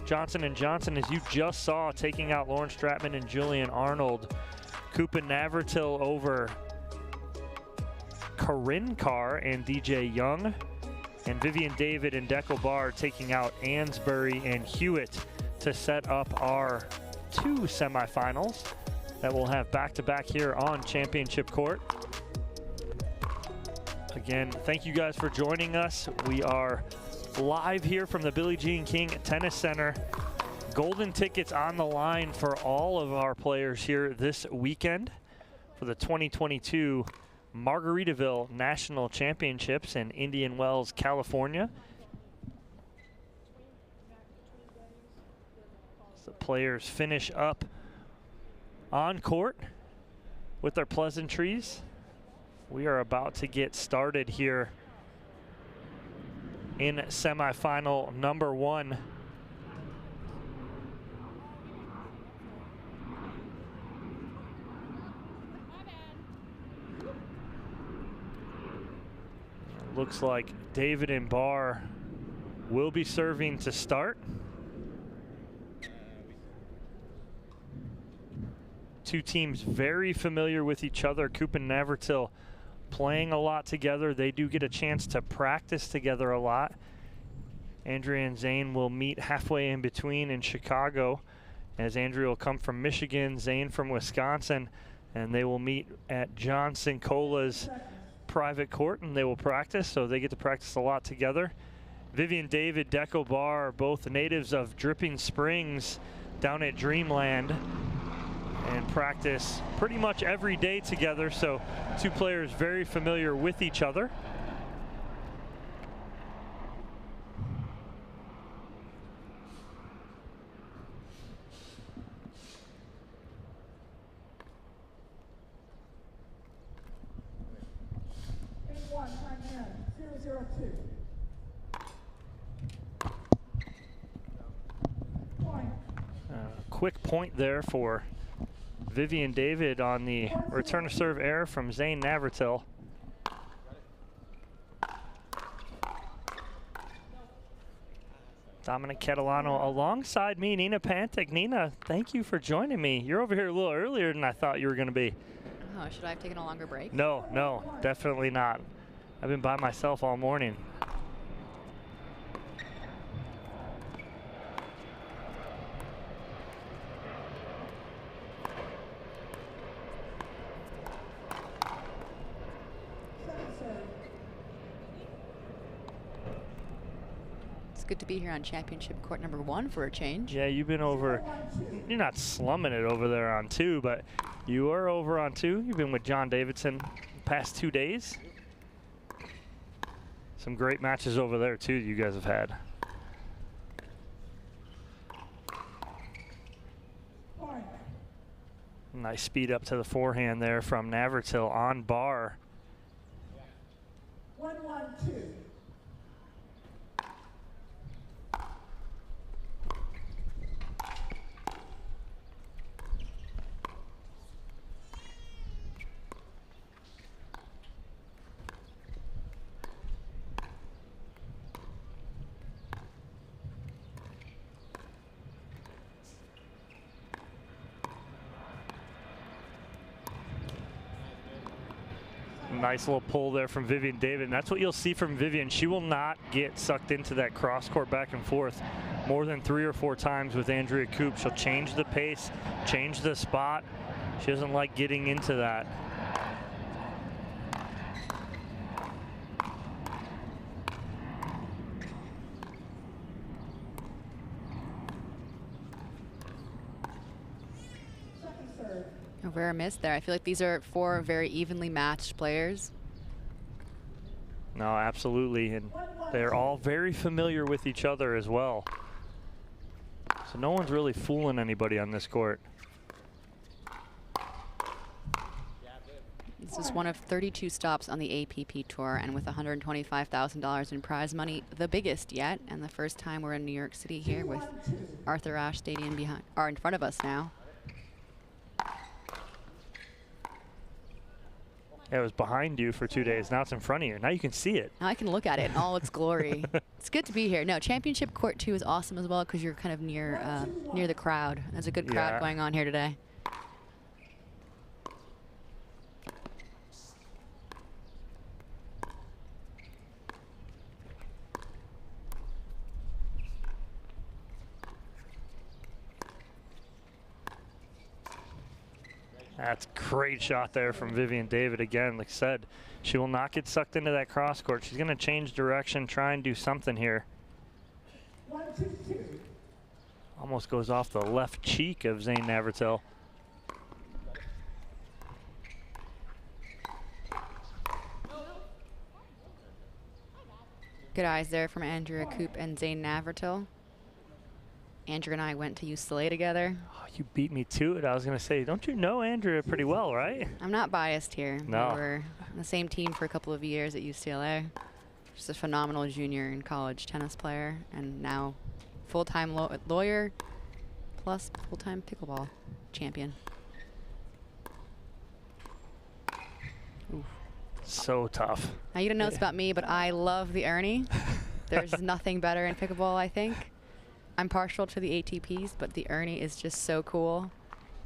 Johnson and Johnson, as you just saw, taking out Lauren Stratman and Julian Arnold. Coop and Navratil over Corinne Carr and DJ Young. And Vivian David and Deckelbar taking out Ansbury and Hewitt to set up our 2 semifinals that we'll have back-to-back here on championship court. Again, thank you guys for joining us. We are live here from the Billie Jean King Tennis Center. Golden tickets on the line for all of our players here this weekend for the 2022 Margaritaville National Championships in Indian Wells, California. As the players finish up on court with their pleasantries, we are about to get started here in semifinal number 1. Looks like David and Barr will be serving to start. Two teams very familiar with each other. Coop and Navratil playing a lot together. They do get a chance to practice together a lot. Andrea and Zane will meet halfway in between in Chicago, as Andrea will come from Michigan, Zane from Wisconsin, and they will meet at John Sincola's private court, and they will practice, so they get to practice a lot together. Vivian David, Deco Barr, both natives of Dripping Springs down at Dreamland, and practice pretty much every day together, so two players very familiar with each other. Quick point there for Vivian David on the return to serve error from Zane Navratil. Dominic Catalano alongside me, Nina Pantic. Nina, thank you for joining me. You're over here a little earlier than I thought you were going to be. Oh, should I have taken a longer break? No, no, definitely not. I've been by myself all morning. It's good to be here on championship court number 1 for a change. Yeah, you've been over, you're not slumming it over there on 2, but you are over on 2. You've been with John Davidson the past 2 days. Some great matches over there too you guys have had. Nice speed up to the forehand there from Navratil on Barr. 1-1-2. Nice little pull there from Vivian David, and that's what you'll see from Vivian. She will not get sucked into that cross court back and forth more than 3 or 4 times with Andrea Coop. She'll change the pace, change the spot. She doesn't like getting into that. A rare miss there. I feel like these are 4 very evenly matched players. No, absolutely, and they're all very familiar with each other as well. So no one's really fooling anybody on this court. This is one of 32 stops on the APP Tour, and with $125,000 in prize money, the biggest yet, and the first time we're in New York City here with Arthur Ashe Stadium in front of us now. Yeah, it was behind you for 2 days. Now it's in front of you. Now you can see it. Now I can look at it in all its glory. It's good to be here. No, Championship Court 2 is awesome as well because you're kind of near near the crowd. There's a good crowd going on here today. That's a great shot there from Vivian David. Again, like I said, she will not get sucked into that cross court. She's going to change direction, try and do something here. 1-2-2. Almost goes off the left cheek of Zane Navratil. Good eyes there from Andrea Coop and Zane Navratil. Andrea and I went to USTA together. Oh, you beat me to it. I was going to say, don't you know Andrea pretty well, right? I'm not biased here. No. We were on the same team for a couple of years at UCLA. Just a phenomenal junior and college tennis player, and now full-time lawyer plus full-time pickleball champion. Oof. So tough. Now, you don't know this about me, but I love the Ernie. There's nothing better in pickleball, I think. I'm partial to the ATPs, but the Ernie is just so cool.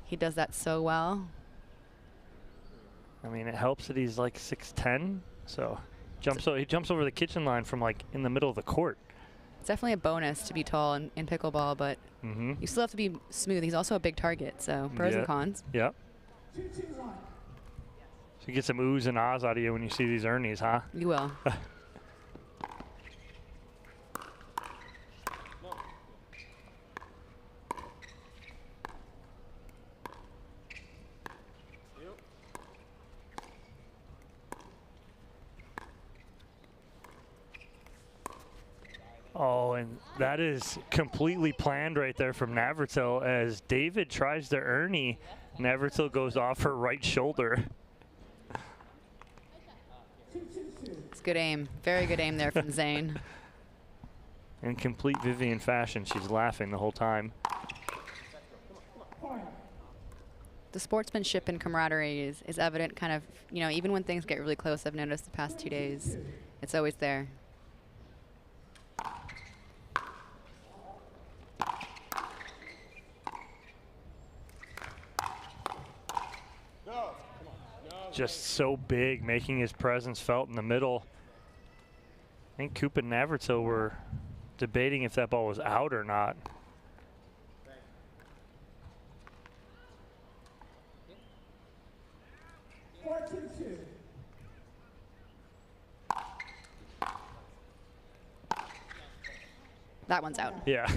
He does that so well. I mean, it helps that he's like 6'10", so he jumps over the kitchen line from like in the middle of the court. It's definitely a bonus to be tall in pickleball, but you still have to be smooth. He's also a big target, so pros and cons. Yep. So you get some oohs and ahs out of you when you see these Ernies, huh? You will. Oh, and that is completely planned right there from Navratil. As David tries to Ernie, Navratil goes off her right shoulder. It's good aim. Very good aim there from Zane. In complete Vivian fashion, she's laughing the whole time. The sportsmanship and camaraderie is evident kind of, you know, even when things get really close. I've noticed the past 2 days, it's always there. Just so big, making his presence felt in the middle. I think Coop and Navratil were debating if that ball was out or not. That one's out. Yeah.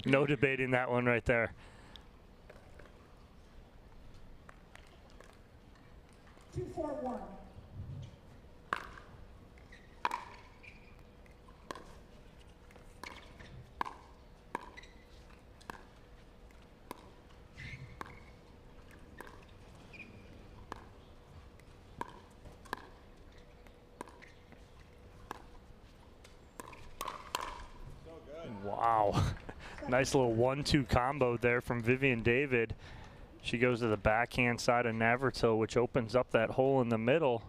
No debating that one right there. 2-4-1. Wow. Nice little 1-2 combo there from Vivian David. She goes to the backhand side of Navratil, which opens up that hole in the middle.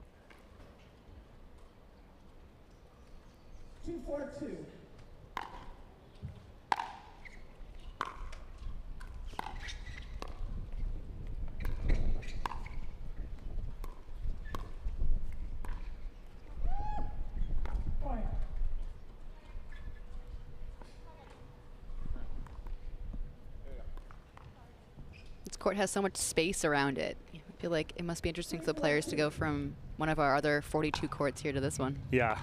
2-4-2. This court has so much space around it. I feel like it must be interesting for the players to go from one of our other 42 courts here to this one. Yeah.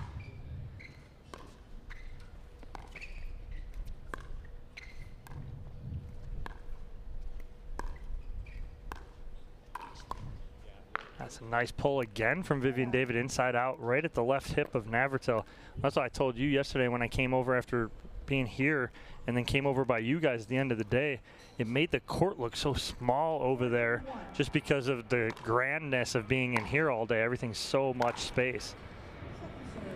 That's a nice pull again from Vivian David, inside out, right at the left hip of Navratil. That's what I told you yesterday when I came over after being here and then came over by you guys at the end of the day. It made the court look so small over there just because of the grandness of being in here all day. Everything's so much space.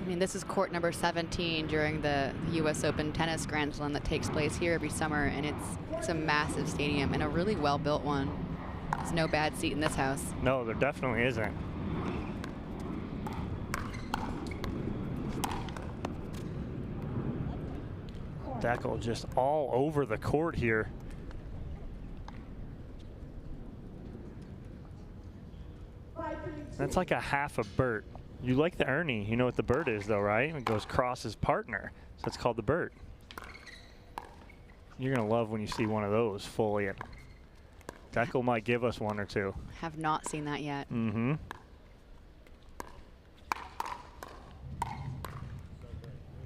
I mean, this is court number 17 during the US Open Tennis Grand Slam that takes place here every summer, and it's a massive stadium and a really well-built one. There's no bad seat in this house. No, there definitely isn't. Deckel just all over the court here. That's like a half a Bert. You like the Ernie. You know what the Bert is though, right? It goes cross his partner. So it's called the Bert. You're going to love when you see one of those full in. Dekel might give us one or two. Have not seen that yet. Mm-hmm.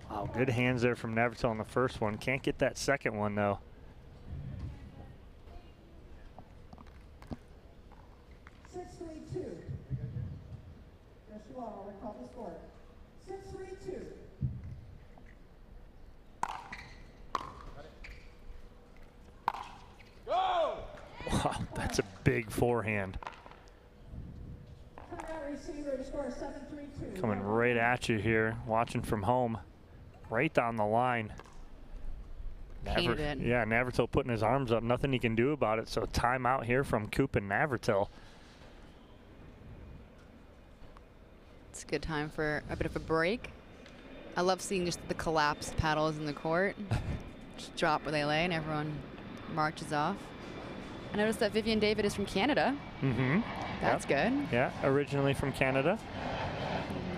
Wow, good hands there from Navratil on the first one. Can't get that second one, though. 6-3-2. Yes, you are. We call the score. 6-3-2. Wow, that's a big forehand. Receiver score 7-3-2. Coming right at you here, watching from home. Right down the line. Yeah, Navratil putting his arms up. Nothing he can do about it. So timeout here from Coop and Navratil. It's a good time for a bit of a break. I love seeing just the collapsed paddles in the court. Just drop where they lay and everyone marches off. I noticed that Vivian David is from Canada. Mm-hmm. That's good. Yeah, originally from Canada.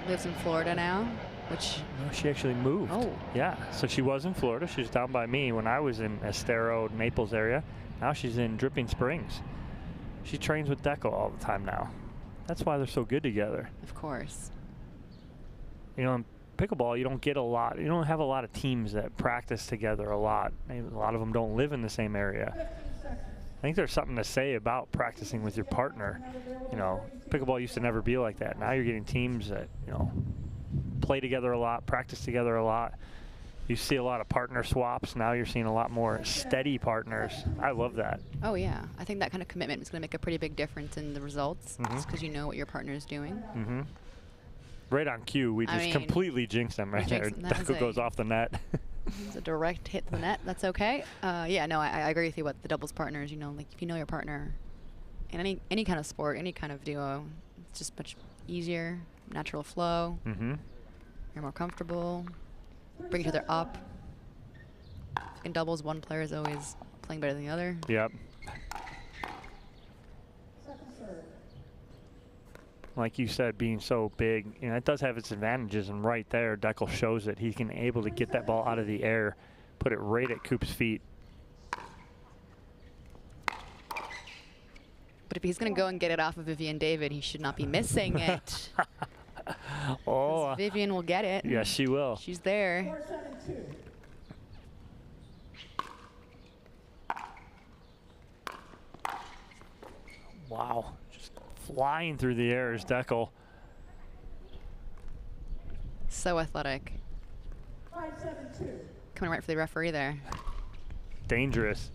Lives in Florida now, which... No, she actually moved. Oh. Yeah, so she was in Florida. She was down by me when I was in Estero, Naples area. Now she's in Dripping Springs. She trains with Dekel all the time now. That's why they're so good together. Of course. You know, in pickleball, you don't get a lot. You don't have a lot of teams that practice together a lot. A lot of them don't live in the same area. I think there's something to say about practicing with your partner. You know, pickleball used to never be like that. Now you're getting teams that, you know, play together a lot, practice together a lot. You see a lot of partner swaps. Now you're seeing a lot more steady partners. I love that. Oh, yeah. I think that kind of commitment is going to make a pretty big difference in the results, just because you know what your partner is doing. Mm-hmm. Right on cue. We just completely jinxed them right there. Dekel goes off the net. It's a direct hit to the net. That's okay. Yeah, no, I agree with you about the doubles partners. You know, like if you know your partner in any kind of sport, any kind of duo, it's just much easier, natural flow. Mm-hmm. You're more comfortable. Bring each other up. In doubles, one player is always playing better than the other. Yep. Like you said, being so big, you know, it does have its advantages, and right there, Dekel shows it. He can able to get that ball out of the air, put it right at Coop's feet. But if he's going to go and get it off of Vivian David, he should not be missing it. Oh, Vivian will get it. Yes, she will. She's there. Wow. Flying through the air is Dekel. So athletic. 5-7-2. Coming right for the referee there. Dangerous.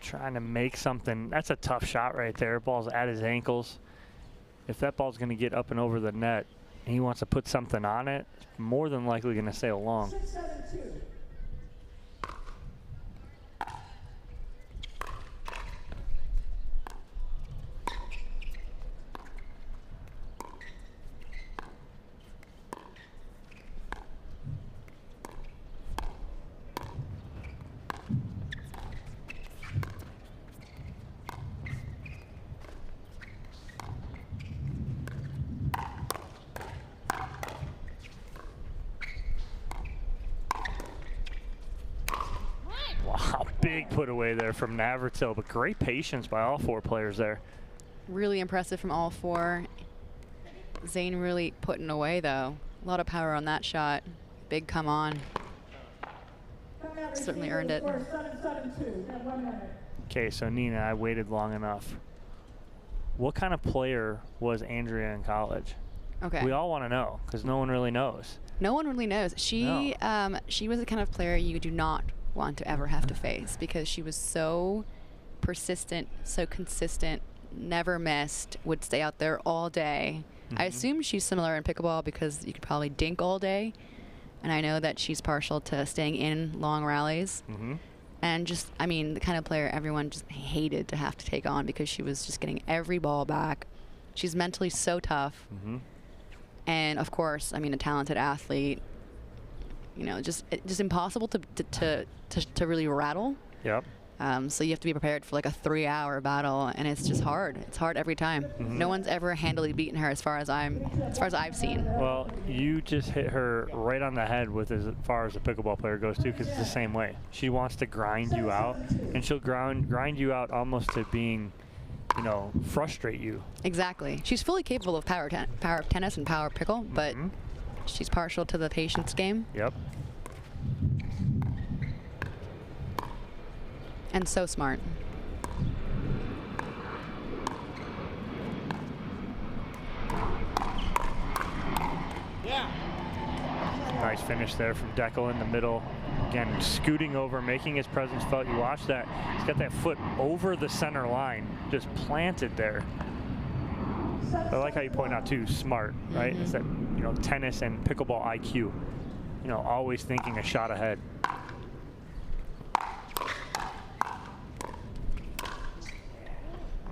Trying to make something. That's a tough shot right there. Ball's at his ankles. If that ball's going to get up and over the net and he wants to put something on it, it's more than likely going to sail long. 6-7-2. Wow, big put away there from Navratil, but great patience by all four players there. Really impressive from all four. Zane really putting away, though. A lot of power on that shot. Big come on. Certainly earned it. Okay, so Nina, I waited long enough. What kind of player was Andrea in college? Okay. We all want to know, because no one really knows. No one really knows. She was the kind of player you do not want to ever have to face, because she was so persistent, so consistent, never missed, would stay out there all day. I assume she's similar in pickleball because you could probably dink all day. And I know that she's partial to staying in long rallies. And just, I mean, the kind of player everyone just hated to have to take on because she was just getting every ball back. She's mentally so tough. And of course, I mean, a talented athlete. You know, just impossible to really rattle. Yep. So you have to be prepared for like a 3-hour battle, and it's just hard. It's hard every time. No one's ever handily beaten her as far as I've seen. Well, you just hit her right on the head with as far as a pickleball player goes too, because it's the same way. She wants to grind you out, and she'll grind you out almost to being, you know, frustrate you. Exactly. She's fully capable of power tennis and power pickle, but she's partial to the patience game. Yep. And so smart. Nice finish there from Deckel in the middle. Again, scooting over, making his presence felt. You watch that. He's got that foot over the center line, just planted there. I like how you point out too, smart, right? It's that, you know, tennis and pickleball IQ. You know, always thinking a shot ahead.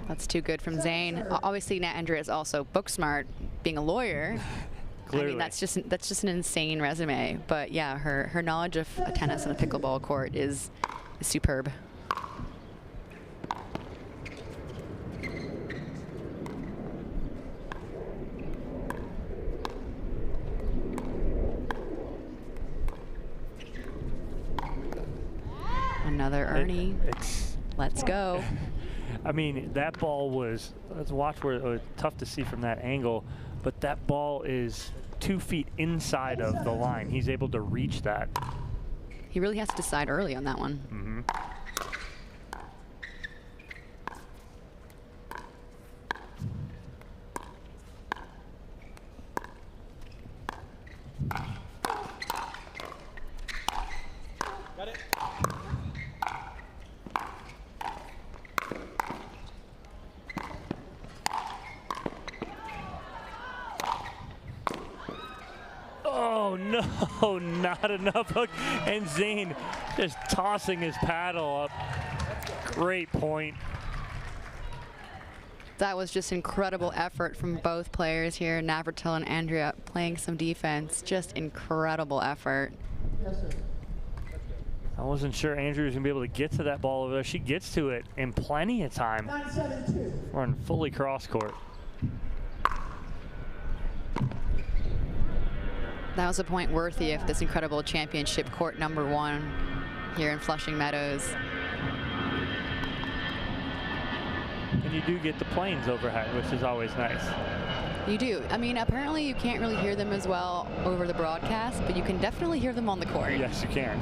That's too good from Zane. Obviously, Nat Andrea is also book smart, being a lawyer. Clearly. I mean, that's just an insane resume. But yeah, her knowledge of a tennis and a pickleball court is superb. Another Ernie. Let's go. I mean, that ball was, let's watch where it was tough to see from that angle, but that ball is 2 feet inside of the line. He's able to reach that. He really has to decide early on that one. Got it. Oh no, not enough hook. And Zane just tossing his paddle up. Great point. That was just incredible effort from both players here. Navratil and Andrea playing some defense. Just incredible effort. I wasn't sure Andrea was going to be able to get to that ball over there. She gets to it in plenty of time. 9-7-2. We're in fully cross court. That was a point worthy of this incredible championship, court #1 here in Flushing Meadows. And you do get the planes overhead, which is always nice. You do. I mean, apparently you can't really hear them as well over the broadcast, but you can definitely hear them on the court. Yes, you can.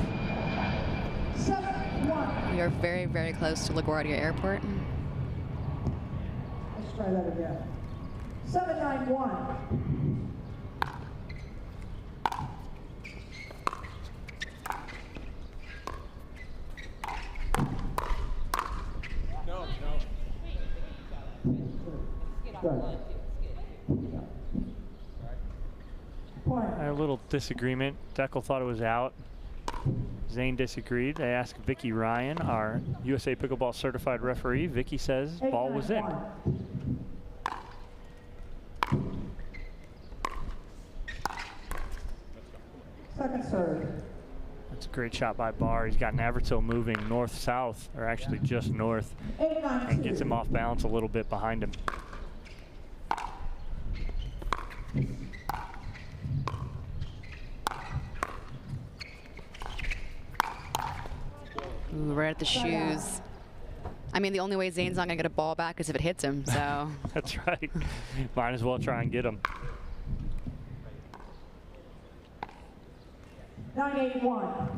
7-1. We are very, very close to LaGuardia Airport. Let's try that again. 7-9-1. A little disagreement. Deckel thought it was out. Zane disagreed. They asked Vicky Ryan, our USA Pickleball certified referee. Vicky says ball was in. Second serve. That's a great shot by Barr. He's got Navratil moving north-south, or actually just north, and gets him off balance a little bit behind him. Ooh, right at the shoes. I mean, the only way Zane's not going to get a ball back is if it hits him, so. That's right. Might as well try and get him. 9-8-1.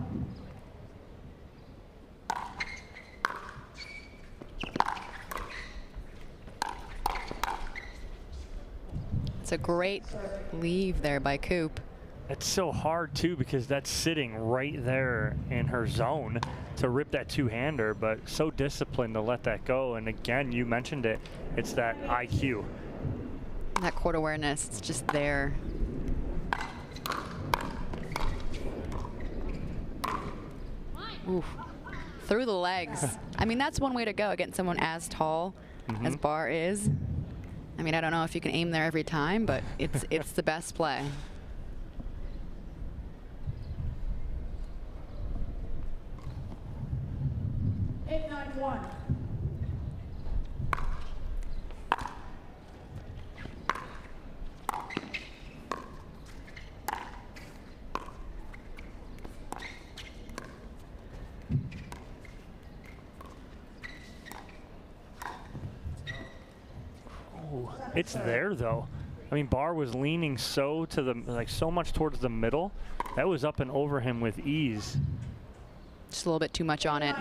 It's a great leave there by Coop. It's so hard too because that's sitting right there in her zone to rip that two-hander, but so disciplined to let that go. And again, you mentioned it, it's that IQ. That court awareness, it's just there. Oof. Through the legs. I mean, that's one way to go, getting someone as tall as Barr is. I mean, I don't know if you can aim there every time, but it's the best play. 10-9-1. It's there though. I mean, Barr was leaning so to the so much towards the middle. That was up and over him with ease. Just a little bit too much on it.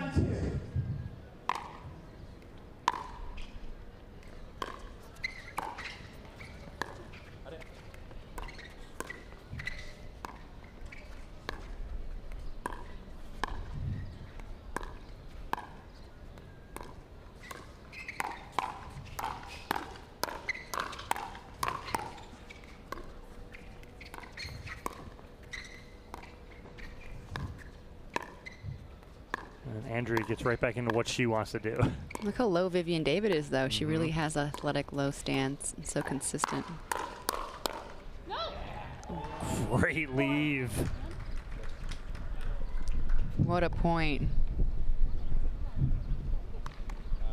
Andrea gets right back into what she wants to do. Look how low Vivian David is, though. She really has athletic low stance and so consistent. Great leave. What a point.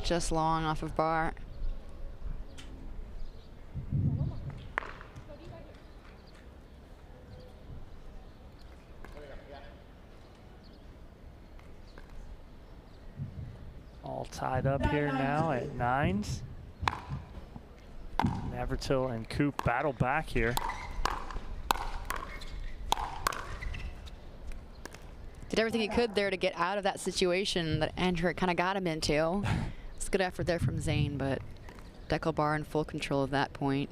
Just long off of Barr. All tied up here now at 9s. Navratil and Coop battle back here. Did everything he could there to get out of that situation that Andrea kind of got him into. It's a good effort there from Zane, but Barr in full control of that point.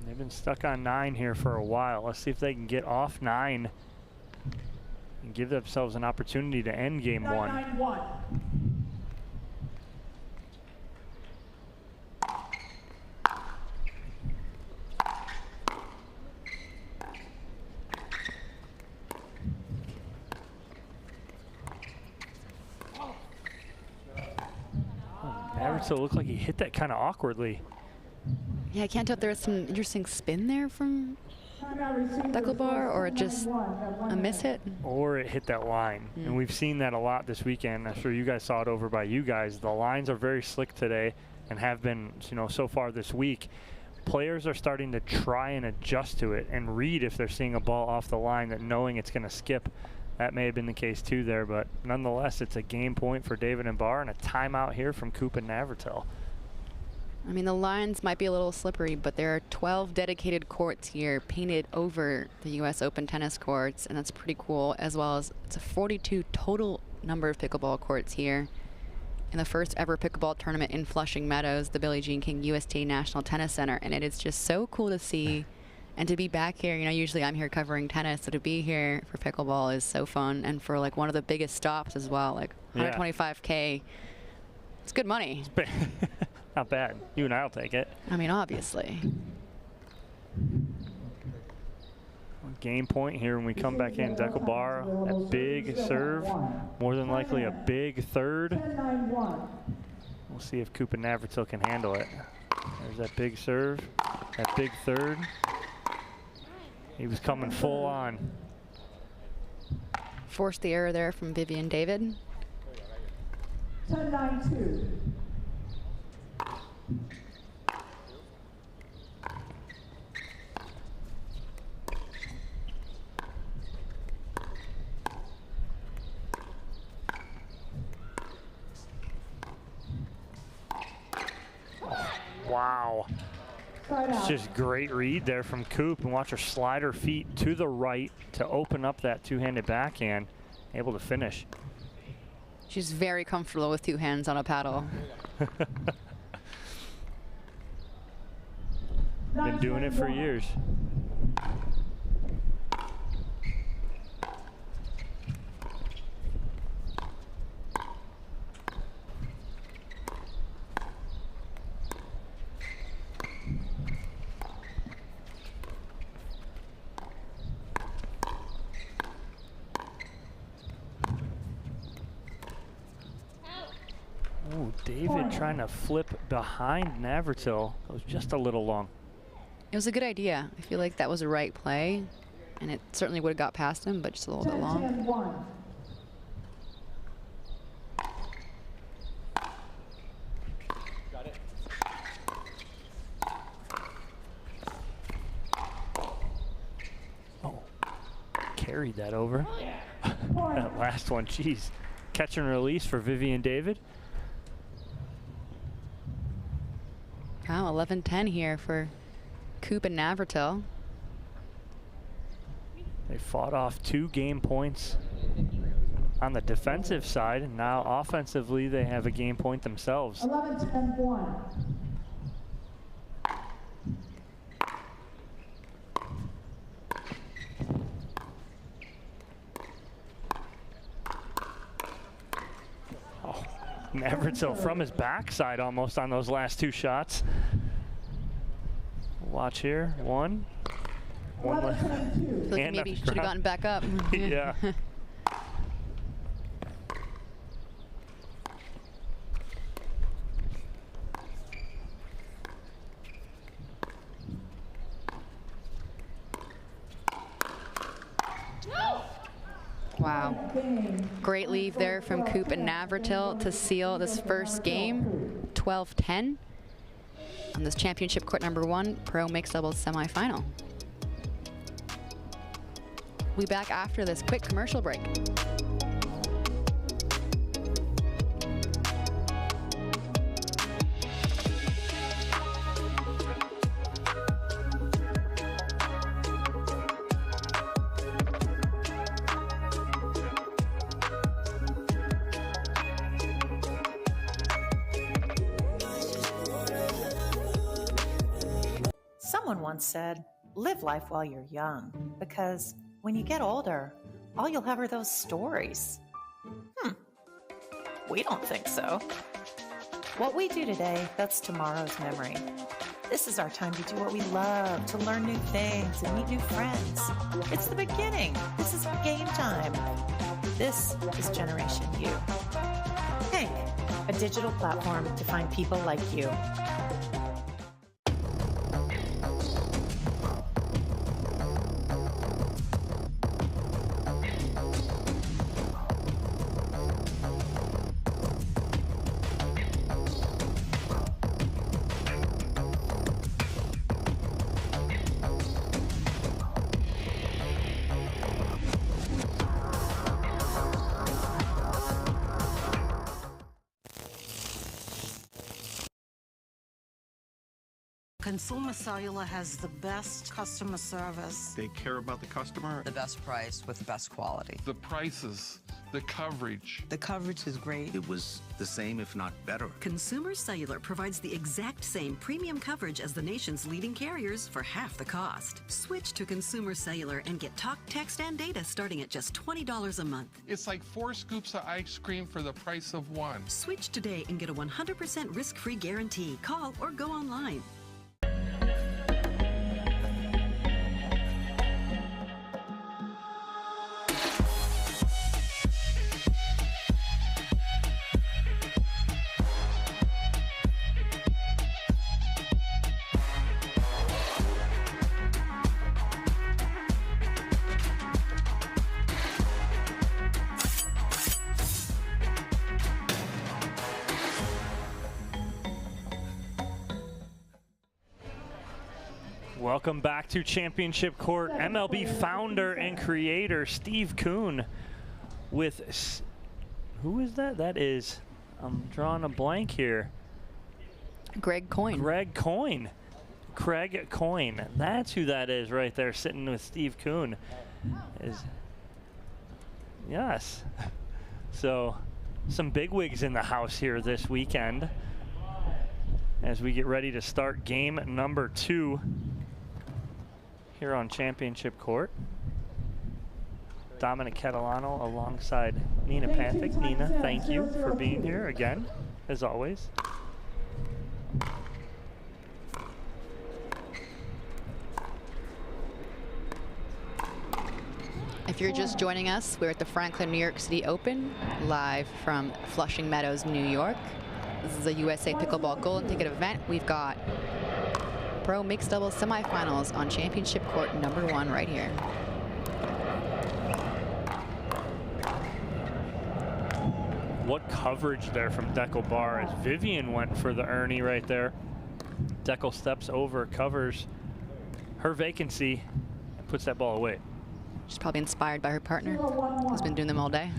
They've been stuck on 9 here for a while. Let's see if they can get off 9 and give themselves an opportunity to end game 1. 9-9-1. Navratil looked like he hit that kind of awkwardly. Yeah, I can't tell if there was some interesting spin there from Barr, or just a miss hit. Or it hit that line. And we've seen that a lot this weekend. I'm sure you guys saw it over by you guys. The lines are very slick today and have been, so far this week. Players are starting to try and adjust to it and read if they're seeing a ball off the line, that knowing it's going to skip. That may have been the case too there, but nonetheless, it's a game point for David and Barr and a timeout here from Coop and Navratil. I mean, the lines might be a little slippery, but there are 12 dedicated courts here painted over the U.S. Open tennis courts, and that's pretty cool, as well as it's a 42 total number of pickleball courts here. In the first ever pickleball tournament in Flushing Meadows, the Billie Jean King USTA National Tennis Center, and it is just so cool to see. And to be back here, usually I'm here covering tennis, so to be here for pickleball is so fun, and for like one of the biggest stops as well, like 125K. It's good money. Not bad. You and I'll take it. I mean, obviously. Game point here when we come back in. Barr, a big serve, more than likely a big third. We'll see if Coop and Navratil can handle it. There's that big serve, that big third. He was coming full on. Forced the error there from Vivian David. 10-9-2. Wow. It's just great read there from Coop, and watch her slide her feet to the right to open up that two-handed backhand, able to finish. She's very comfortable with two hands on a paddle. Been doing it for years. Oh, David trying to flip behind Navratil. It was just a little long. It was a good idea. I feel like that was a right play, and it certainly would have got past him, but just a little bit long. read that over. That last one, geez. Catch and release for Vivian David. Wow, 11-10 here for Coop and Navratil. They fought off 2 game points on the defensive side, and now offensively they have a game point themselves. 11-10-1. Oh, Navratil from his backside almost on those last 2 shots. Watch here, one left. Like maybe should have gotten back up. Yeah. Wow. Great leave there from Coop and Navratil to seal this first game, 12-10. On this championship court number 1 pro mixed doubles semifinal. We'll be back after this quick commercial break. Someone once said, live life while you're young, because when you get older, all you'll have are those stories. We don't think so. What we do today, that's tomorrow's memory. This is our time to do what we love, to learn new things and meet new friends. It's the beginning. This is game time. This is Generation U. Hank, a digital platform to find people like you. Consumer Cellular has the best customer service. They care about the customer. The best price with the best quality. The prices, the coverage. The coverage is great. It was the same, if not better. Consumer Cellular provides the exact same premium coverage as the nation's leading carriers for half the cost. Switch to Consumer Cellular and get talk, text, and data starting at just $20 a month. It's like 4 scoops of ice cream for the price of 1. Switch today and get a 100% risk-free guarantee. Call or go online. Welcome back to Championship Court. MLB founder and creator Steve Kuhn with, who is that? That is, I'm drawing a blank here. Greg Coyne. Greg Coyne. Craig Coyne. That's who that is right there sitting with Steve Kuhn. Yes. So some bigwigs in the house here this weekend as we get ready to start game number 2 here on Championship Court. Dominic Catalano alongside Nina Panthick. Nina, thank you for being here again, as always. If you're just joining us, we're at the Franklin New York City Open, live from Flushing Meadows, New York. This is a USA Pickleball Golden Ticket event. We've got pro mixed doubles semifinals on Championship Court number 1 right here. What coverage there from Deckel Bar as Vivian went for the Ernie right there. Deckel steps over, covers her vacancy, and puts that ball away. She's probably inspired by her partner, who's been doing them all day.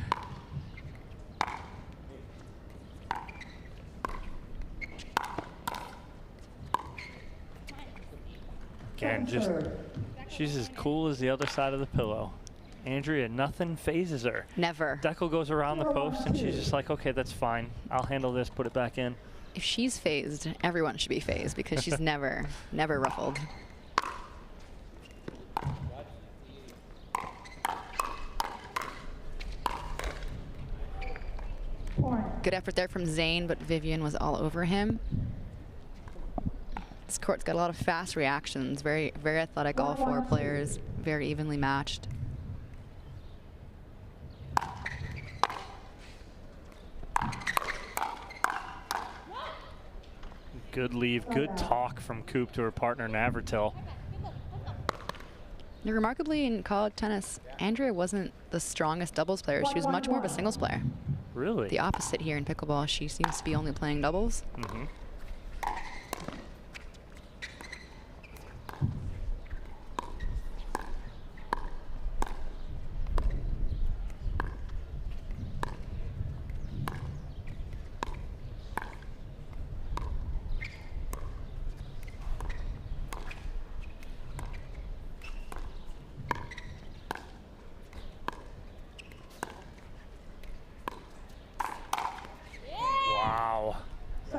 Again, she's as cool as the other side of the pillow. Andrea, nothing phases her. Never. Deckel goes around the post, and she's just like, okay, that's fine. I'll handle this, put it back in. If she's phased, everyone should be phased because she's never ruffled. Good effort there from Zane, but Vivian was all over him. This court's got a lot of fast reactions, very athletic, all four players, very evenly matched. Good leave, good talk from Coop to her partner Navratil. Remarkably, in college tennis, Andrea wasn't the strongest doubles player. She was much more of a singles player. Really? The opposite here in pickleball. She seems to be only playing doubles. Mm-hmm.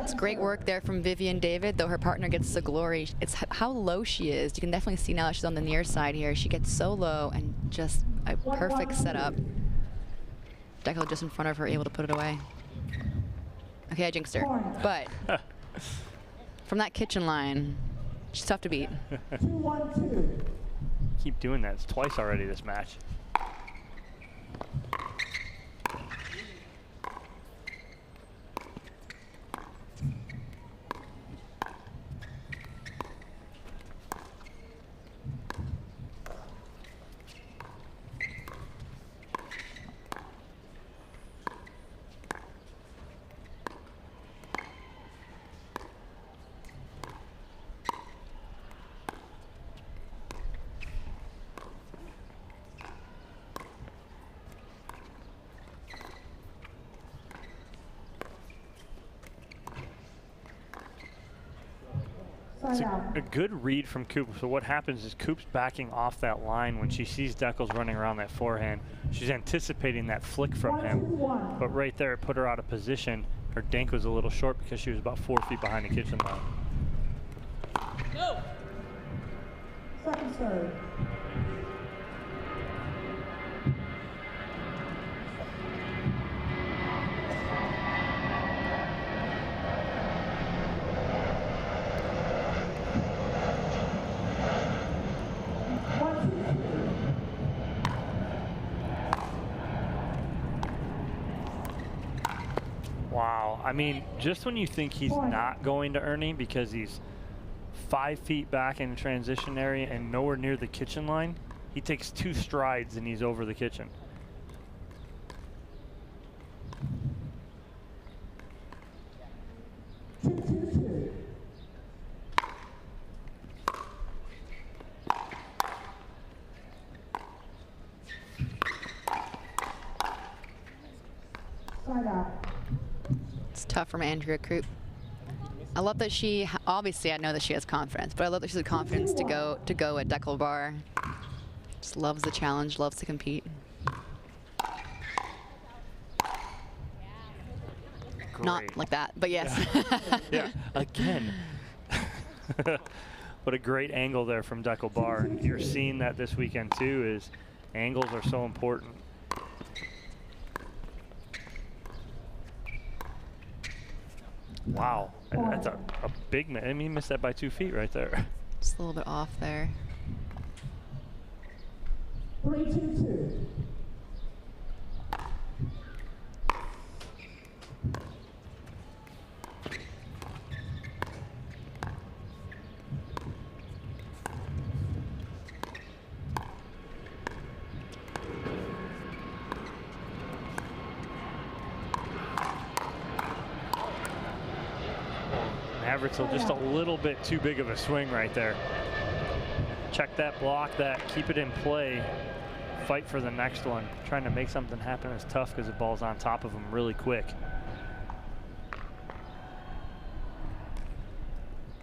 It's great work there from Vivian David, though her partner gets the glory. It's how low she is. You can definitely see now that she's on the near side here. She gets so low and just a perfect setup. Deckel just in front of her, able to put it away. Okay, I jinxed her. But from that kitchen line, she's tough to beat. Keep doing that. It's twice already this match. It's a good read from Coop. So what happens is Coop's backing off that line when she sees Deckel's running around that forehand. She's anticipating that flick from him. But right there, it put her out of position. Her dink was a little short because she was about 4 feet behind the kitchen line. Go! Second serve. Wow. I mean, just when you think he's not going to Ernie because he's 5 feet back in the transition area and nowhere near the kitchen line, he takes 2 strides and he's over the kitchen. It's tough from Andrea Coop. I love that she, obviously I know that she has confidence, but I love that she has confidence to go at Deckel Bar. Just loves the challenge, loves to compete. Great. Not like that, but yes. Yeah, again. What a great angle there from Deckel Bar. And you're seeing that this weekend too, is angles are so important. Wow, that's a big, I mean, he missed that by 2 feet right there. Just a little bit off there. 3-2-2. Navratil just a little bit too big of a swing right there. Check that block, keep it in play fight for the next one. Trying to make something happen is tough because the ball's on top of him really quick.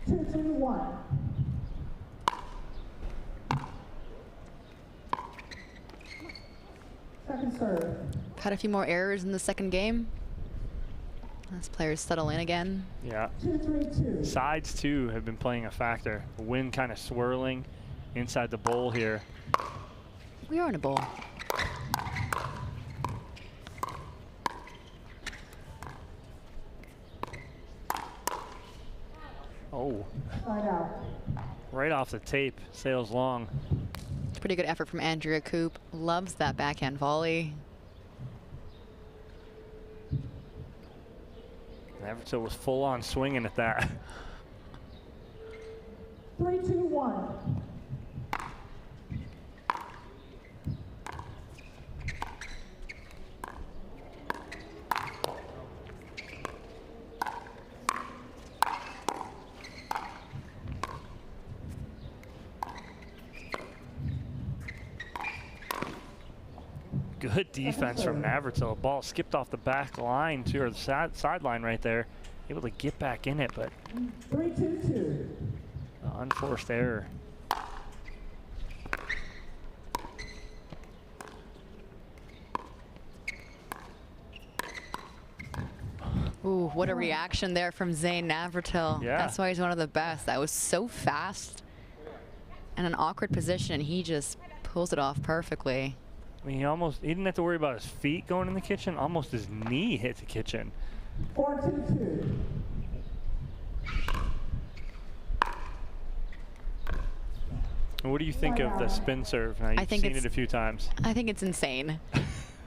2-2-1. Second serve. Had a few more errors in the second game. As players settle in again. Yeah. 2-3-2. Sides too have been playing a factor. The wind kind of swirling inside the bowl here. We are in a bowl. Oh. Side out. Right off the tape, sails long. Pretty good effort from Andrea Coop. Loves that backhand volley. Navratil was full on swinging at that. 3-2-1. Good defense from Navratil. Ball skipped off the back line to her sideline right there. Able to get back in it, but 3-2-2. Unforced error. Ooh, what a reaction there from Zane Navratil. Yeah. That's why he's one of the best. That was so fast and an awkward position, and he just pulls it off perfectly. I mean, he didn't have to worry about his feet going in the kitchen. Almost his knee hit the kitchen. 4-2-2. What do you think of the spin serve? Now, you've seen it a few times. I think it's insane.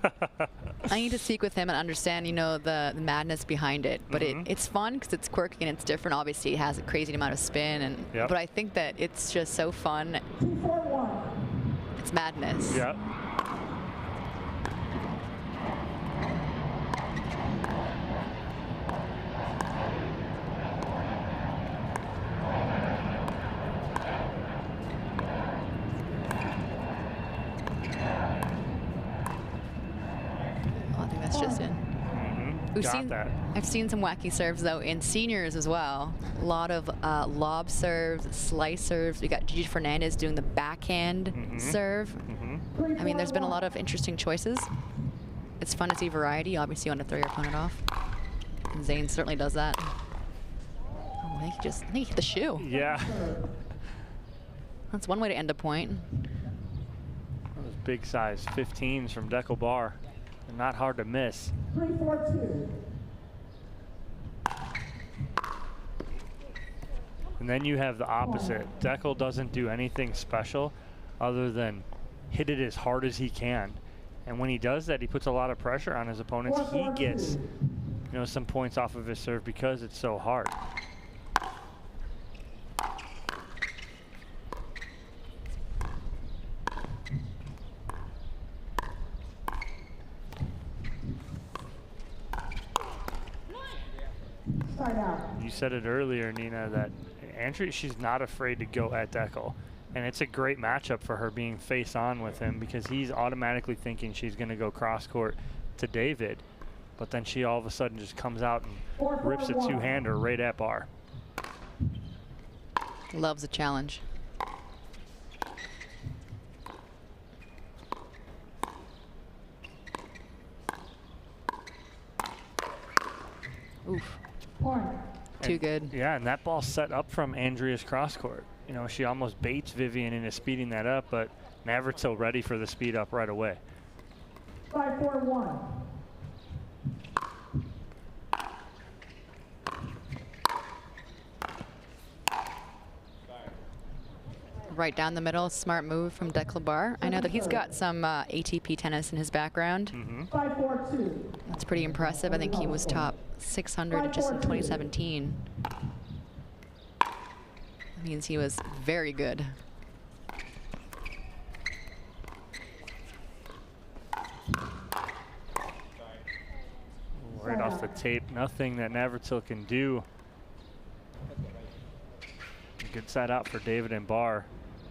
I need to speak with him and understand, you know, the madness behind it. But it's fun because it's quirky and it's different. Obviously, it has a crazy amount of spin, and but I think that it's just so fun. 2-4-1. It's madness. Yeah. I've seen some wacky serves though in seniors as well. A lot of lob serves, slice serves. We got Gigi Fernandez doing the backhand serve. I mean, there's been a lot of interesting choices. It's fun to see variety. Obviously, you want to throw your opponent off. And Zane certainly does that. Oh, I think he hit the shoe. Yeah. That's one way to end a point. Those big size 15s from Dekel Bar. They're not hard to miss. 3-4-2. And then you have the opposite. Dekel doesn't do anything special other than hit it as hard as he can. And when he does that, he puts a lot of pressure on his opponents. He gets, you know, some points off of his serve because it's so hard. You said it earlier, Nina, that Andrea, she's not afraid to go at Dekel. And it's a great matchup for her being face on with him because he's automatically thinking she's going to go cross court to David. But then she all of a sudden just comes out and rips a two-hander right at Bar. Loves a challenge. Oof. Too good. Yeah, and that ball set up from Andrea's cross court. You know, she almost baits Vivian into speeding that up, but Navratil ready for the speed up right away. 5-4-1. Right down the middle, smart move from Dekel Bar. I know that he's got some ATP tennis in his background. 5-4-2. That's pretty impressive. I think he was top 600 just in 2017. That means he was very good. Right off the tape, nothing that Navratil can do. Good side out for David and Bar.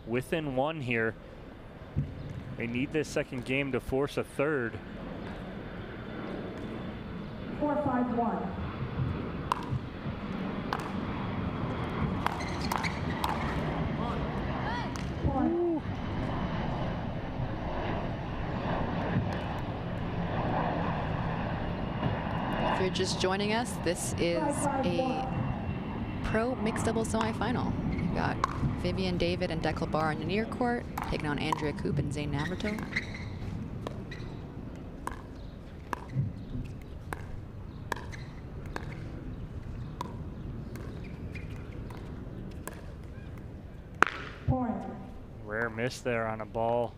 Within one here. They need this second game to force a third. 4-5-1. If you're just joining us, this is a pro mixed doubles semifinal. We've got Vivian David and Declan Barr on the near court, taking on Andrea Coop and Zane Navratil. Rare miss there on a ball.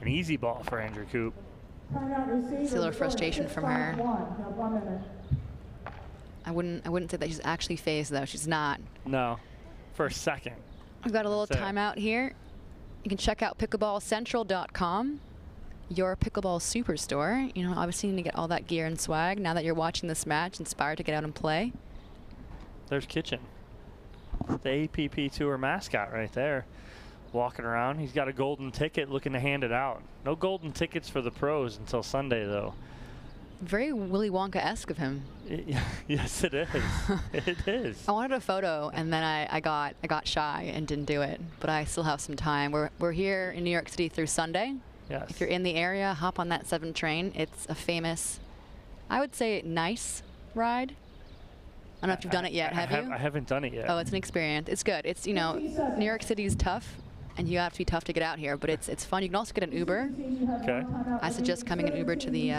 An easy ball for Andrea Coop. See a little frustration from her. I wouldn't say that she's actually phased though. She's not. No, for a second. We've got a little timeout here. You can check out pickleballcentral.com, your pickleball superstore. You know, obviously you need to get all that gear and swag. Now that you're watching this match, inspired to get out and play. There's Kitchen, the APP Tour mascot right there, walking around. He's got a golden ticket, looking to hand it out. No golden tickets for the pros until Sunday, though. Very Willy Wonka-esque of him. Yes, it is. It is. I wanted a photo, and then I got shy and didn't do it. But I still have some time. We're here in New York City through Sunday. Yes. If you're in the area, hop on that 7 train. It's a famous, I would say, nice ride. I don't know if you've done it yet, have you? I haven't done it yet. Oh, it's an experience. It's good. It's, you know, New York City is tough, and you have to be tough to get out here, but it's fun. You can also get an Uber. Okay. I suggest coming in Uber to the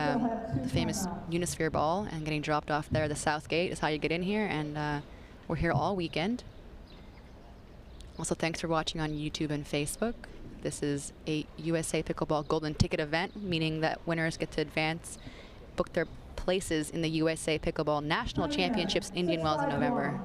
famous Unisphere Ball and getting dropped off there. The South Gate is how you get in here, and we're here all weekend. Also, thanks for watching on YouTube and Facebook. This is a USA Pickleball Golden Ticket event, meaning that winners get to advance, book their places in the USA Pickleball National Championships in Indian Wells in November.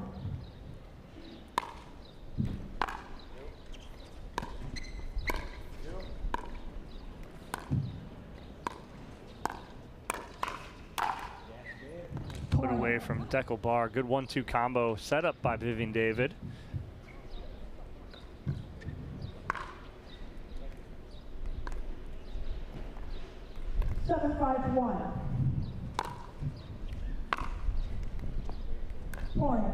Put away from Declan Barr. Good 1-2 combo set up by Vivian David. Seven, 5-1. Point.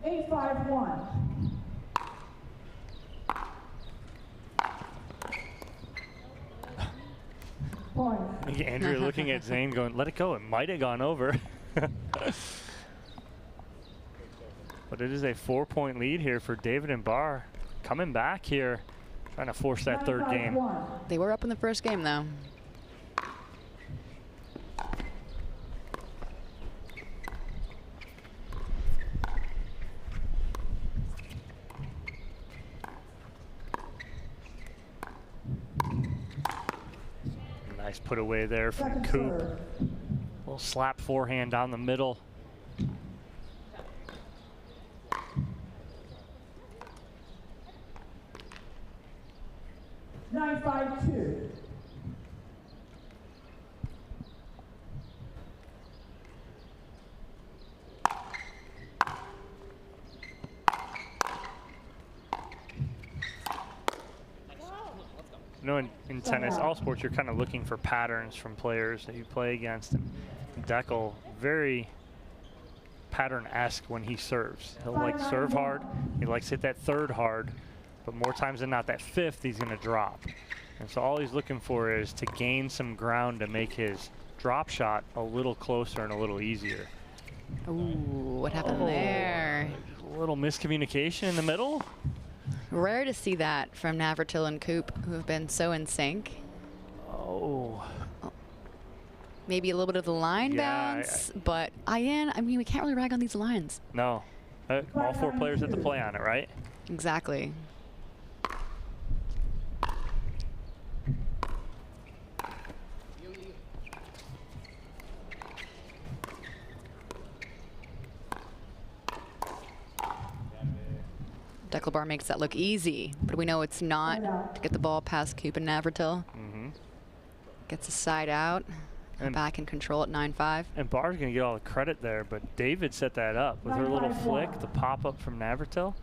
Eight, 5-1. Point. Andrea looking at Zane going, let it go. It might have gone over. But it is a 4-point lead here for David and Barr. Coming back here, trying to force that third game. They were up in the first game, though. Nice put away there from Coop. Little slap forehand down the middle. Nine, 5-2. You know, in tennis, all sports, you're kind of looking for patterns from players that you play against. And Declan, very pattern-esque when he serves. He'll like serve hard. He likes to hit that third hard. But more times than not, that fifth, he's going to drop. And so all he's looking for is to gain some ground to make his drop shot a little closer and a little easier. Ooh, what happened there? A little miscommunication in the middle. Rare to see that from Navratil and Coop, who have been so in sync. Oh. Maybe a little bit of the line bounce, but I mean, we can't really rag on these lines. No. All 4 players have to play on it, right? Exactly. Declan Barr makes that look easy, but we know it's not to get the ball past Coop and Navratil. Gets a side out, and back in control at 9-5. And Barr's going to get all the credit there, but David set that up with her little flick, the pop-up from Navratil.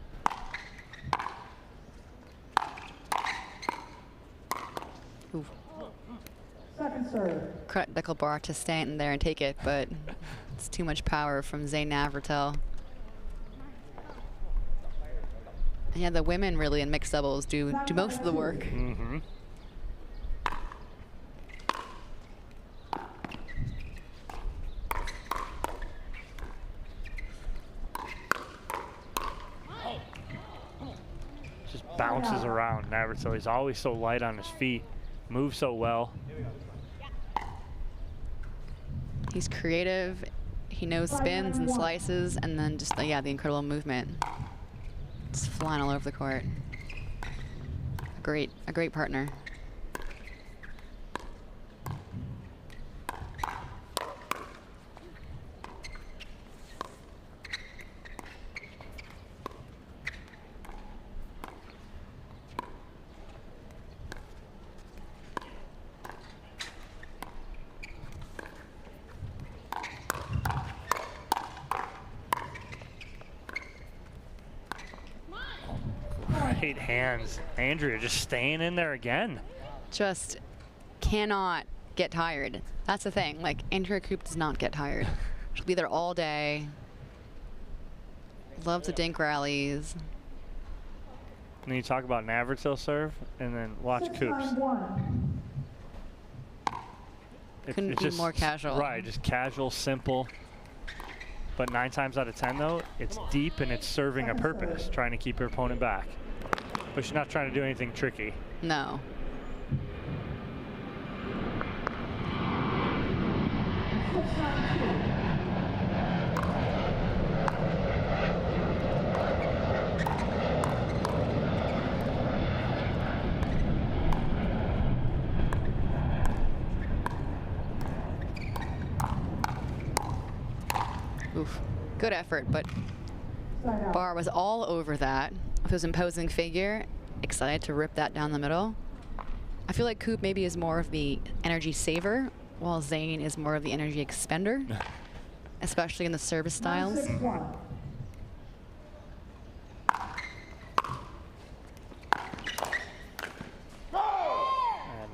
Pickleball to stand in there and take it, but it's too much power from Zane Navratil. And yeah, the women really in mixed doubles do most of the work. Mm-hmm. Just bounces around Navratil. He's always so light on his feet, moves so well. He's creative. He knows spins and slices, and then just yeah, the incredible movement. Just flying all over the court. A great partner. Great hands. Andrea just staying in there again. Just cannot get tired. That's the thing. Like, Andrea Coop does not get tired. She'll be there all day. Loves the dink rallies. And then you talk about Navratil serve, and then watch Coop's. Couldn't be more casual. Right, just casual, simple. But 9 times out of 10, though, it's deep and it's serving a purpose, trying to keep her opponent back. But she's not trying to do anything tricky. No. Oof. Good effort, but Barr was all over that with his imposing figure, excited to rip that down the middle. I feel like Coop maybe is more of the energy saver, while Zane is more of the energy expender, especially in the service styles.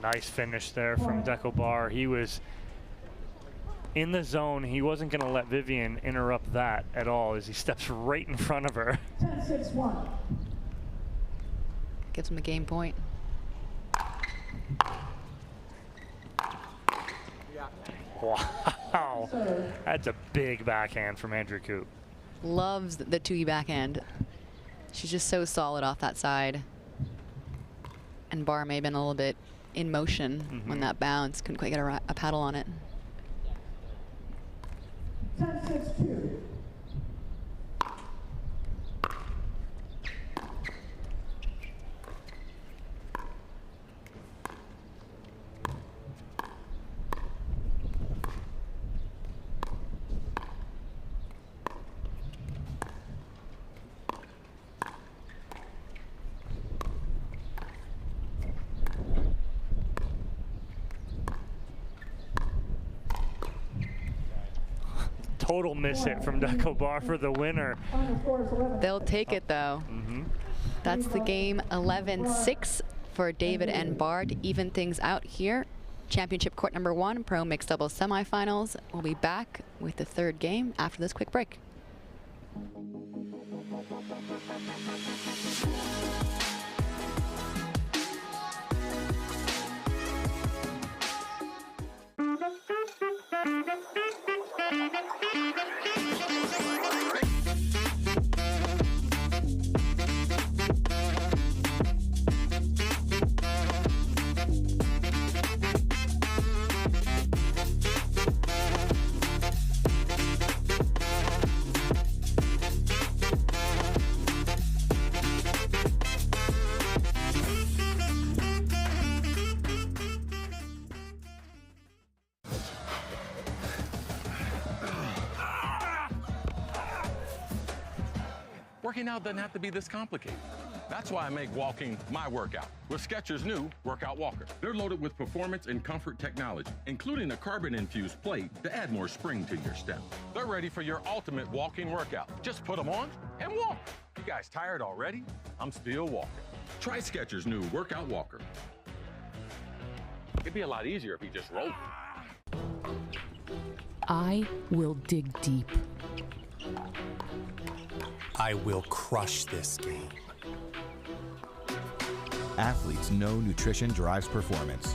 Nice finish there from Deco Barr. He was in the zone. He wasn't going to let Vivian interrupt that at all as he steps right in front of her. 10-6-1. Gives him a game point. Wow. That's a big backhand from Andrea Coop. Loves the Tui backhand. She's just so solid off that side. And Barr may have been a little bit in motion when that bounced. Couldn't quite get a paddle on it. 10-6-2. Total miss hit from Deco Barr for the winner. They'll take it, though. That's the game. 11-6 for David and Barr to even things out here. Championship court number 1, pro mixed doubles semifinals. We'll be back with the 3rd game after this quick break. Working out doesn't have to be this complicated. That's why I make walking my workout with Skechers' new Workout Walker. They're loaded with performance and comfort technology, including a carbon-infused plate to add more spring to your step. They're ready for your ultimate walking workout. Just put them on and walk. You guys tired already? I'm still walking. Try Skechers' new Workout Walker. It'd be a lot easier if he just rolled. I will dig deep. I will crush this game. Athletes know nutrition drives performance.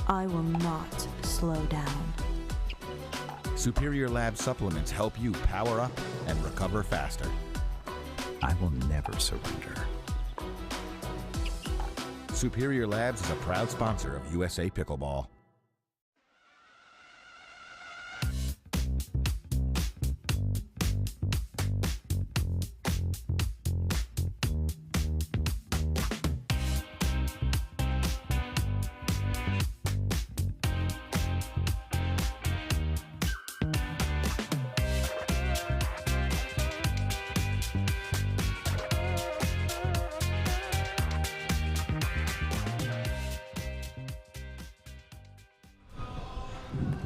I will not slow down. Superior Lab supplements help you power up and recover faster. I will never surrender. Superior Labs is a proud sponsor of USA Pickleball.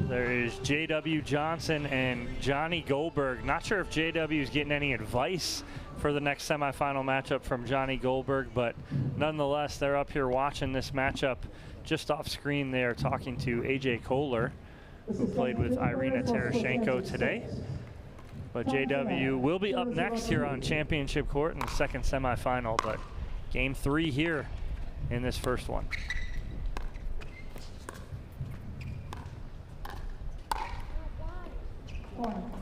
There is J.W. Johnson and Johnny Goldberg. Not sure if J.W. is getting any advice for the next semifinal matchup from Johnny Goldberg, but nonetheless, they're up here watching this matchup. Just off screen, they are talking to A.J. Kohler, who played with Irina Terashenko today. But J.W. will be up next here on Championship Court in the second semifinal, but game 3 here in this first one.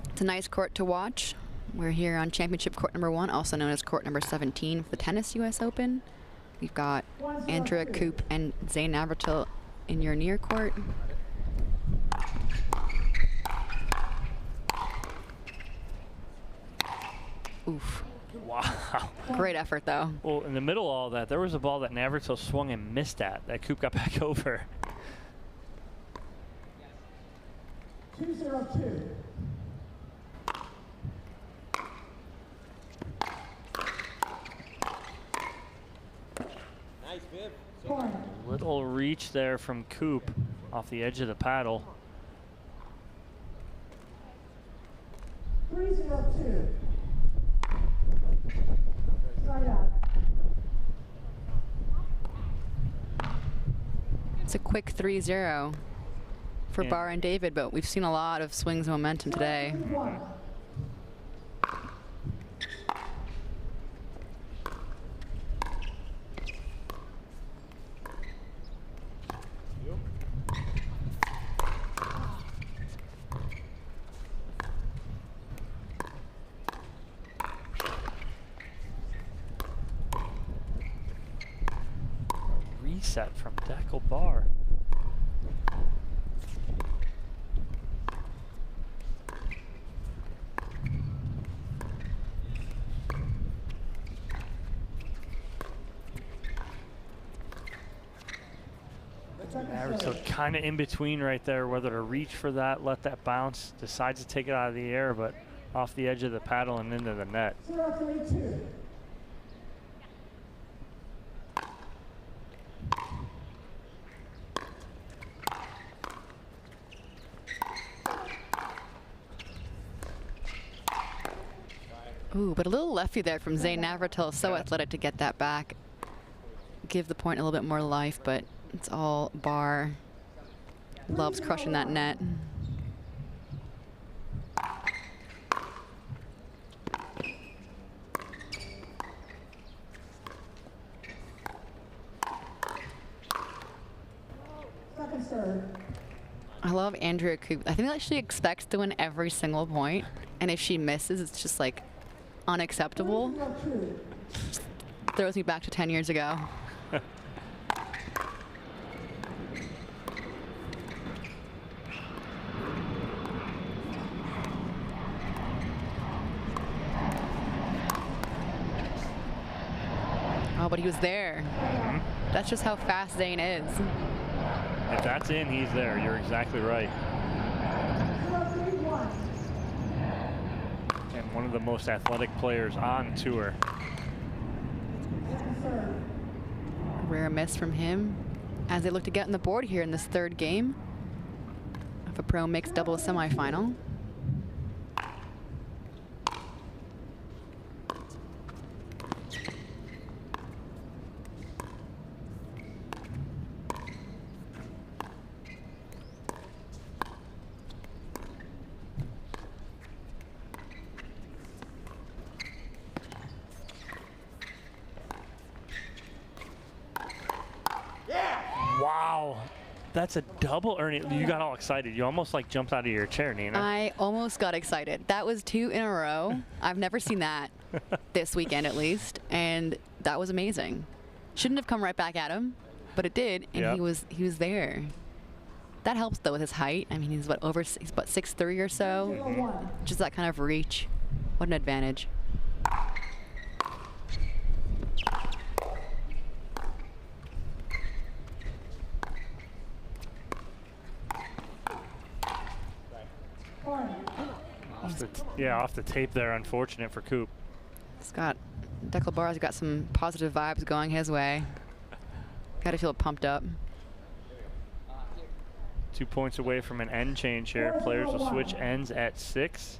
It's a nice court to watch. We're here on Championship Court number 1, also known as Court number 17 for the Tennis US Open. We've got Andrea Coop and Zane Navratil in your near court. Oof. Wow. Great effort, though. Well, in the middle of all that, there was a ball that Navratil swung and missed at, that Coop got back over. 2-0-2. Nice, Viv. Little reach there from Coop off the edge of the paddle. 3-0-2. Side out. It's a quick 3-0 for Barr and David, but we've seen a lot of swings of momentum today. Reset from Deckel Barr. So kind of in between right there, whether to reach for that, let that bounce, decides to take it out of the air, but off the edge of the paddle and into the net. 0-3-2. Ooh, but a little lefty there from Zane Navratil. So athletic to get that back. Give the point a little bit more life, but it's all Barr. Loves crushing that net. Second serve. I love Andrea Coop. I think that she expects to win every single point, and if she misses, it's just like unacceptable. Just throws me back to 10 years ago. Oh, but he was there. That's just how fast Zane is. If that's in, he's there. You're exactly right. And one of the most athletic players on tour. Rare miss from him as they look to get on the board here in this third game of a pro mixed doubles semifinal. That's a double earning. You got all excited. You almost like jumped out of your chair, Nina. I almost got excited. That was 2 in a row. I've never seen that this weekend at least, and that was amazing. Shouldn't have come right back at him, but it did, and Yep. he was there. That helps though with his height. I mean, he's about 6'3" or so. Just that kind of reach. What an advantage. Off the tape there. Unfortunate for Coop. Deckelbar's got some positive vibes going his way. Got to feel pumped up. 2 points away from an end change here. Players will switch ends at 6.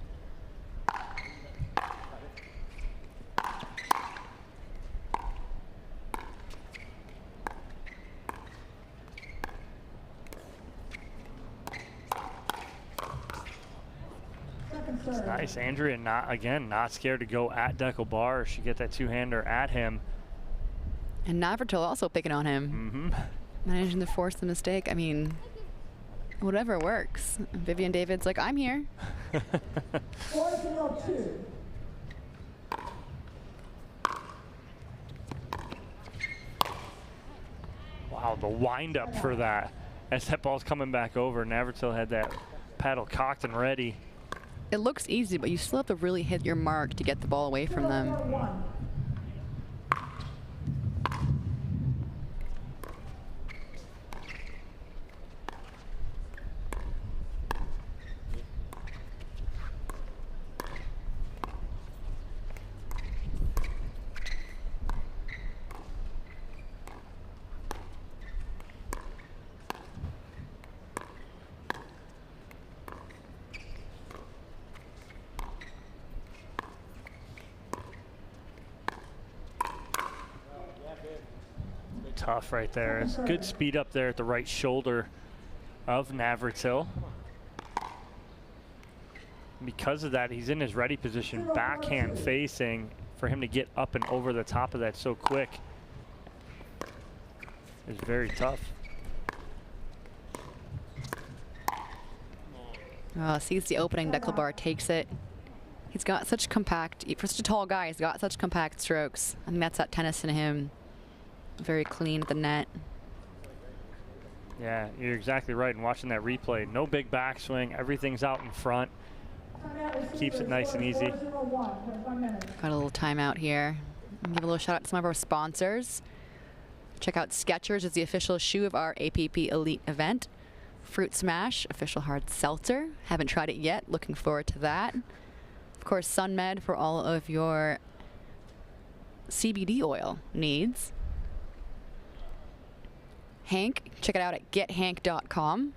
It's nice. Andrea not scared to go at Deckelbar. She get that two-hander at him. And Navratil also picking on him. Managing to force the mistake. I mean, whatever works. Vivian David's like, I'm here. Wow, the wind-up for that. As that ball's coming back over, Navratil had that paddle cocked and ready. It looks easy, but you still have to really hit your mark to get the ball away from them. Tough right there. It's good speed up there at the right shoulder of Navratil. Because of that, he's in his ready position, backhand facing, for him to get up and over the top of that so quick is very tough. Sees the opening, Deckelbar takes it. He's got such compact, for such a tall guy, he's got such compact strokes. I think that's that tennis in him. Very clean at the net. Yeah, you're exactly right. And watching that replay, no big backswing. Everything's out in front. Keeps it nice and easy. Got a little timeout here. Give a little shout out to some of our sponsors. Check out Skechers as the official shoe of our APP Elite event. Fruit Smash, official hard seltzer. Haven't tried it yet. Looking forward to that. Of course, SunMed for all of your CBD oil needs. Hank, check it out at gethank.com.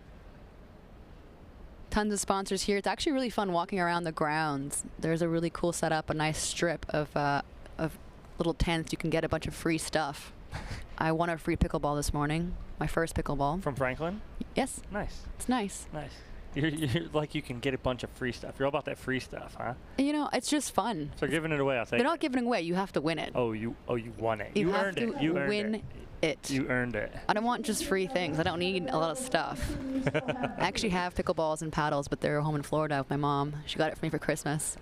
Tons of sponsors here. It's actually really fun walking around the grounds. There's a really cool setup, a nice strip of little tents. You can get a bunch of free stuff. I won a free pickleball this morning, my first pickleball. From Franklin? Yes. Nice. It's nice. Nice. You're like you can get a bunch of free stuff. You're all about that free stuff, huh? You know, it's just fun. So giving it away, I'll take it. They're not giving it away. You have to win it. Oh, you won it. You earned it. You earned win it. You earned it. I don't want just free things. I don't need a lot of stuff. I actually have pickleballs and paddles, but they're home in Florida with my mom. She got it for me for Christmas.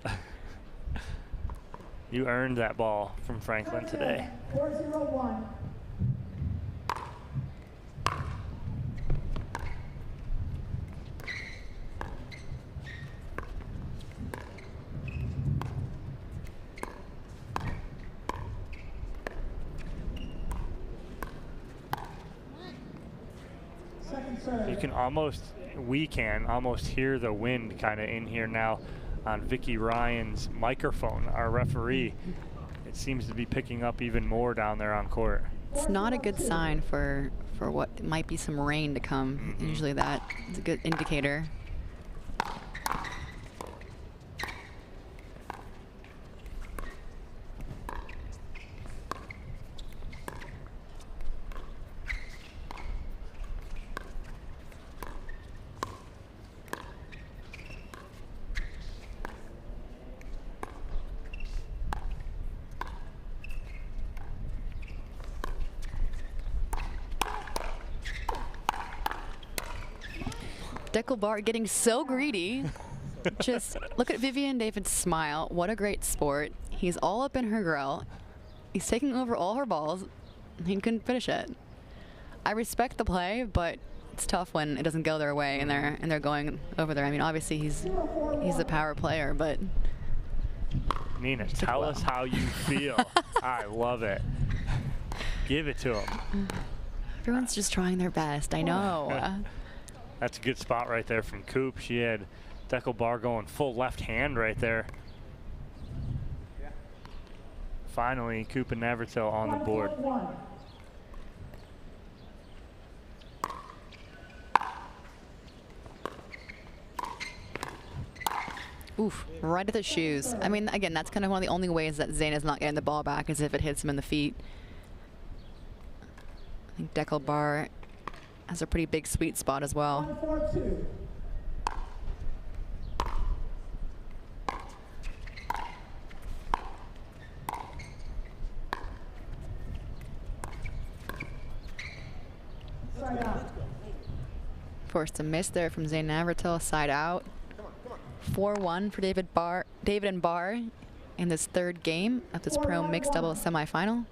You earned that ball from Franklin today. 401. We can almost hear the wind kind of in here now on Vicky Ryan's microphone, our referee. It seems to be picking up even more down there on court. It's not a good sign for what might be some rain to come. Usually that is a good indicator. Pickleball getting so greedy. Just look at Vivian David's smile. What a great sport. He's all up in her grill. He's taking over all her balls. He couldn't finish it. I respect the play, but it's tough when it doesn't go their way and they're going over there. I mean, obviously he's a power player, but Nina, tell us how you feel. I love it. Give it to him. Everyone's just trying their best. I know. That's a good spot right there from Coop. She had Deckelbar going full left hand right there. Finally, Coop and Navratil on the board. Oof, right at the shoes. I mean, again, that's kind of one of the only ways that Zane is not getting the ball back is if it hits him in the feet. I think Deckelbar has a pretty big sweet spot as well. Forced a miss there from Zane Navratil, side out. 4-1 for David and Barr in this third game of this pro mixed doubles semifinal.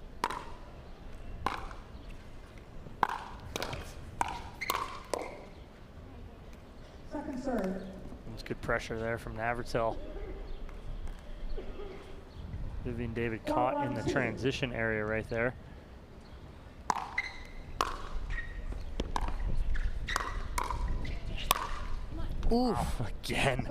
That's good pressure there from Navratil. Vivian David caught in the transition area right there. Oof. Wow, again.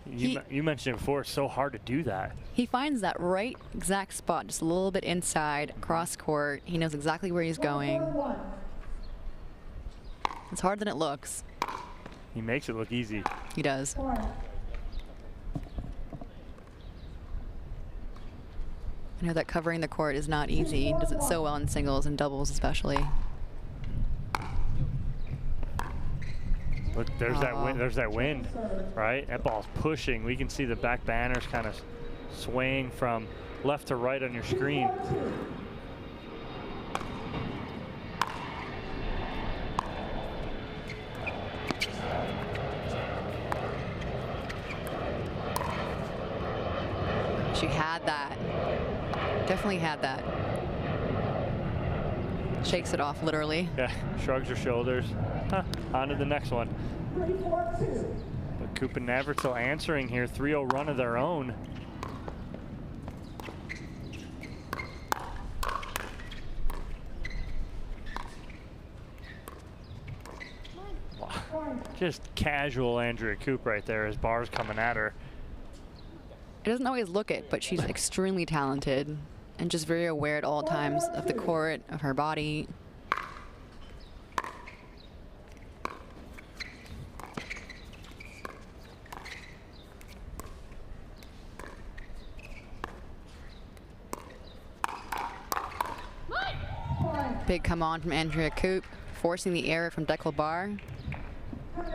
You mentioned it before, it's so hard to do that. He finds that right exact spot, just a little bit inside, cross court. He knows exactly where he's going. It's harder than it looks. He makes it look easy. He does. I know that covering the court is not easy. He does it so well in singles and doubles especially. Look, there's that wind, right? That ball's pushing. We can see the back banners kind of swaying from left to right on your screen. She had that. Definitely had that. Shakes it off, literally. Yeah, shrugs her shoulders. On to the next one. But Coop and Navratil answering here, 3-0 run of their own. Wow. Just casual Andrea Coop right there as Barr's coming at her. It doesn't always look it, but she's extremely talented and just very aware at all times of the court, of her body. Big come on from Andrea Coop, forcing the error from Deckelbar.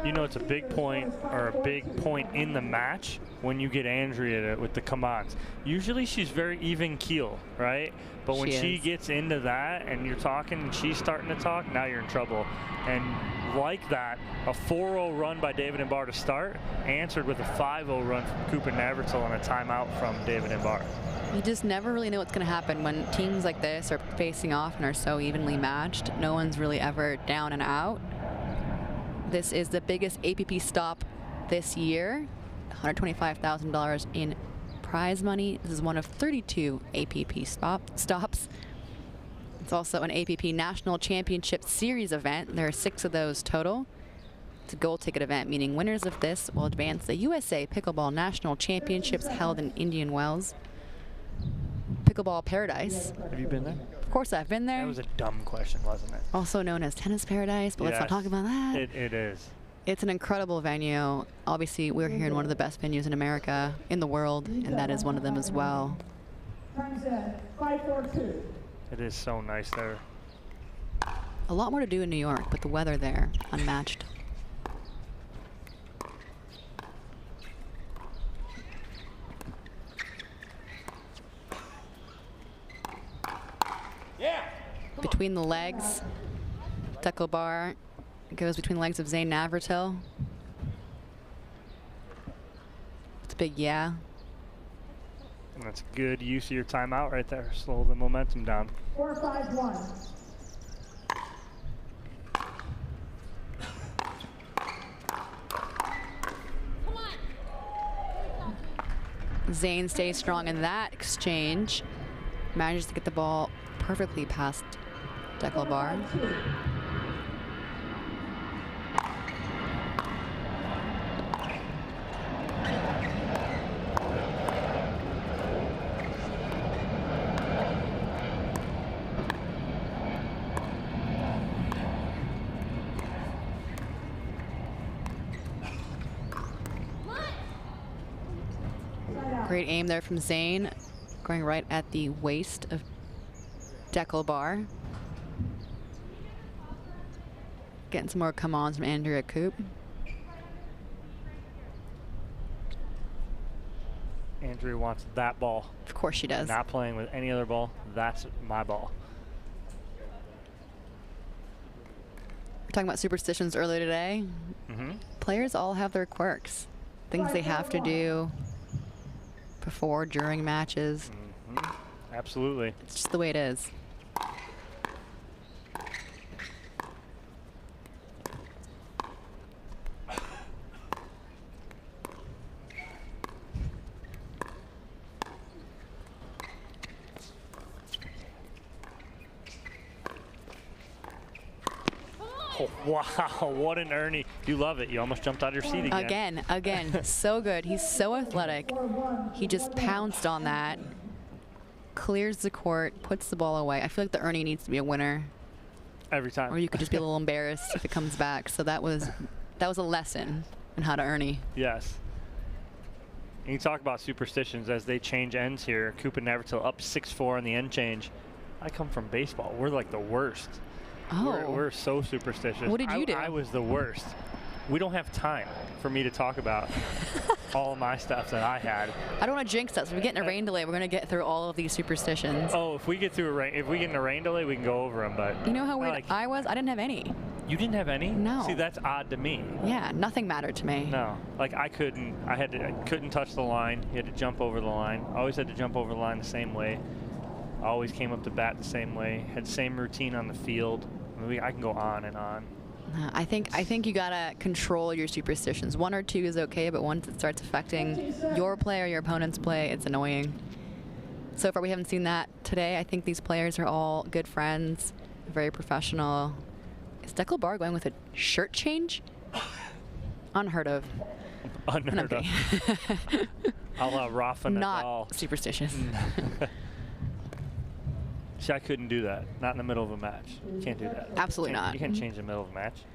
You know it's a big point or a big point in the match when you get Andrea with the come-ons. Usually she's very even keel, right? But when she gets into that and you're talking and she's starting to talk, now you're in trouble. And like that, a 4-0 run by David and Barr to start, answered with a 5-0 run from Coop and Navratil on a timeout from David and Barr. You just never really know what's going to happen when teams like this are facing off and are so evenly matched. No one's really ever down and out. This is the biggest APP stop this year, $125,000 in prize money. This is one of 32 APP stops. It's also an APP National Championship Series event. There are 6 of those total. It's a gold ticket event, meaning winners of this will advance the USA Pickleball National Championships held in Indian Wells. Pickleball Paradise. Have you been there? Of course I've been there. That was a dumb question, wasn't it? Also known as Tennis Paradise, but let's not talk about that. It is. It's an incredible venue. Obviously, we're here in one of the best venues in America, in the world, and that is one of them as well. It is so nice there. A lot more to do in New York, but the weather there, unmatched. Between the legs, Deckelbar It goes between the legs of Zane Navratil. It's a big yeah. And that's good use of your timeout right there. Slow the momentum down. 4-5-1. Zane stays strong in that exchange. Manages to get the ball perfectly past Deckelbar. Great aim there from Zane, going right at the waist of Deckelbar. Getting some more come-ons from Andrea Coop. Andrea wants that ball. Of course she does. Not playing with any other ball. That's my ball. We're talking about superstitions earlier today. Players all have their quirks. Things they have to do before, during matches. Absolutely. It's just the way it is. Oh, wow, what an Ernie. You love it. You almost jumped out of your seat again. Again, so good. He's so athletic. He just pounced on that, clears the court, puts the ball away. I feel like the Ernie needs to be a winner. Every time. Or you could just be a little embarrassed if it comes back. So that was a lesson in how to Ernie. Yes. And you talk about superstitions as they change ends here. Coop and Navratil up 6-4 on the end change. I come from baseball. We're like the worst. Oh. We're so superstitious. What did you do? I was the worst. We don't have time for me to talk about all of my stuff that I had. I don't want to jinx us. If we get in a rain delay, we're going to get through all of these superstitions. Oh, if we get through if we get in a rain delay, we can go over them. But you know how weird I was? I didn't have any. You didn't have any? No. See, that's odd to me. Yeah, nothing mattered to me. No, like I couldn't touch the line. You had to jump over the line. I always had to jump over the line the same way. I always came up to bat the same way. Had the same routine on the field. I can go on and on. I think you gotta control your superstitions. 1 or 2 is okay, but once it starts affecting your play or your opponent's play, it's annoying. So far, we haven't seen that today. I think these players are all good friends, very professional. Is Deckelbar going with a shirt change? Unheard of. Unheard of. A la Rafa Nadal. Not superstitious. See, I couldn't do that. Not in the middle of a match. You can't do that. Absolutely not. You can't change the middle of a match.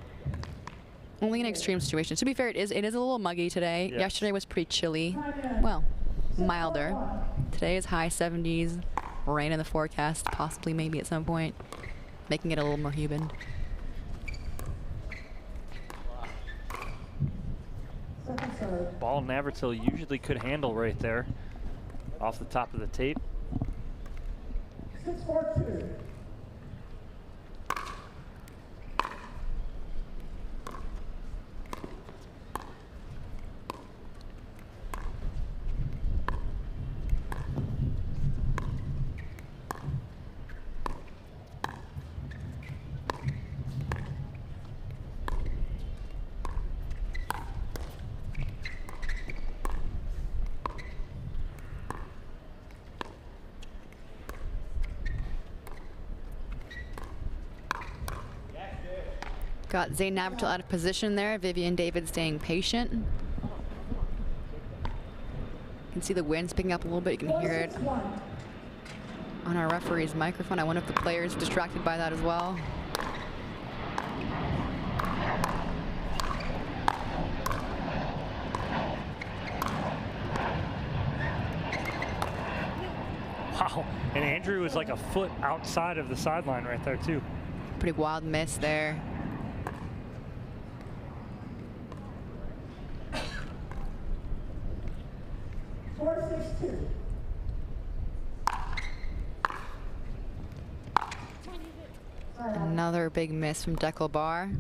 Only in extreme situations. To be fair, it is a little muggy today. Yes. Yesterday was pretty chilly. Well, milder. Today is high 70s. Rain in the forecast, possibly maybe at some point, making it a little more humid. Ball Navratil usually could handle right there off the top of the tape. 6-4-2. Got Zane Navratil out of position there. Vivian David staying patient. You can see the wind's picking up a little bit. You can hear it on our referee's microphone. I wonder if the players are distracted by that as well. Wow, and Andrew was like a foot outside of the sideline right there too. Pretty wild miss there. Another big miss from Deckelbar.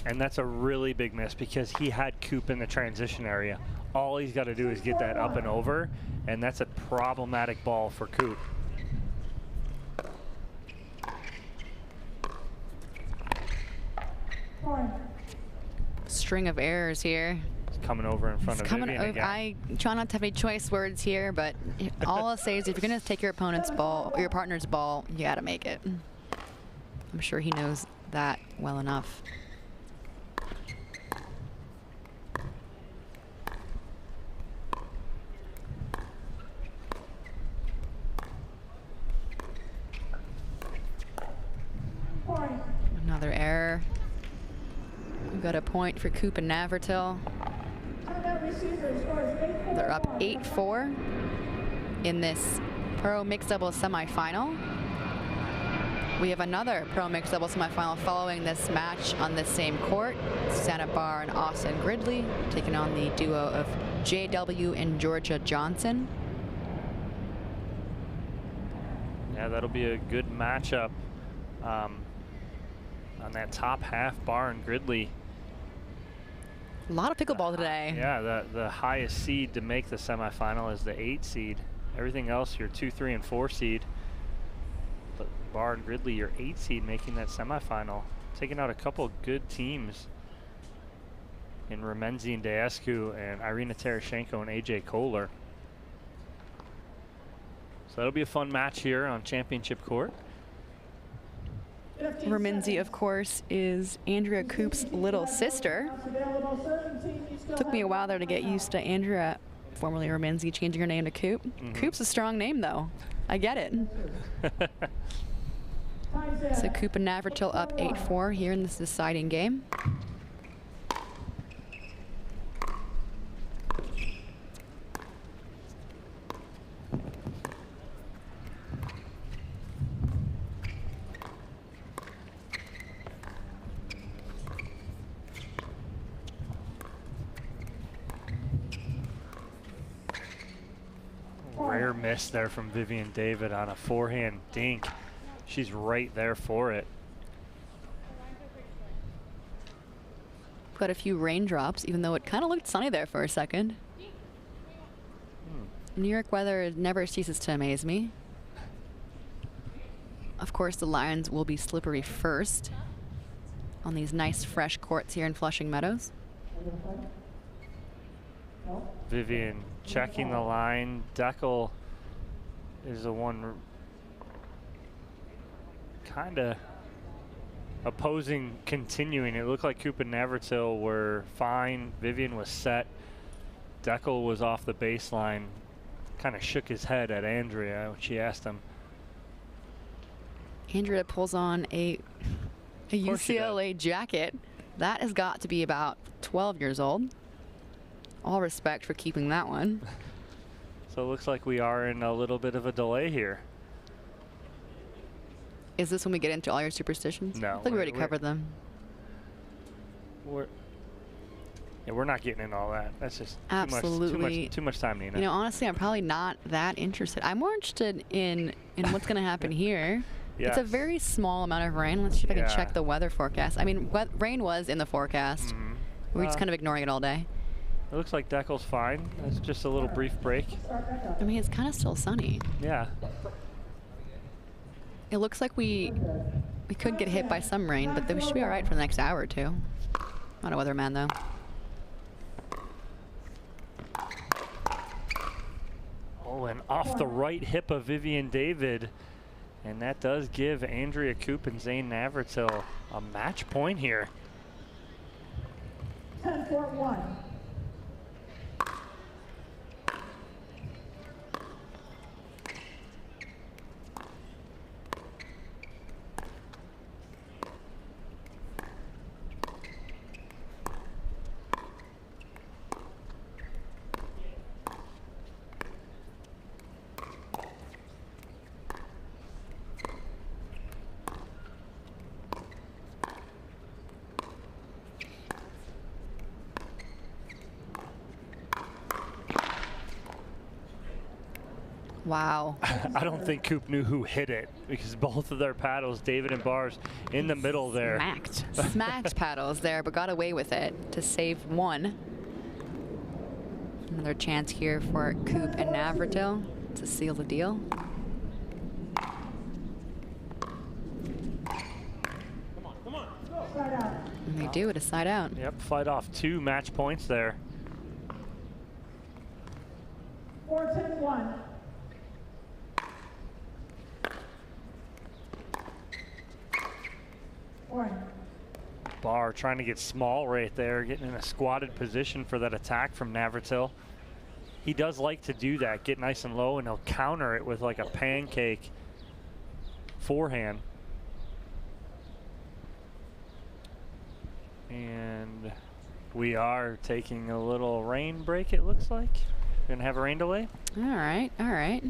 And that's a really big miss because he had Coop in the transition area. All he's got to do is get that up and over, and that's a problematic ball for Coop. String of errors here. It's coming over in front of Vivian again. I try not to have any choice words here, but all I'll say is if you're going to take your opponent's ball, or your partner's ball, you got to make it. I'm sure he knows that well enough. Another error. We've got a point for Coop and Navratil. They're up 8-4 in this pro mixed doubles semifinal. We have another pro mixed doubles semifinal following this match on this same court. Santa Bar and Austin Gridley taking on the duo of JW and Georgia Johnson. Yeah, that'll be a good matchup. On that top half, Barr and Gridley. A lot of pickleball today. Yeah, the highest seed to make the semifinal is the 8 seed. Everything else, your 2, 3, and 4 seed. But Barr and Gridley, your 8 seed, making that semifinal. Taking out a couple good teams in Remenzi and Deescu and Irina Terashenko and AJ Kohler. So that'll be a fun match here on Championship Court. Remenzi, of course, is Andrea Coop's little sister. Took me a while there to get used to Andrea, formerly Remenzi, changing her name to Coop. Coop's a strong name, though. I get it. So Coop and Navratil up 8-4 here in this deciding game. Rare miss there from Vivian David on a forehand dink. She's right there for it. Got a few raindrops, even though it kind of looked sunny there for a second. New York weather never ceases to amaze me. Of course, the Lions will be slippery first on these nice fresh courts here in Flushing Meadows. Vivian checking the line. Deckel is the one kind of opposing continuing. It looked like Coop and Navratil were fine. Vivian was set. Deckel was off the baseline. Kind of shook his head at Andrea when she asked him. Andrea pulls on a UCLA jacket. That has got to be about 12 years old. All respect for keeping that one. So it looks like we are in a little bit of a delay here. Is this when we get into all your superstitions? No. I think we already covered them. We're not getting into all that. That's just absolutely too much time, Nina. You know, honestly, I'm probably not that interested. I'm more interested in what's going to happen here. Yes. It's a very small amount of rain. Let's see if I can check the weather forecast. I mean, rain was in the forecast. We're just kind of ignoring it all day. It looks like Deckel's fine. It's just a little brief break. I mean, it's kind of still sunny. Yeah. It looks like we could get hit by some rain, but we should be all right for the next hour or two. Not a weatherman, though. Oh, and off the right hip of Vivian David. And that does give Andrea Coop and Zane Navratil a match point here. 10-4-1. Wow. I don't think Coop knew who hit it because both of their paddles, David and Bars, in the middle there. Smacked paddles there, but got away with it to save one. Another chance here for Coop and Navratil to seal the deal. And they do it a side out. Yep, fight off 2 match points there. 4-10-1. Barr trying to get small right there, getting in a squatted position for that attack from Navratil. He does like to do that, get nice and low, and he'll counter it with like a pancake forehand. And we are taking a little rain break, it looks like. We're gonna have a rain delay. All right, all right.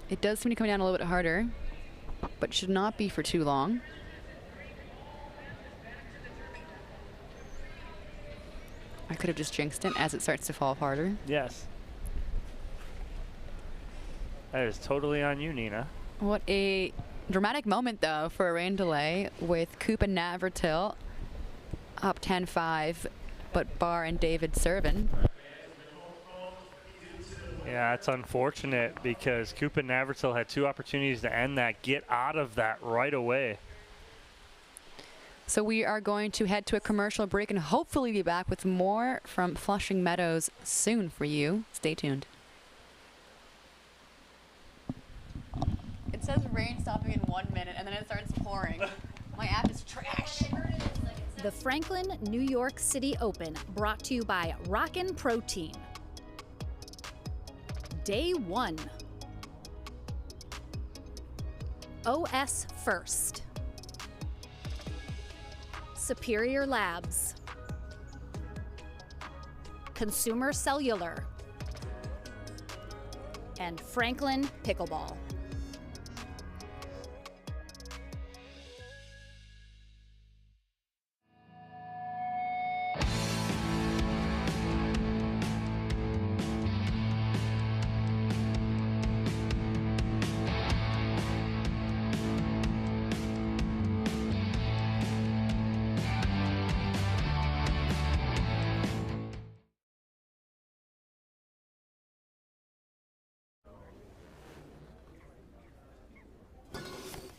It does seem to come down a little bit harder, but should not be for too long. I could have just jinxed it as it starts to fall harder. Yes. That is totally on you, Nina. What a dramatic moment, though, for a rain delay with Coop and Navratil up 10-5, but Barr and David serving. Yeah, it's unfortunate because Coop and Navratil had 2 opportunities to end that, get out of that right away. So we are going to head to a commercial break and hopefully be back with more from Flushing Meadows soon for you. Stay tuned. It says rain stopping in 1 minute and then it starts pouring. My app is trash. The Franklin, New York City Open, brought to you by Rockin' Protein. Day 1. OS First. Superior Labs. Consumer Cellular. And Franklin Pickleball.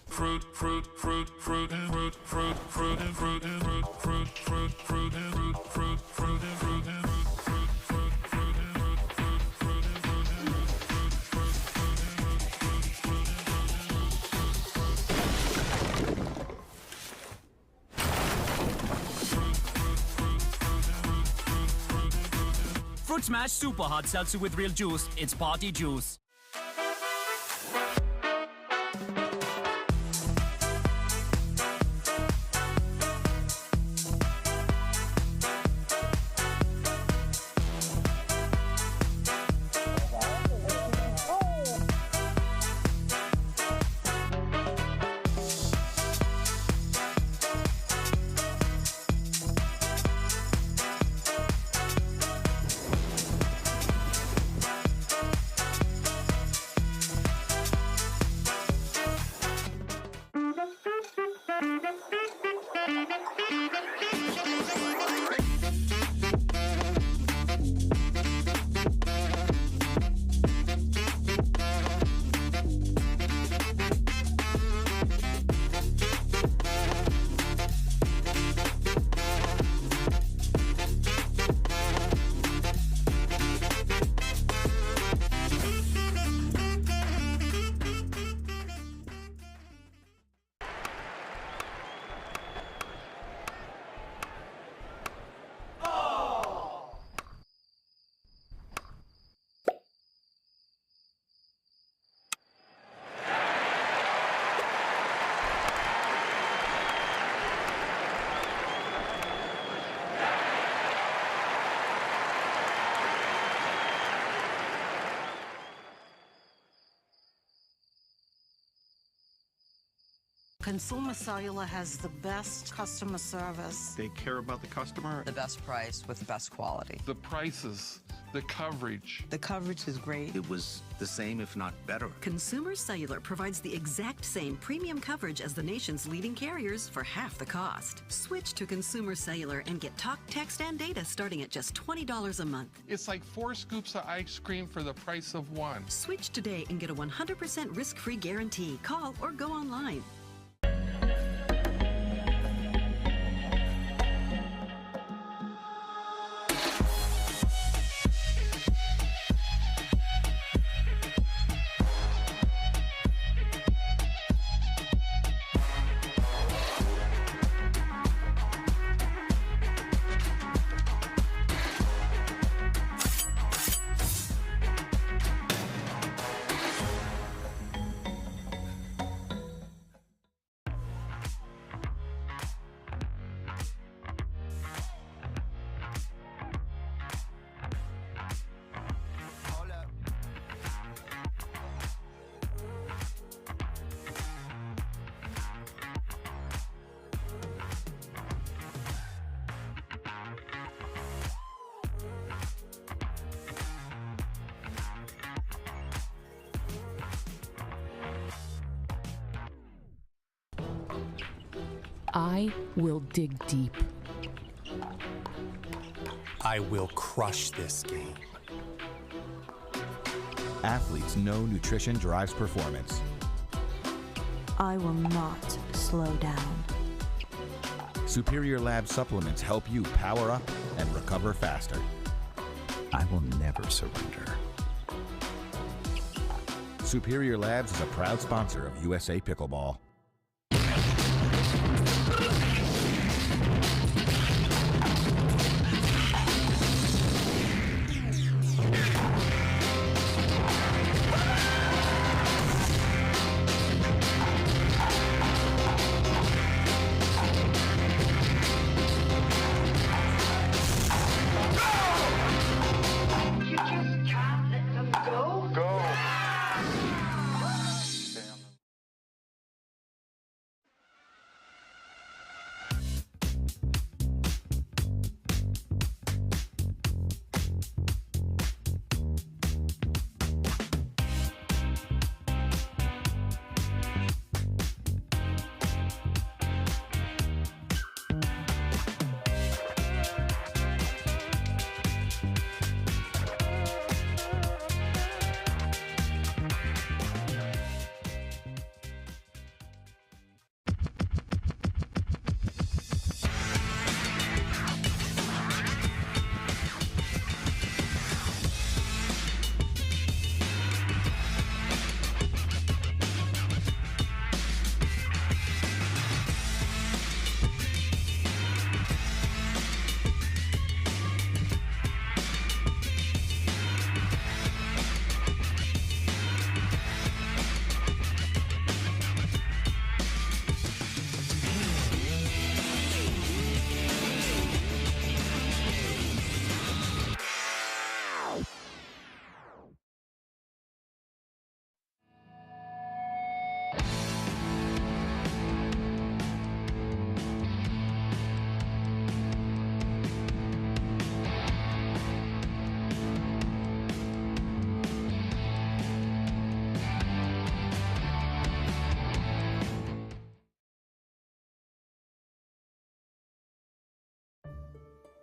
Fruit, fruit, fruit, fruit, and fruit, fruit, fruit, and fruit, and fruit, fruit, fruit, fruit, and fruit, fruit, fruit, and fruit, and Fruit Smash Super Hot Seltzer with real juice. It's party juice. Consumer Cellular has the best customer service. They care about the customer. The best price with the best quality. The prices, the coverage. The coverage is great. It was the same, if not better. Consumer Cellular provides the exact same premium coverage as the nation's leading carriers for half the cost. Switch to Consumer Cellular and get talk, text, and data starting at just $20 a month. It's like 4 scoops of ice cream for the price of 1. Switch today and get a 100% risk-free guarantee. Call or go online. I will dig deep. I will crush this game. Athletes know nutrition drives performance. I will not slow down. Superior Lab supplements help you power up and recover faster. I will never surrender. Superior Labs is a proud sponsor of USA Pickleball.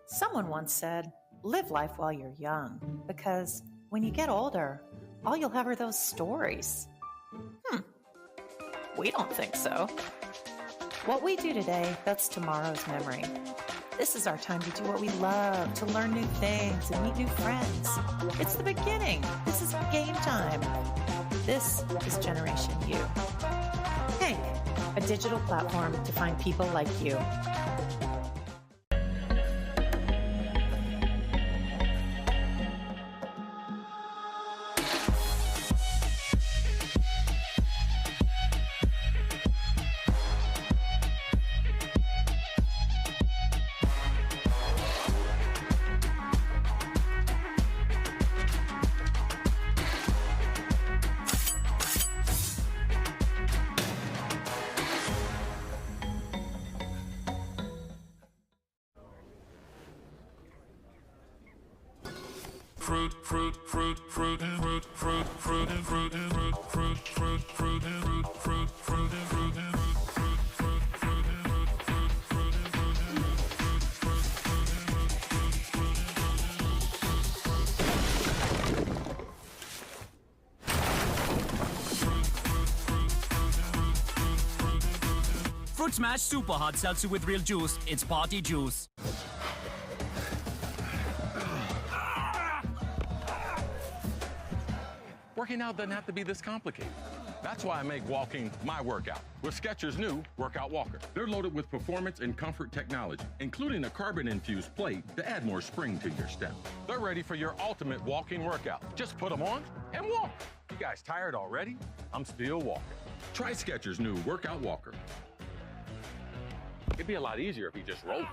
Someone once said, live life while you're young, because when you get older, all you'll have are those stories. We don't think so. What we do today, that's tomorrow's memory. This is our time to do what we love, to learn new things and meet new friends. It's the beginning. This is game time. This is Generation U. Hank, a digital platform to find people like you. fruit, fruit, fruit, and fruit, fruit, fruit, and fruit, and fruit, fruit, fruit, fruit, and fruit, fruit, fruit, and fruit, and Fruit Smash Super Hot Seltzer with real juice. It's party juice. Working out doesn't have to be this complicated. That's why I make walking my workout with Skechers' new Workout Walker. They're loaded with performance and comfort technology, including a carbon-infused plate to add more spring to your step. They're ready for your ultimate walking workout. Just put them on and walk. You guys tired already? I'm still walking. Try Skechers' new Workout Walker. It'd be a lot easier if you just rolled.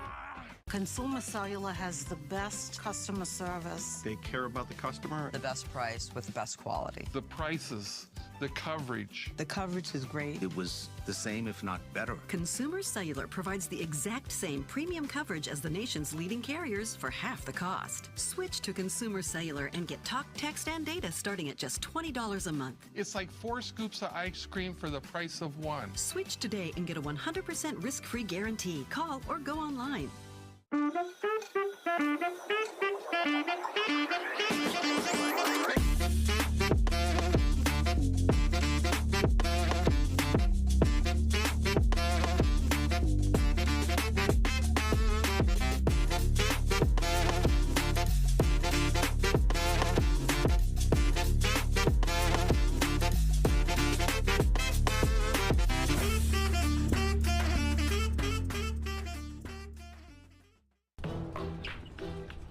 Consumer Cellular has the best customer service. They care about the customer. The best price with the best quality. the prices, the coverage. The coverage is great. It was the same, if not better. Consumer Cellular provides the exact same premium coverage as the nation's leading carriers for half the cost. Switch to Consumer Cellular and get talk, text, and data starting at just $20 a month. It's like 4 scoops of ice cream for the price of 1. Switch today and get a 100% risk-free guarantee. Call or go online.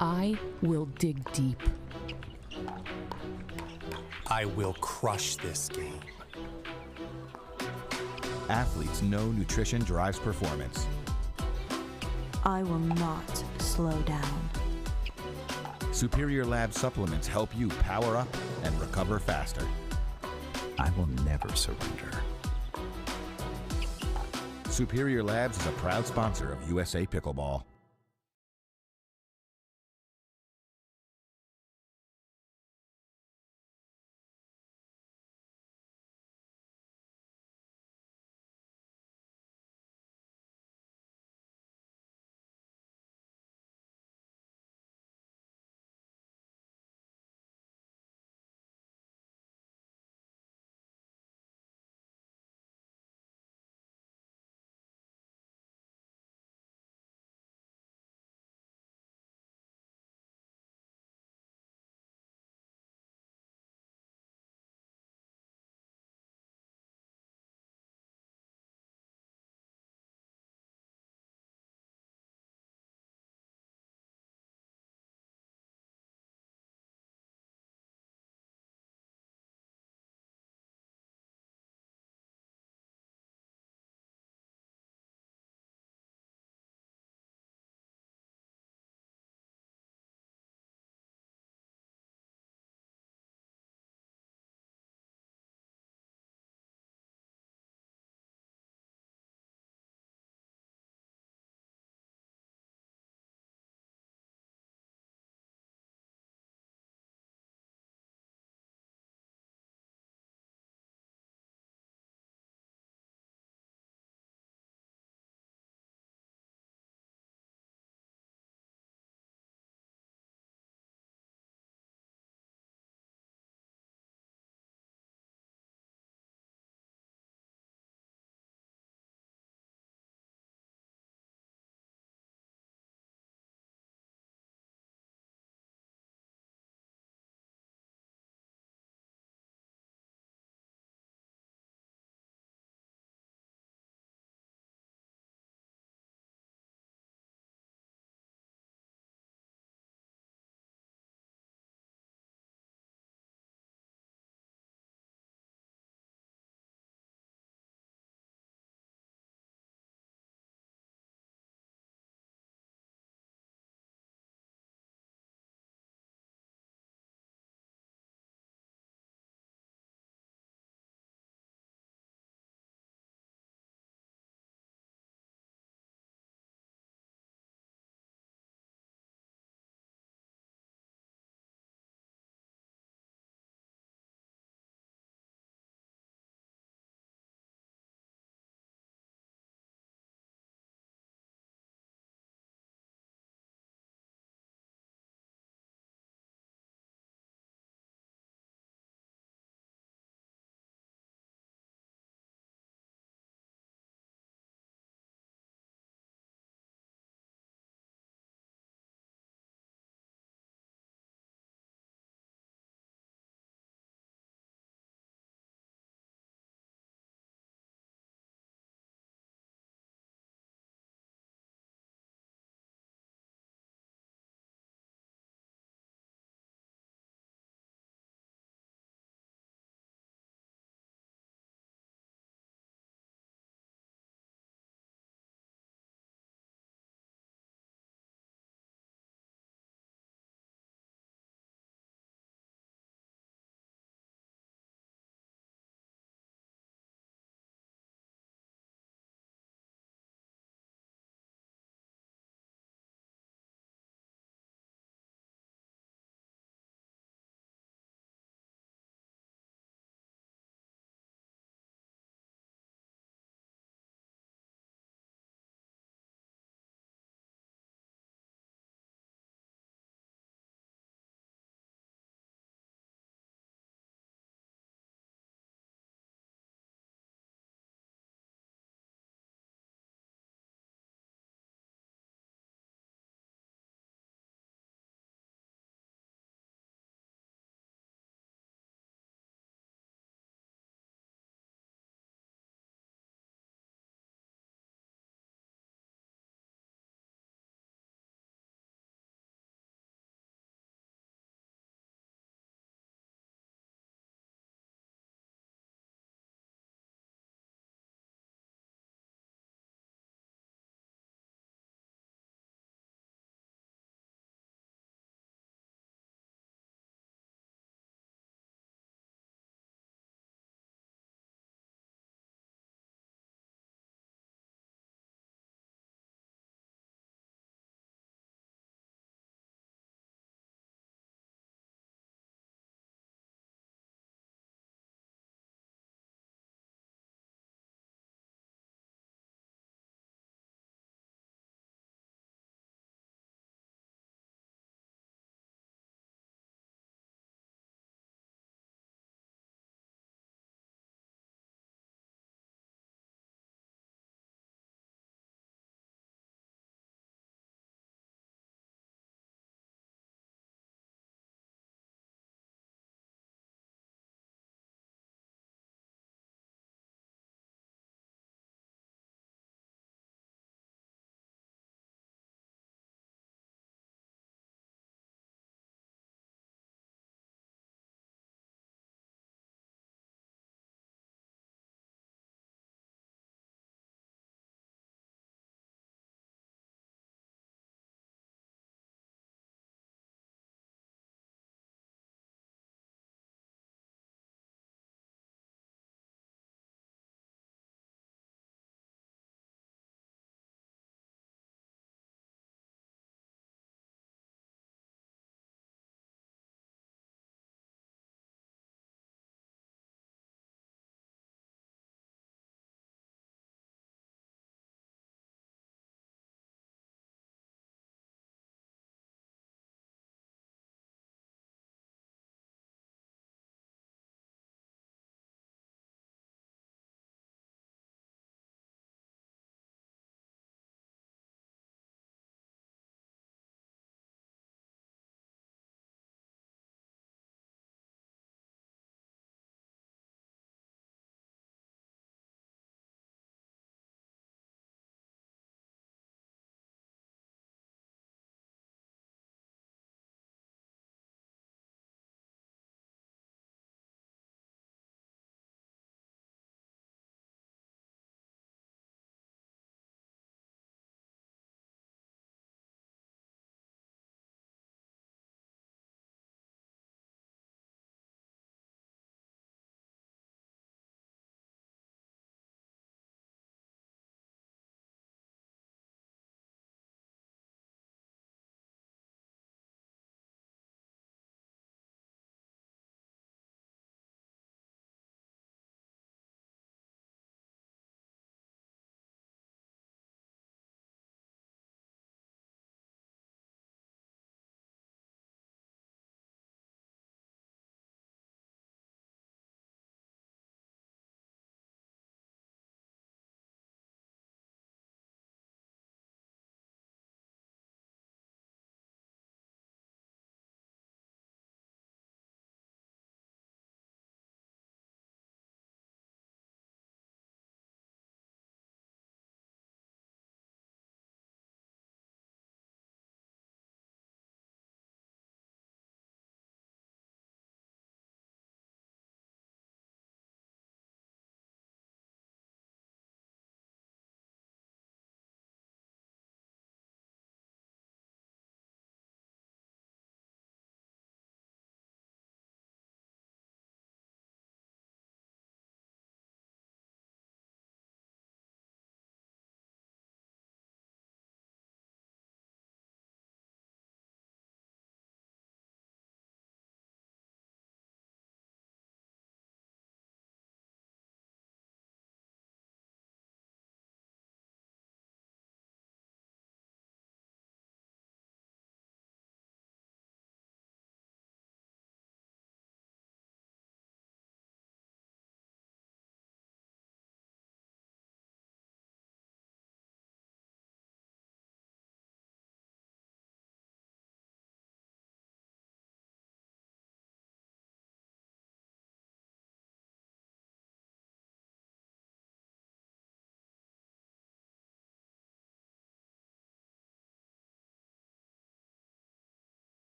I will dig deep. I will crush this game. Athletes know nutrition drives performance. I will not slow down. Superior Lab supplements help you power up and recover faster. I will never surrender. Superior Labs is a proud sponsor of USA Pickleball.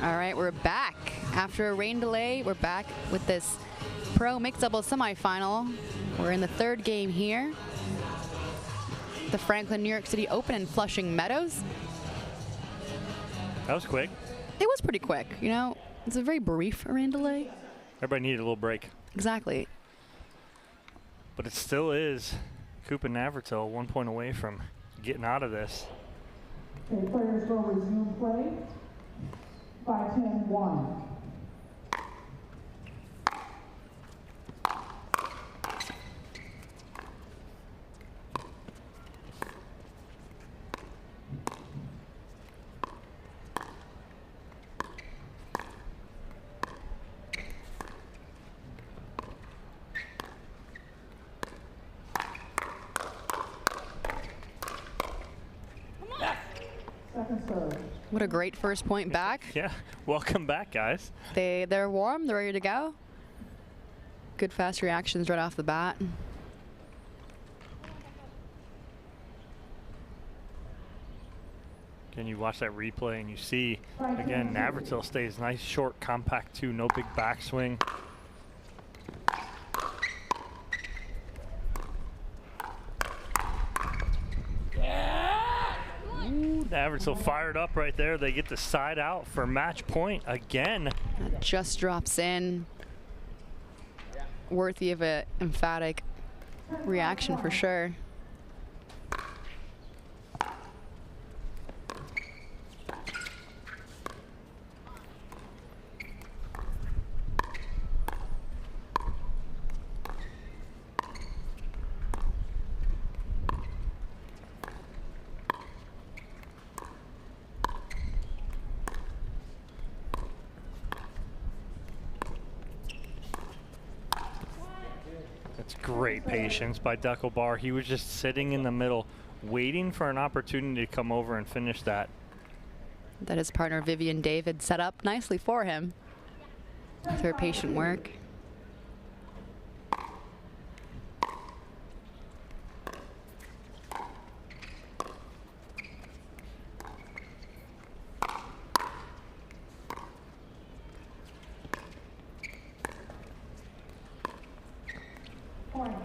All right, we're back. After a rain delay, we're back with this pro mixed doubles semifinal. We're in the third game here. The Franklin New York City Open in Flushing Meadows. That was quick. It was pretty quick, you know. It's a very brief rain delay. Everybody needed a little break. Exactly. But it still is Coop and Navratil 1 point away from getting out of this. Okay, players will resume play. 5-10-1. What a great first point back. Yeah, welcome back, guys. They're warm, they're ready to go. Good fast reactions right off the bat. Again, you watch that replay and you see, again, Navratil stays nice, short, compact two, no big backswing. Navratil fired up right there. They get the side out for match point again. That just drops in. Worthy of an emphatic reaction for sure. Great patience by Deckelbar. He was just sitting in the middle, waiting for an opportunity to come over and finish that. That his partner Vivian David set up nicely for him with her patient work.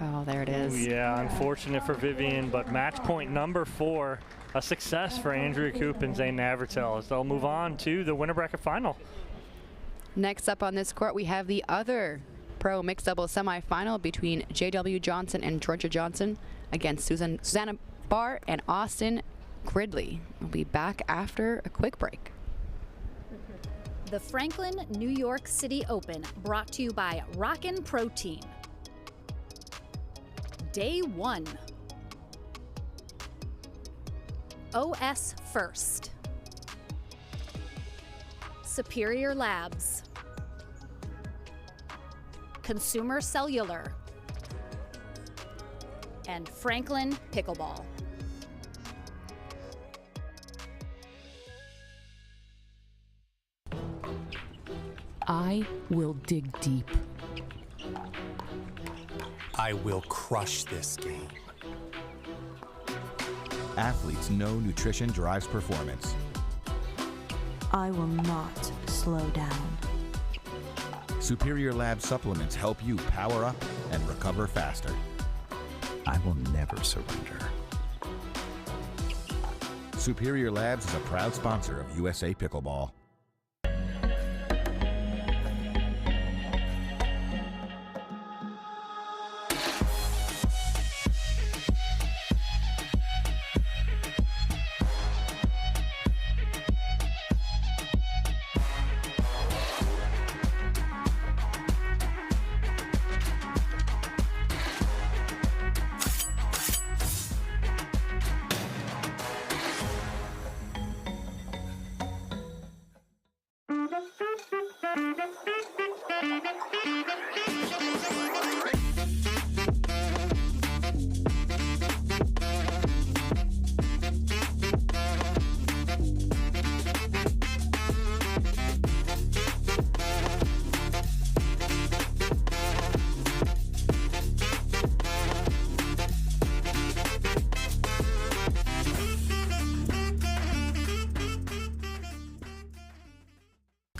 Oh, there it is. Ooh, yeah, unfortunate for Vivian, but match point number 4, a success for Andrea Coop and Zane Navratil as they'll move on to the winner bracket final. Next up on this court, we have the other pro mixed doubles semifinal between J.W. Johnson and Georgia Johnson against Susanna Barr and Austin Gridley. We'll be back after a quick break. The Franklin New York City Open, brought to you by Rockin' Protein. Day 1. OS First. Superior Labs. Consumer Cellular. And Franklin Pickleball. I will dig deep. I will crush this game. Athletes know nutrition drives performance. I will not slow down. Superior Lab supplements help you power up and recover faster. I will never surrender. Superior Labs is a proud sponsor of USA Pickleball.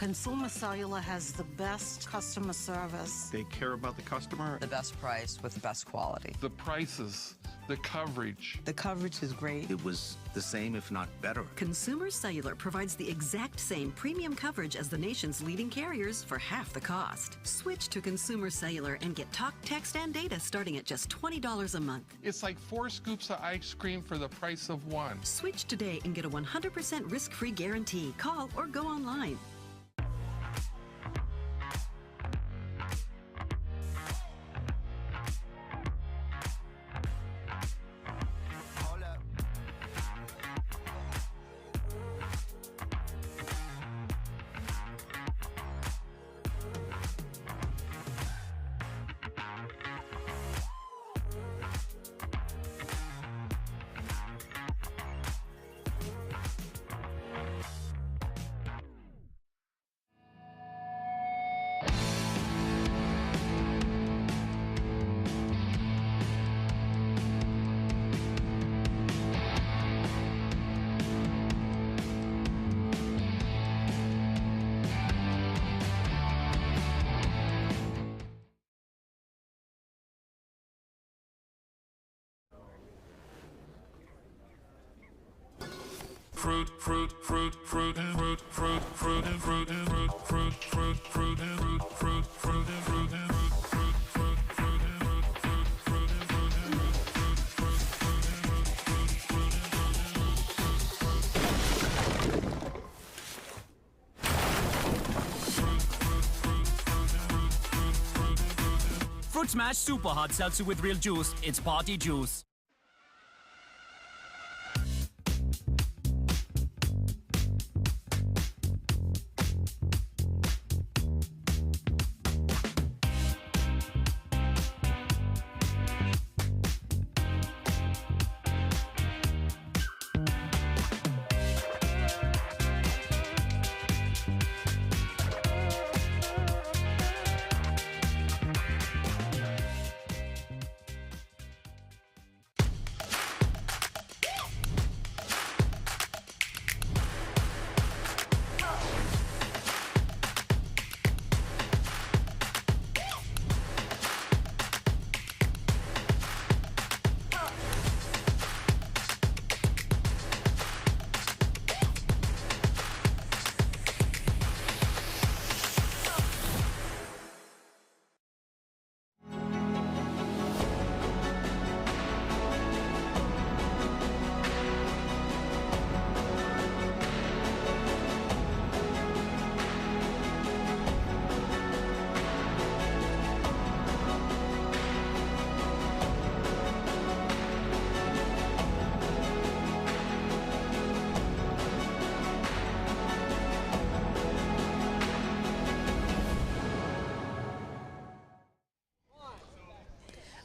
Consumer Cellular has the best customer service. They care about the customer. The best price with the best quality. The prices, the coverage. The coverage is great. It was the same, if not better. Consumer Cellular provides the exact same premium coverage as the nation's leading carriers for half the cost. Switch to Consumer Cellular and get talk, text, and data starting at just $20 a month. It's like 4 scoops of ice cream for the price of 1. Switch today and get a 100% risk-free guarantee. Call or go online. Fruit, fruit, fruit, fruit, and fruit, fruit, fruit, and fruit, and fruit, fruit, fruit, fruit, and fruit, fruit, fruit, and fruit, and fruit, fruit, fruit, fruit, and fruit, fruit, fruit, and fruit, and Fruit Smash Super Hot Seltzer with real juice. It's party juice.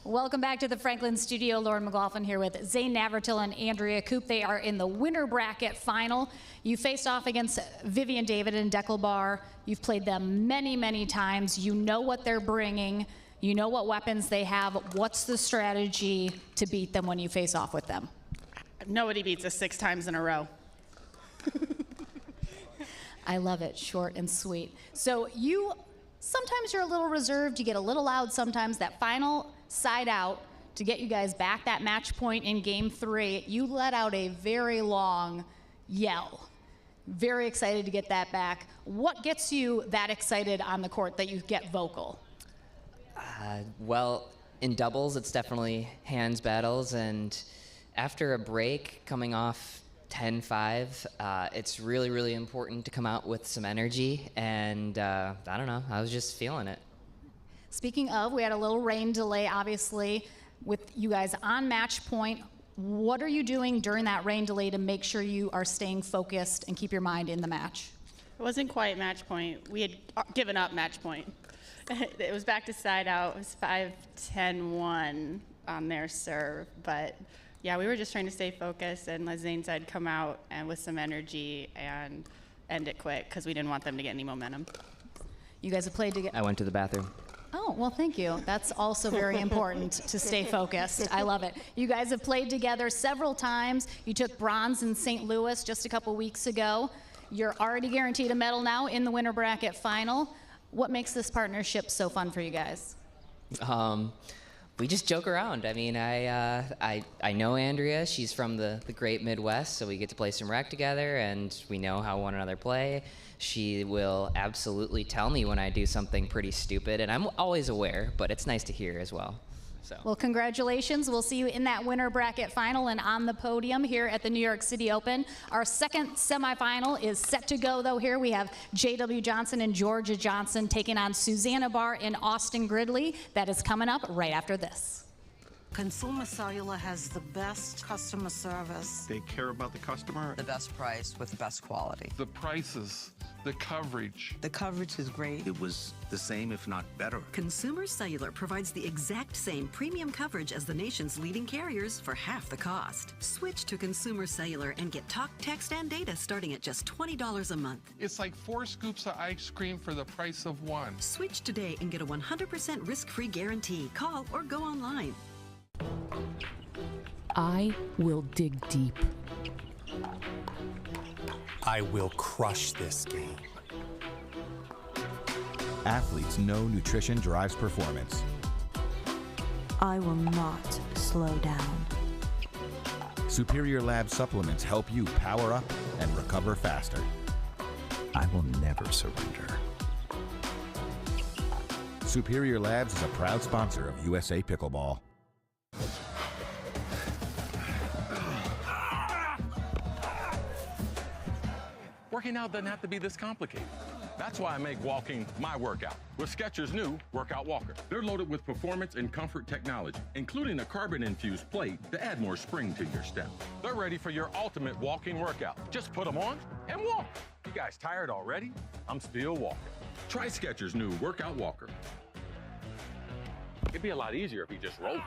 Welcome back to the Franklin studio. Lauren McLaughlin here with Zane Navratil and Andrea Coop. They are in the winner bracket final. You faced off against Vivian David and Deckel Bar. You've played them many, many times. You know what they're bringing. You know what weapons they have. What's the strategy to beat them when you face off with them? Nobody beats us 6 times in a row. I love it, short and sweet. So sometimes you're a little reserved, you get a little loud sometimes. That final side out to get you guys back that match point in game 3, you let out a very long yell. Very excited to get that back. What gets you that excited on the court that you get vocal? Well, in doubles, it's definitely hands battles, and after a break, coming off 10-5, it's really, really important to come out with some energy, and I don't know, I was just feeling it. Speaking of, we had a little rain delay, obviously, with you guys on match point. What are you doing during that rain delay to make sure you are staying focused and keep your mind in the match? It wasn't quite match point. We had given up match point. It was back to side out. It was 5-10-1 on their serve, but yeah, we were just trying to stay focused and let Zane said come out and with some energy and end it quick because we didn't want them to get any momentum. You guys have played together. I went to the bathroom. Oh, well, thank you. That's also very important to stay focused. I love it. You guys have played together several times. You took bronze in St. Louis just a couple weeks ago. You're already guaranteed a medal now in the winter bracket final. What makes this partnership so fun for you guys? We just joke around. I mean, I know Andrea. She's from the great Midwest, so we get to play some rec together, and we know how one another play. She will absolutely tell me when I do something pretty stupid, and I'm always aware, but it's nice to hear as well. So. Well, congratulations. We'll see you in that winter bracket final and on the podium here at the New York City Open. Our second semifinal is set to go, though. Here we have J.W. Johnson and Georgia Johnson taking on Susanna Barr and Austin Gridley. That is coming up right after this. Consumer Cellular has the best customer service. They care about the customer. The best price with the best quality. The prices, the coverage. The coverage is great. It was the same, if not better. Consumer Cellular provides the exact same premium coverage as the nation's leading carriers for half the cost. Switch to Consumer Cellular and get talk, text, and data starting at just $20 a month. It's like 4 scoops of ice cream for the price of 1. Switch today and get a 100% risk-free guarantee. Call or go online. I will dig deep. I will crush this game. Athletes know nutrition drives performance. I will not slow down. Superior Lab supplements help you power up and recover faster. I will never surrender. Superior Labs is a proud sponsor of USA Pickleball. Working out doesn't have to be this complicated. That's why I make walking my workout with Skechers' new Workout Walker. They're loaded with performance and comfort technology, including a carbon-infused plate to add more spring to your step. They're ready for your ultimate walking workout. Just put them on and walk. You guys tired already? I'm still walking. Try Skechers' new Workout Walker. It'd be a lot easier if you just rolled.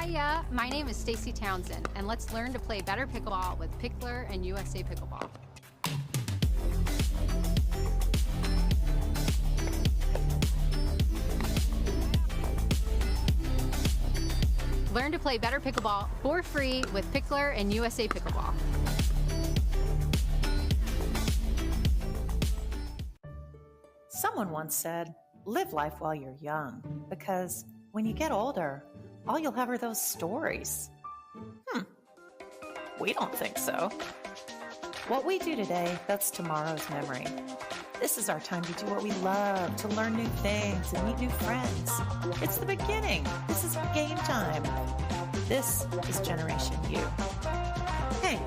Hiya, my name is Stacy Townsend, and let's learn to play better pickleball with Pickler and USA Pickleball. Learn to play better pickleball for free with Pickler and USA Pickleball. Someone once said, live life while you're young, because when you get older, all you'll have are those stories. We don't think so. What we do today, that's tomorrow's memory. This is our time to do what we love, to learn new things and meet new friends. It's the beginning. This is game time. This is Generation U. Hank,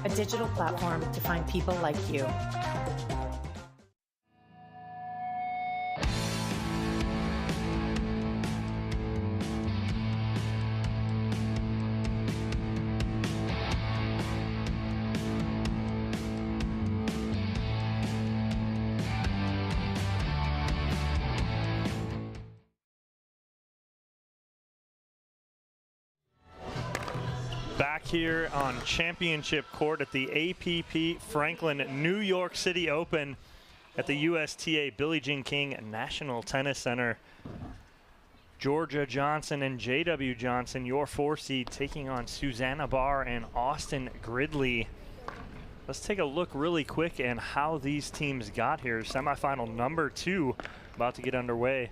a digital platform to find people like you. back here on championship court at the APP Franklin New York City Open at the USTA Billie Jean King National Tennis Center. Georgia Johnson and JW Johnson, your 4 seed, taking on Susanna Barr and Austin Gridley. Let's take a look really quick at how these teams got here. Semifinal number 2 about to get underway.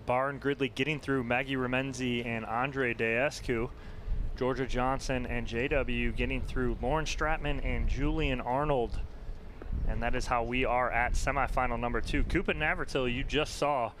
Barr and Gridley getting through Maggie Remenzi and Andre Deescu. Georgia Johnson and JW getting through Lauren Stratman and Julian Arnold. And that is how we are at semifinal number 2. Coop and Navratil, you just saw,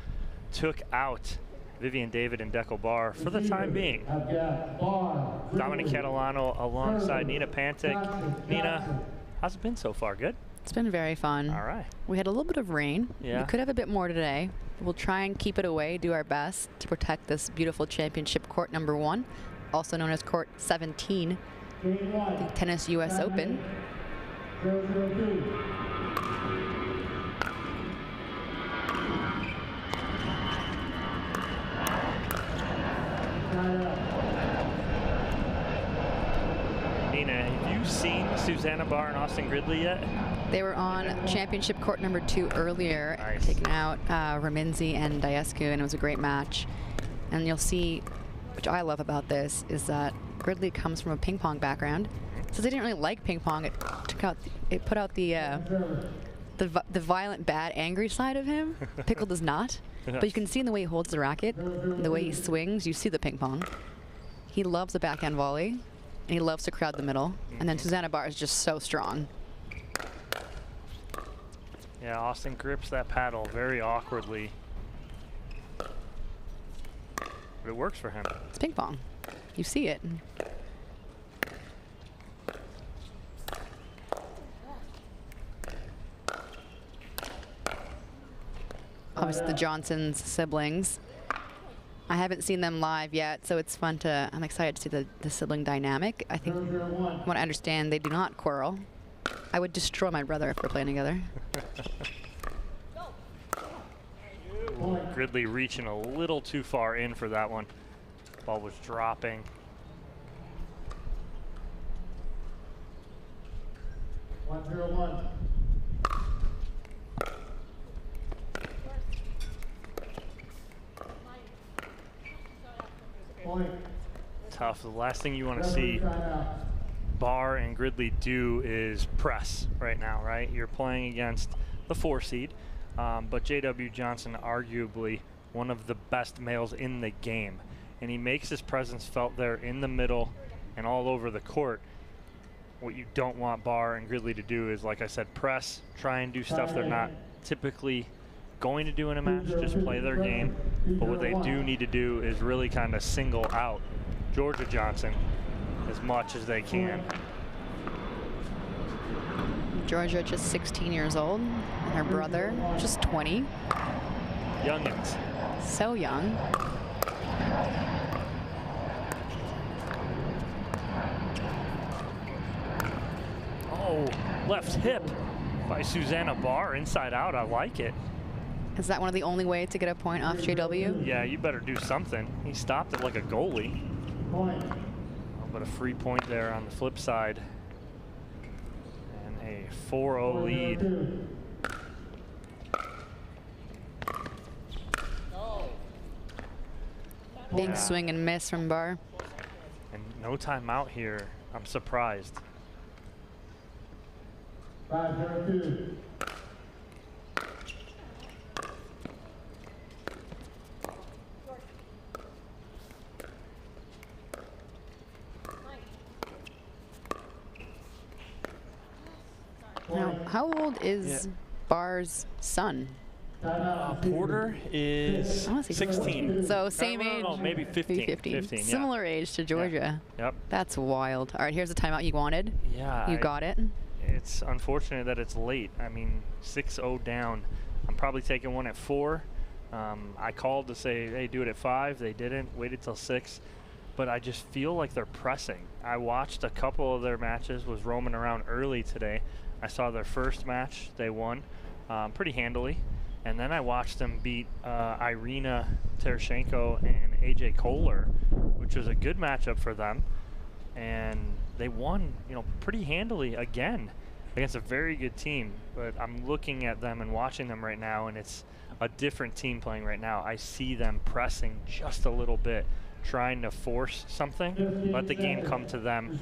took out Vivian David and Deco Barr for the time being. Dominic Catalano alongside Nina Pantic. Nina, how's it been so far? Good? It's been very fun. All right. We had a little bit of rain. Yeah. We could have a bit more today. We'll try and keep it away, do our best to protect this beautiful championship court number 1, also known as court 17, the Tennis US Open. Nina, have you seen Susanna Barr and Austin Gridley yet? They were on championship court number 2 earlier, taking out Remenzi and Deescu, and it was a great match. And you'll see, which I love about this, is that Gridley comes from a ping pong background. Since they didn't really like ping pong, it put out the violent, bad, angry side of him. Pickle does not. But you can see in the way he holds the racket, the way he swings, you see the ping pong. He loves the backhand volley, and he loves to crowd the middle. And then Susanna Barr is just so strong. Yeah, Austin grips that paddle very awkwardly. But it works for him. It's ping pong. You see it. Obviously the Johnsons siblings. I haven't seen them live yet, so it's fun to, I'm excited to see the sibling dynamic. I think, from what I understand, they do not quarrel. I would destroy my brother if we're playing together. Gridley reaching a little too far in for that one. Ball was dropping. Tough. The last thing you want to see Barr and Gridley do is press right now, right? You're playing against the 4 seed, but JW Johnson, arguably one of the best males in the game, and he makes his presence felt there in the middle and all over the court. What you don't want Barr and Gridley to do is, like I said, press, try and do stuff they're not typically going to do in a match, just play their game. But what they do need to do is really kind of single out Georgia Johnson as much as they can. Georgia just 16 years old, and her brother just 20. Youngins. So young. Oh, left hip by Susanna Barr, inside out. I like it. Is that one of the only ways to get a point off JW? Yeah, you better do something. He stopped it like a goalie. But a free point there on the flip side. And a 4-0 lead. Big swing and miss from Barr. And no timeout here. I'm surprised. 5-0-2. Now, how old is Barr's son? Porter is 16. So same age. No, maybe 15. 15, Similar age to Georgia. Yeah. Yep. That's wild. All right, here's the timeout you wanted. Yeah. You got it. It's unfortunate that it's late. I mean, 6-0 down. I'm probably taking one at 4. I called to say, hey, do it at 5. They didn't. Waited till 6. But I just feel like they're pressing. I watched a couple of their matches, was roaming around early today. I saw their first match. They won pretty handily. And then I watched them beat Irina Terashenko and AJ Kohler, which was a good matchup for them. and they won, you know, pretty handily again against a very good team. But I'm looking at them and watching them right now, and it's a different team playing right now. I see them pressing just a little bit, trying to force something, let the game come to them,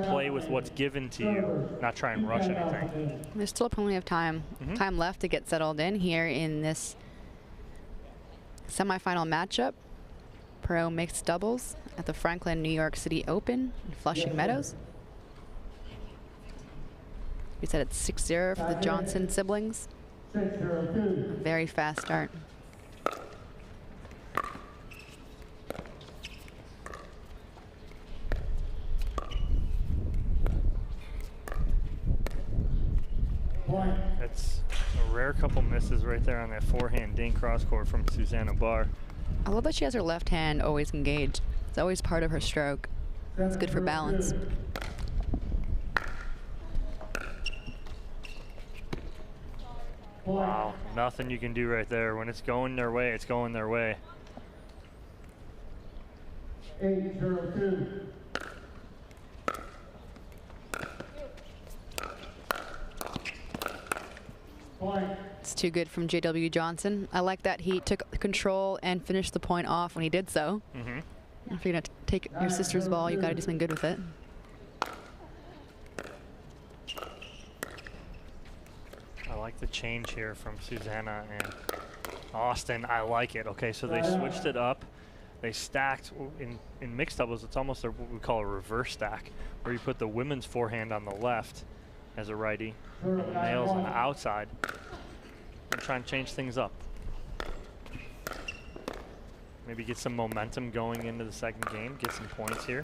play with what's given to you, not try and rush anything. There's still plenty of time left to get settled in here in this semifinal matchup, pro mixed doubles at the Franklin New York City Open in Flushing Meadows. We said it's 6-0 for the Johnson siblings. A very fast start. That's a rare couple misses right there on that forehand ding cross court from Susanna Barr. I love that she has her left hand always engaged. It's always part of her stroke. It's good for balance. Wow, nothing you can do right there. When it's going their way, it's going their way. 8-0-2. It's too good from J.W. Johnson. I like that he took control and finished the point off when he did so. If you're going to take your sister's ball, you've got to do something good with it. I like the change here from Susanna and Austin. I like it. Okay, so they switched it up. They stacked. In mixed doubles, it's almost what we call a reverse stack, where you put the women's forehand on the left as a righty and the males on the outside. And try and change things up. Maybe get some momentum going into the second game, get some points here.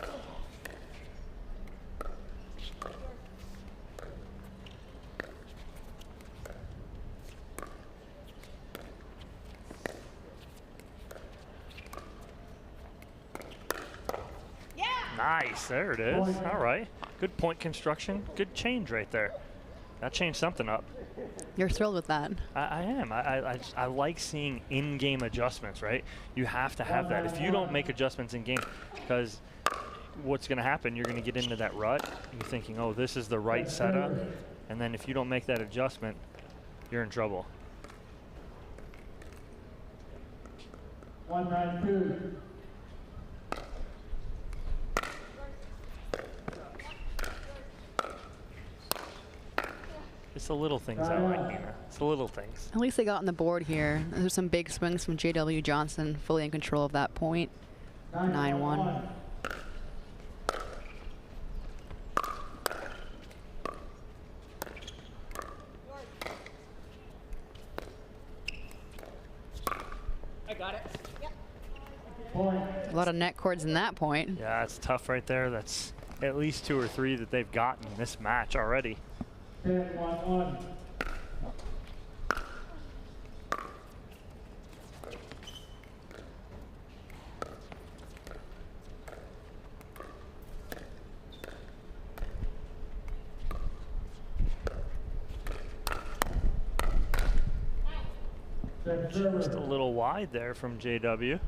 Nice, there it is. All right, good point construction, good change right there. That changed something up. You're thrilled with that. I am. I like seeing in-game adjustments, right? You have to have that. If you don't make adjustments in-game, because what's going to happen, you're going to get into that rut. You're thinking, oh, this is the right setup. And then if you don't make that adjustment, you're in trouble. 1-9-2. It's the little things I like, Nina. It's the little things. At least they got on the board here. There's some big swings from J.W. Johnson, fully in control of that point. 9-1. I got it. A lot of net cords in that point. Yeah, it's tough right there. That's at least 2 or 3 that they've gotten in this match already. 10-1-1. Just a little wide there from JW.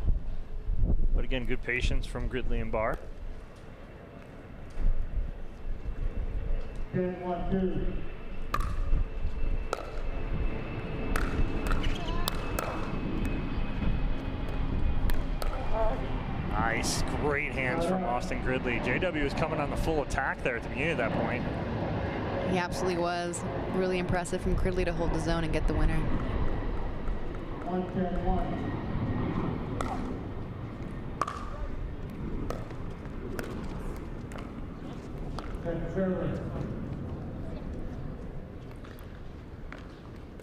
But again, good patience from Gridley and Barr. 10-1-2. Nice, great hands from Austin Gridley. JW was coming on the full attack there at the beginning of that point. He absolutely was. Really impressive from Gridley to hold the zone and get the winner. 1-10-1.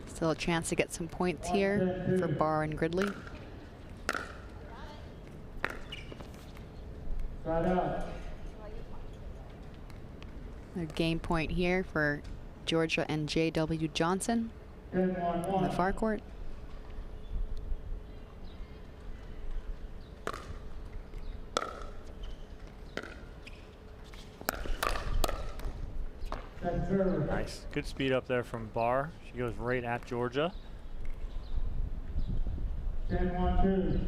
Still a chance to get some points here for Barr and Gridley. A game point here for Georgia and J.W. Johnson on the far court. Nice, good speed up there from Barr. She goes right at Georgia. 10-1-2.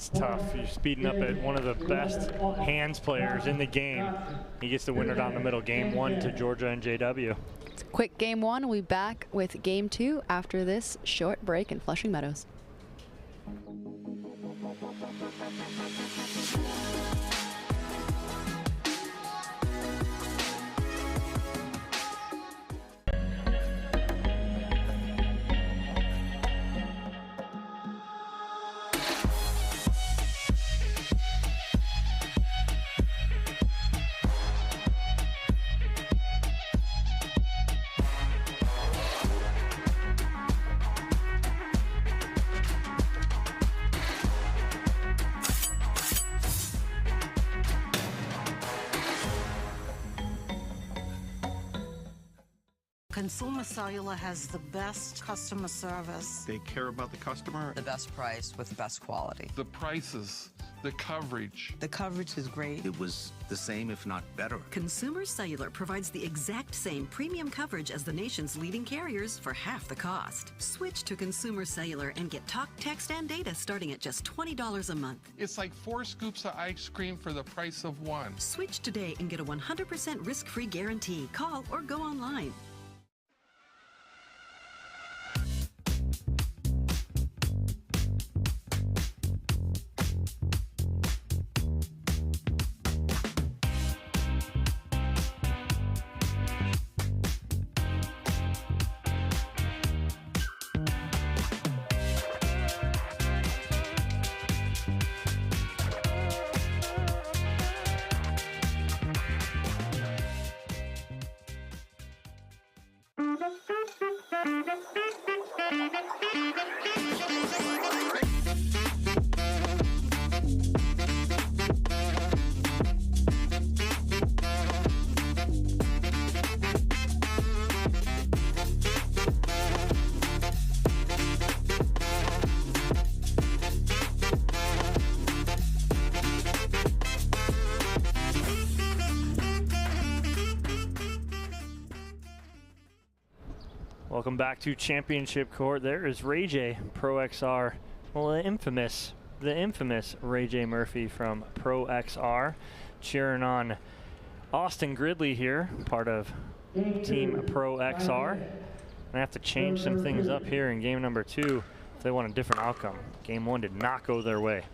That's tough. You're speeding up at one of the best hands players in the game. He gets the winner down the middle. Game 1 to Georgia and JW. It's a quick game 1. We'll be back with game 2 after this short break in Flushing Meadows. Consumer Cellular has the best customer service. They care about the customer. The best price with the best quality. The prices, the coverage. The coverage is great. It was the same, if not better. Consumer Cellular provides the exact same premium coverage as the nation's leading carriers for half the cost. Switch to Consumer Cellular and get talk, text, and data starting at just $20 a month. It's like 4 scoops of ice cream for the price of 1. Switch today and get a 100% risk-free guarantee. Call or go online. Welcome back to Championship Court. There is Ray J, Pro XR, well, the infamous Ray J Murphy from Pro XR, cheering on Austin Gridley here, part of Team Pro XR. I have to change some things up here in game number 2 if they want a different outcome. Game 1 did not go their way.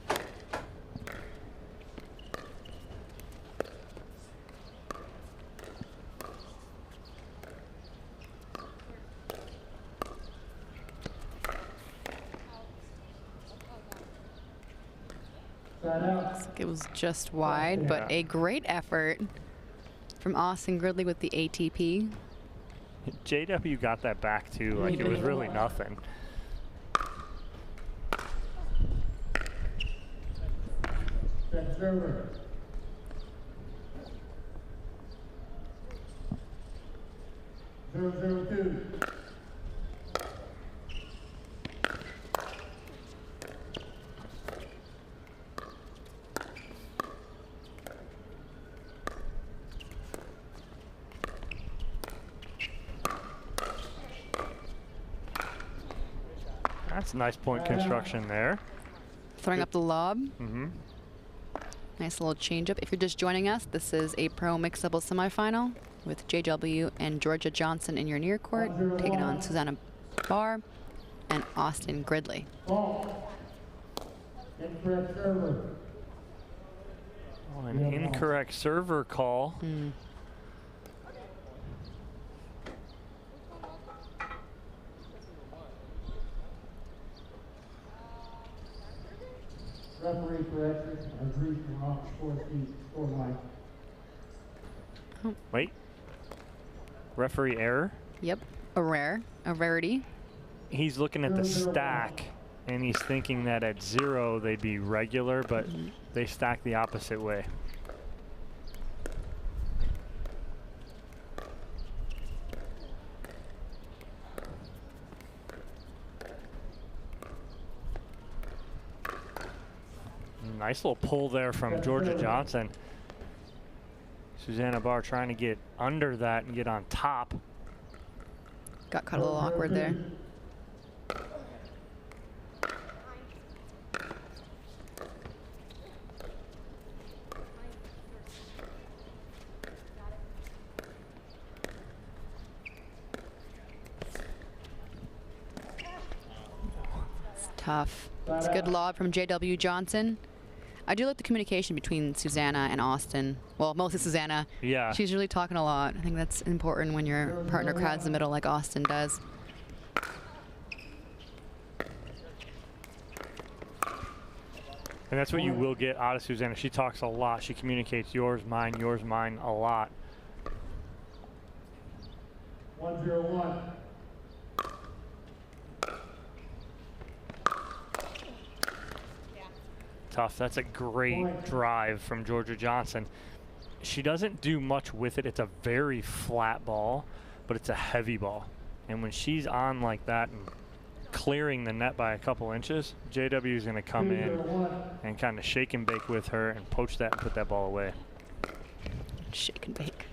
It was just wide, but a great effort from Austin Gridley with the ATP. JW got that back too, like it was really nothing. Server. Zero, 2. That's nice point construction there. Throwing up the lob. Mm-hmm. Nice little changeup. If you're just joining us, this is a pro mixed doubles semifinal with JW and Georgia Johnson in your near court, taking on Susanna Barr and Austin Gridley. Incorrect server. Oh, an incorrect server call. Referee correction. Agrees to wrong score line. Wait. Referee error? Yep. A rarity. He's looking at the stack and he's thinking that at 0 they'd be regular, but they stack the opposite way. Nice little pull there from Georgia Johnson. Susanna Barr trying to get under that and get on top. Got caught a little awkward there. Tough. It's a good lob from J.W. Johnson. I do like the communication between Susanna and Austin. Well, mostly Susanna. Yeah. She's really talking a lot. I think that's important when your partner crowds the middle like Austin does. And that's what you will get out of Susanna. She talks a lot. She communicates yours, mine, a lot. 1-0-1. Tough. That's a great drive from Georgia Johnson. She doesn't do much with it. It's a very flat ball, but it's a heavy ball. And when she's on like that and clearing the net by a couple inches, JW is going to come in and kind of shake and bake with her and poach that and put that ball away. Shake and bake.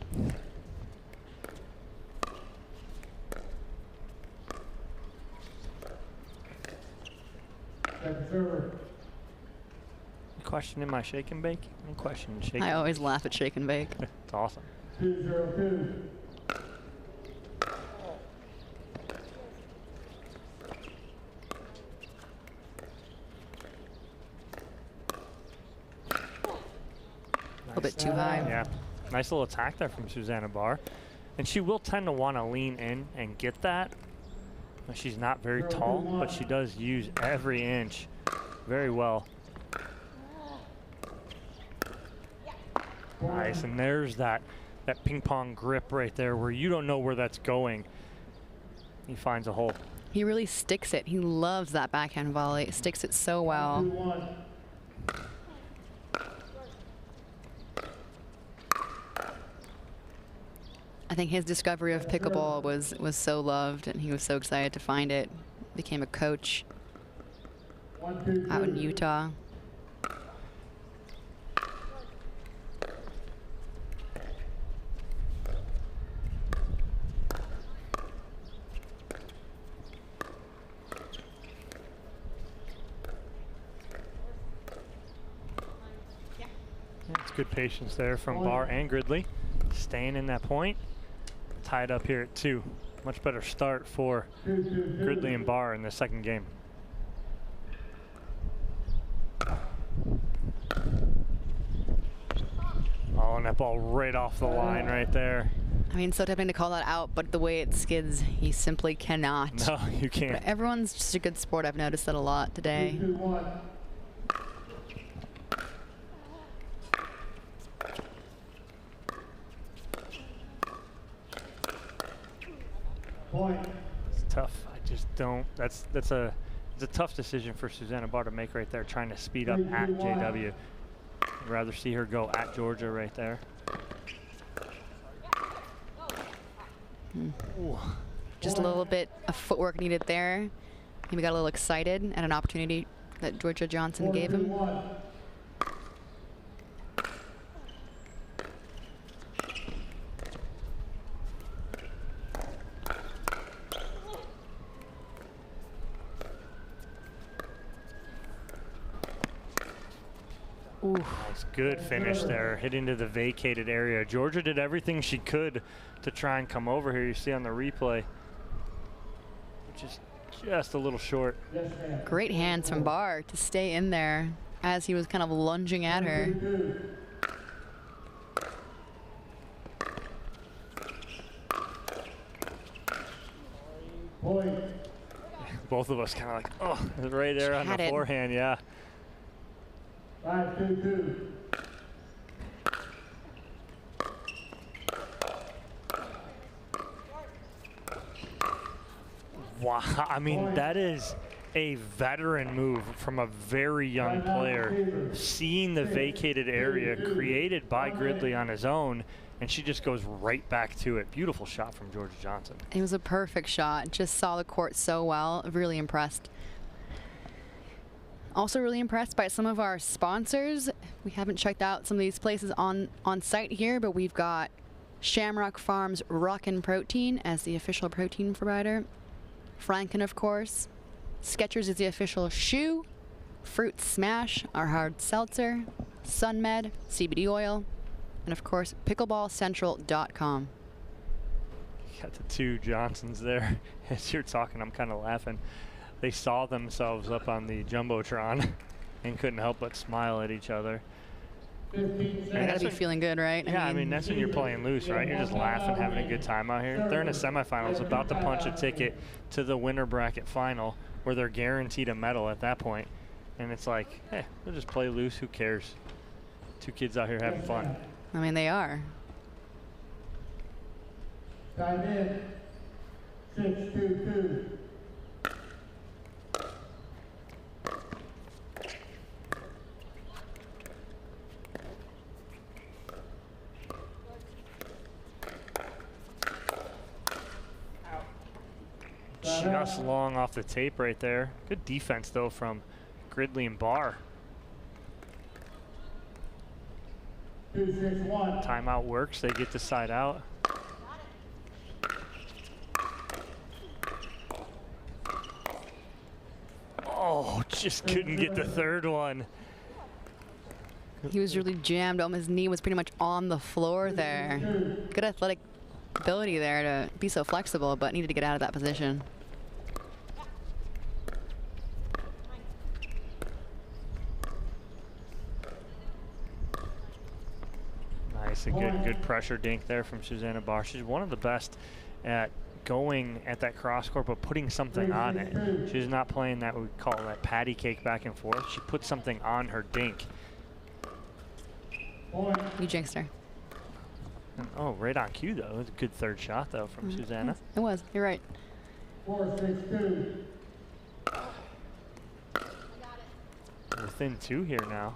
Questioning my shake and bake? I'm questioning shake. I always laugh at shake and bake. It's awesome. 2-0-2. A little bit too high. Yeah. Nice little attack there from Susanna Barr. And she will tend to want to lean in and get that. She's not very tall, but she does use every inch very well. Nice, and there's that ping pong grip right there where you don't know where that's going. He finds a hole. He really sticks it. He loves that backhand volley. Sticks it so well. 2-1. I think his discovery of pickleball was so loved, and he was so excited to find it. Became a coach out in Utah. It's good patience there from Barr and Gridley. Staying in that point. Tied up here at 2. Much better start for Gridley and Barr in the second game. Oh, and that ball right off the line right there. I mean, so tempting to call that out, but the way it skids, he simply cannot. No, you can't. But everyone's just a good sport. I've noticed that a lot today. 2-1. Point. It's tough. I just don't. It's a tough decision for Susanna Barr to make right there, trying to speed up at JW. I'd rather see her go at Georgia right there. Just a little bit of footwork needed there. Maybe got a little excited at an opportunity that Georgia Johnson gave him. Ooh. Nice, good finish there. Hit into the vacated area. Georgia did everything she could to try and come over here. You see on the replay, just a little short. Great hands from Barr to stay in there as he was kind of lunging at her. Both of us kind of like, oh, right there on the forehand, yeah. 5-2-2. Wow, I mean, that is a veteran move from a very young player. Seeing the vacated area created by Gridley on his own, and she just goes right back to it. Beautiful shot from Georgia Johnson. It was a perfect shot. Just saw the court so well. Really impressed. Also really impressed by some of our sponsors. We haven't checked out some of these places on site here, but we've got Shamrock Farms Rockin' Protein as the official protein provider. Franken, of course. Skechers is the official shoe. Fruit Smash, our hard seltzer. SunMed, CBD oil. And of course, pickleballcentral.com. Got the two Johnsons there. As you're talking, I'm kind of laughing. they saw themselves up on the Jumbotron and couldn't help but smile at each other. You gotta be feeling good, right? Yeah, I mean, that's when you're playing loose, right? You're just laughing, having a good time out here. They're in a semifinals, about to punch a ticket to the winner bracket final, where they're guaranteed a medal at that point. And it's like, hey, we'll just play loose, who cares? Two kids out here having fun. I mean, they are. Time in. 6-2-2. Just long off the tape right there. Good defense, though, from Gridley and Barr. 2-6-1. Timeout works. They get the side out. Oh, just couldn't get the third one. He was really jammed. His knee was pretty much on the floor there. Good athletic ability there to be so flexible, but needed to get out of that position. Nice, a good pressure dink there from Susanna Barr. She's one of the best at going at that cross court, but putting something on it. She's not playing that, we call that patty cake back and forth. She puts something on her dink. You jinxed her. And, oh, right on cue, though. It was a good third shot, though, from Susanna. It was. You're right. 4-6-2. Within two here now.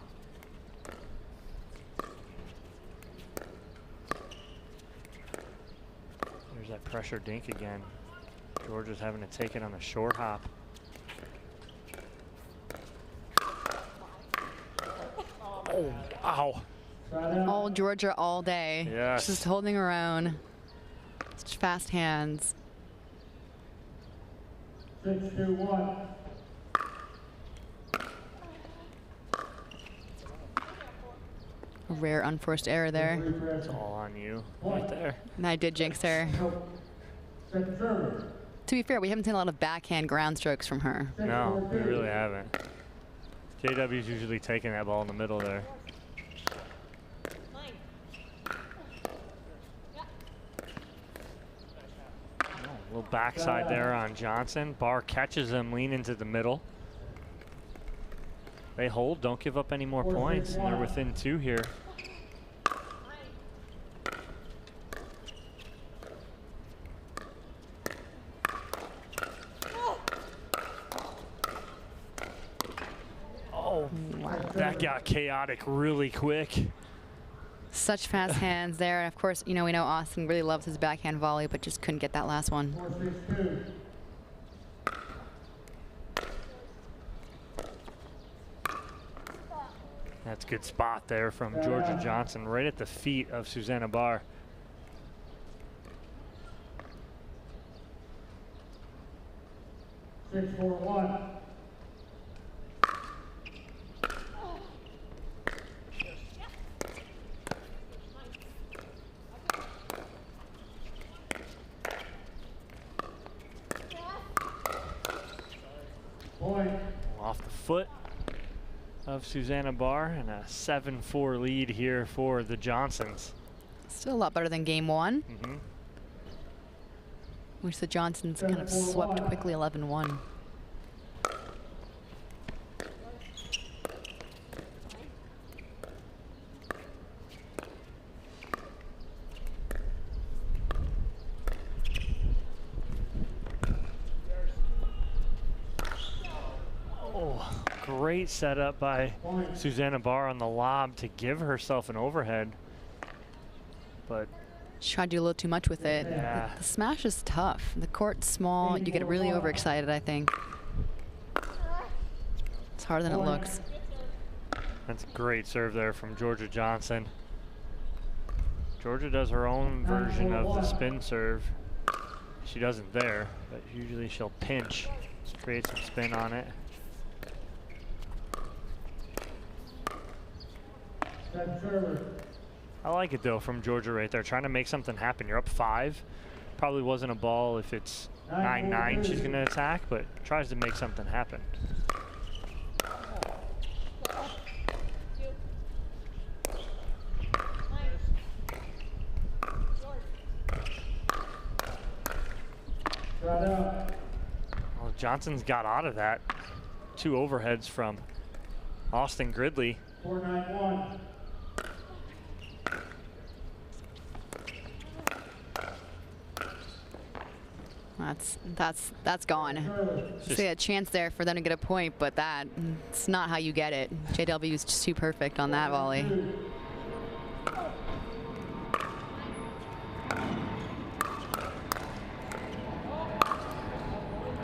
There's that pressure dink again. Georgia's having to take it on the short hop. Oh, wow. All Georgia all day. Yes. Just holding her own. Such fast hands. 6-2-1. A rare unforced error there. It's all on you right there. And I did jinx her. To be fair, we haven't seen a lot of backhand ground strokes from her. No, we really haven't. JW's usually taking that ball in the middle there. A little backside there on Johnson. Barr catches him, lean into the middle. They hold, don't give up any more points, and they're within two here. Oh, wow. That got chaotic really quick. Such fast hands there. And of course, you know, we know Austin really loves his backhand volley, but just couldn't get that last one. 4-6-2. That's a good spot there from Georgia Johnson, right at the feet of Susanna Barr. Six, 4-1. Off the foot of Susanna Barr, and a 7-4 lead here for the Johnsons. Still a lot better than game one. Mm-hmm. Which the Johnsons kind of swept quickly 11-1. Great setup by Susanna Barr on the lob to give herself an overhead, but she tried to do a little too much with it. Yeah. The smash is tough. The court's small. You get really overexcited, I think. It's harder than it looks. That's a great serve there from Georgia Johnson. Georgia does her own version of the spin serve. She doesn't there, but usually she'll pinch, create some spin on it. I like it though from Georgia right there, trying to make something happen. You're up 5. Probably wasn't a ball if it's 9-9 she's going to attack, but tries to make something happen. Well, Johnson's got out of that. 2 overheads from Austin Gridley. 4-9-1. That's gone. See a chance there for them to get a point, but it's not how you get it. JW is just too perfect on that volley.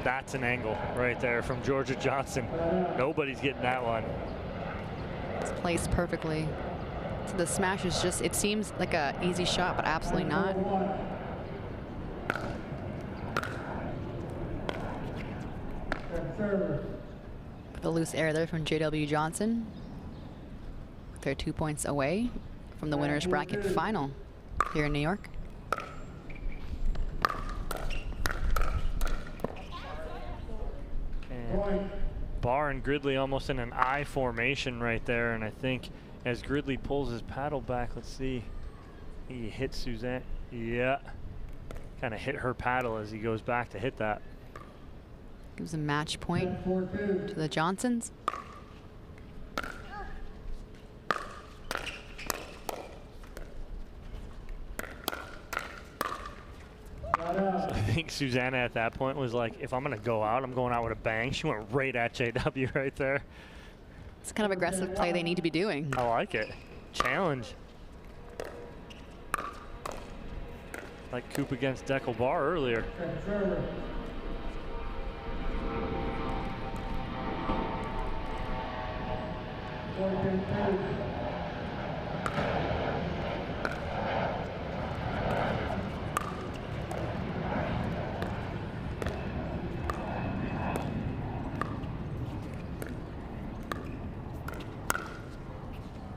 That's an angle right there from Georgia Johnson. Nobody's getting that one. It's placed perfectly. So the smash is just, it seems like an easy shot, but absolutely not. The loose air there from JW Johnson. They're 2 points away from the winner's bracket final here in New York. And Barr and Gridley almost in an I formation right there, and I think as Gridley pulls his paddle back, let's see, he hit Suzanne. Yeah, kind of hit her paddle as he goes back to hit that. Gives a match point to the Johnsons. I think Susanna at that point was like, if I'm going to go out, I'm going out with a bang. She went right at JW right there. It's kind of aggressive play they need to be doing. I like it. Challenge. Like Coop against Deckel Barr earlier.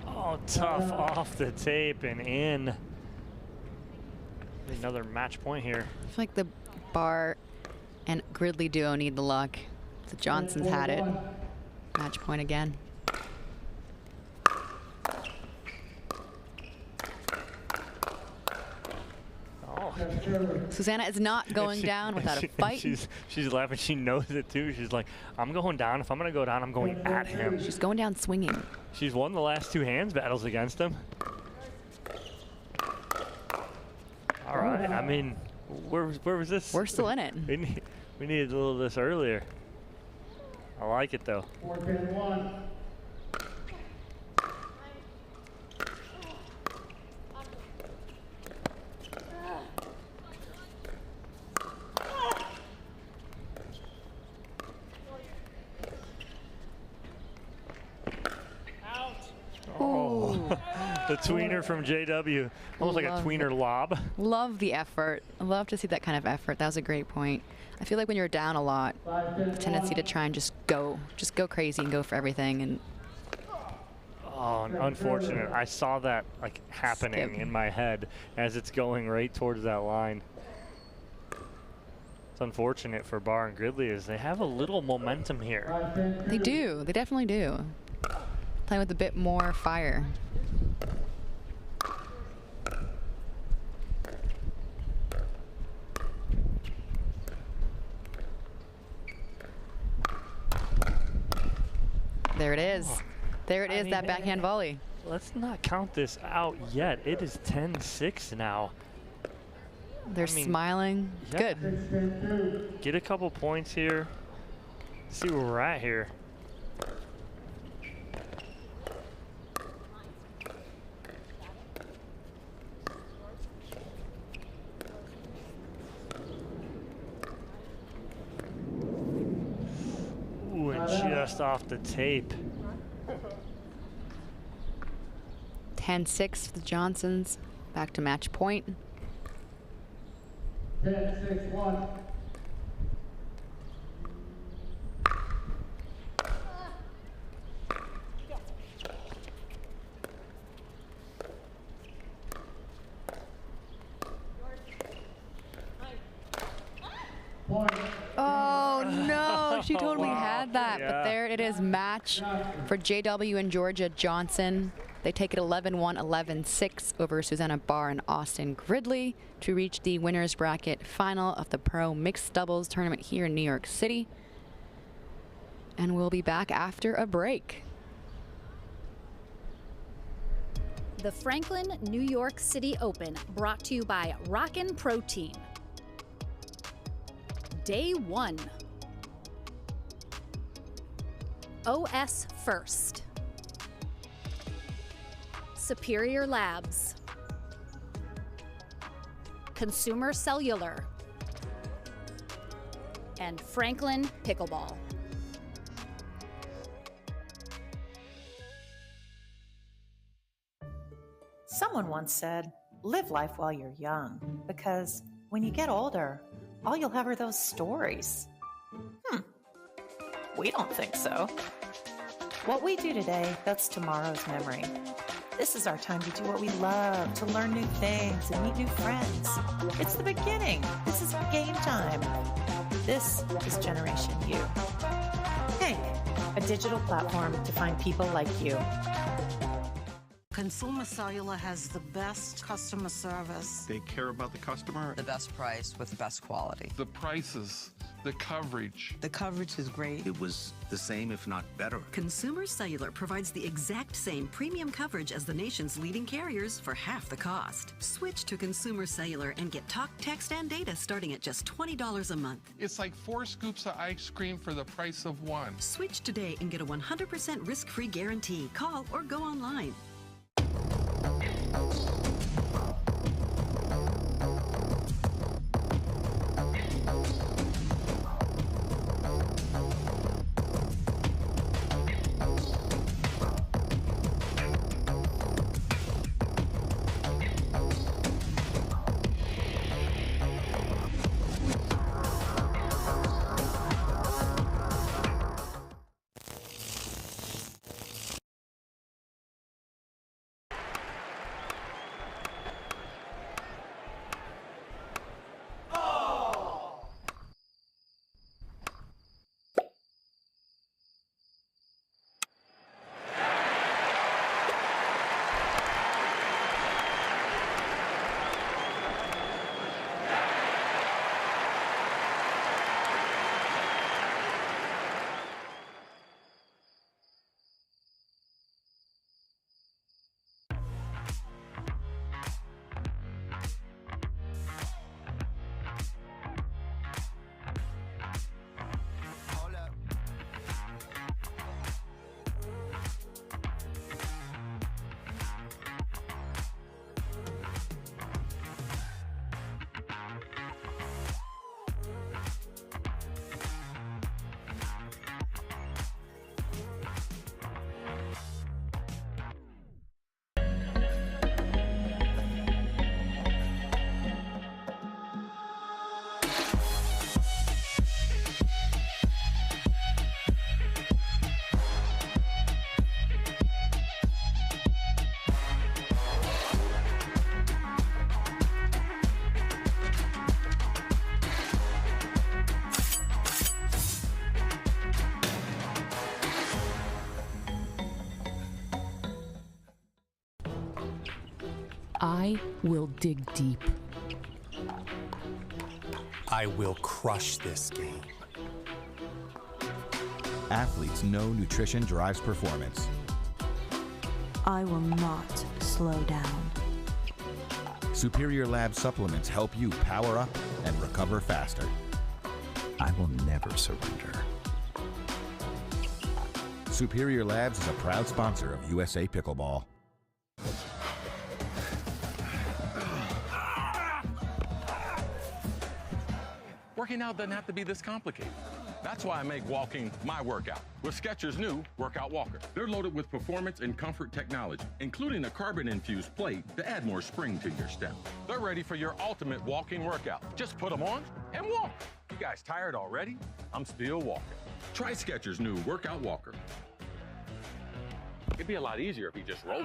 Oh, tough off the tape and in. Another match point here. I feel like the Barr and Gridley duo need the luck. The Johnsons had it. Match point again. Oh. Susanna is not going down without a fight. She's laughing. She knows it too. She's like, I'm going down. If I'm going to go down, I'm going at him. She's going down swinging. She's won the last 2 hands battles against him. All right. I mean, where was this? We're still in it. We needed a little of this earlier. I like it though. 4-1. Oh, the tweener from JW. Almost like a tweener lob. Love the effort. I love to see that kind of effort. That was a great point. I feel like when you're down a lot, the tendency to try and just go crazy and go for everything. And oh, unfortunate. I saw that like happening in my head as it's going right towards that line. It's unfortunate for Barr and Gridley as they have a little momentum here. They do. They definitely do. Playing with a bit more fire. There it is. There it is, that backhand volley. Let's not count this out yet. It is 10-6 now. They're smiling. Yeah. Good. Get a couple points here. See where we're at here. Ooh, and just off the tape. 10-6 for the Johnsons. Back to match point. 10-6-1. She totally had that, but there it is, match for JW and Georgia Johnson. They take it 11-1, 11-6 over Susanna Barr and Austin Gridley to reach the winner's bracket final of the Pro Mixed Doubles tournament here in New York City. And we'll be back after a break. The Franklin New York City Open, brought to you by Rockin' Protein. Day 1. OS First. Superior Labs. Consumer Cellular. And Franklin Pickleball. Someone once said, live life while you're young, because when you get older, all you'll have are those stories. We don't think so. What we do today, that's tomorrow's memory. This is our time to do what we love, to learn new things and meet new friends. It's the beginning. This is game time. This is Generation U. Hank, a digital platform to find people like you. Consumer Cellular has the best customer service. They care about the customer. The best price with the best quality. The prices, the coverage. The coverage is great. It was the same, if not better. Consumer Cellular provides the exact same premium coverage as the nation's leading carriers for half the cost. Switch to Consumer Cellular and get talk, text, and data starting at just $20 a month. It's like 4 scoops of ice cream for the price of 1. Switch today and get a 100% risk-free guarantee. Call or go online. I will dig deep. I will crush this game. Athletes know nutrition drives performance. I will not slow down. Superior Lab supplements help you power up and recover faster. I will never surrender. Superior Labs is a proud sponsor of USA Pickleball. Working out doesn't have to be this complicated. That's why I make walking my workout with Skechers' new Workout Walker. They're loaded with performance and comfort technology, including a carbon-infused plate to add more spring to your step. They're ready for your ultimate walking workout. Just put them on and walk. You guys tired already? I'm still walking. Try Skechers' new Workout Walker. It'd be a lot easier if you just rolled.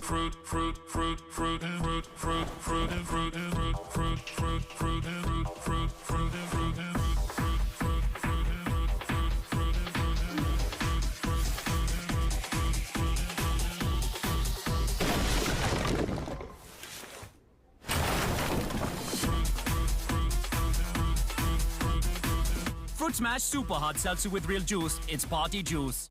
fruit, fruit, fruit, fruit, and fruit, fruit, fruit, and fruit, and fruit, fruit, fruit, fruit, and fruit, fruit, fruit, and fruit, and fruit, fruit, fruit, fruit, and fruit, fruit, fruit, and fruit, and Fruit Smash Super Hot Seltzer with real juice. It's party juice.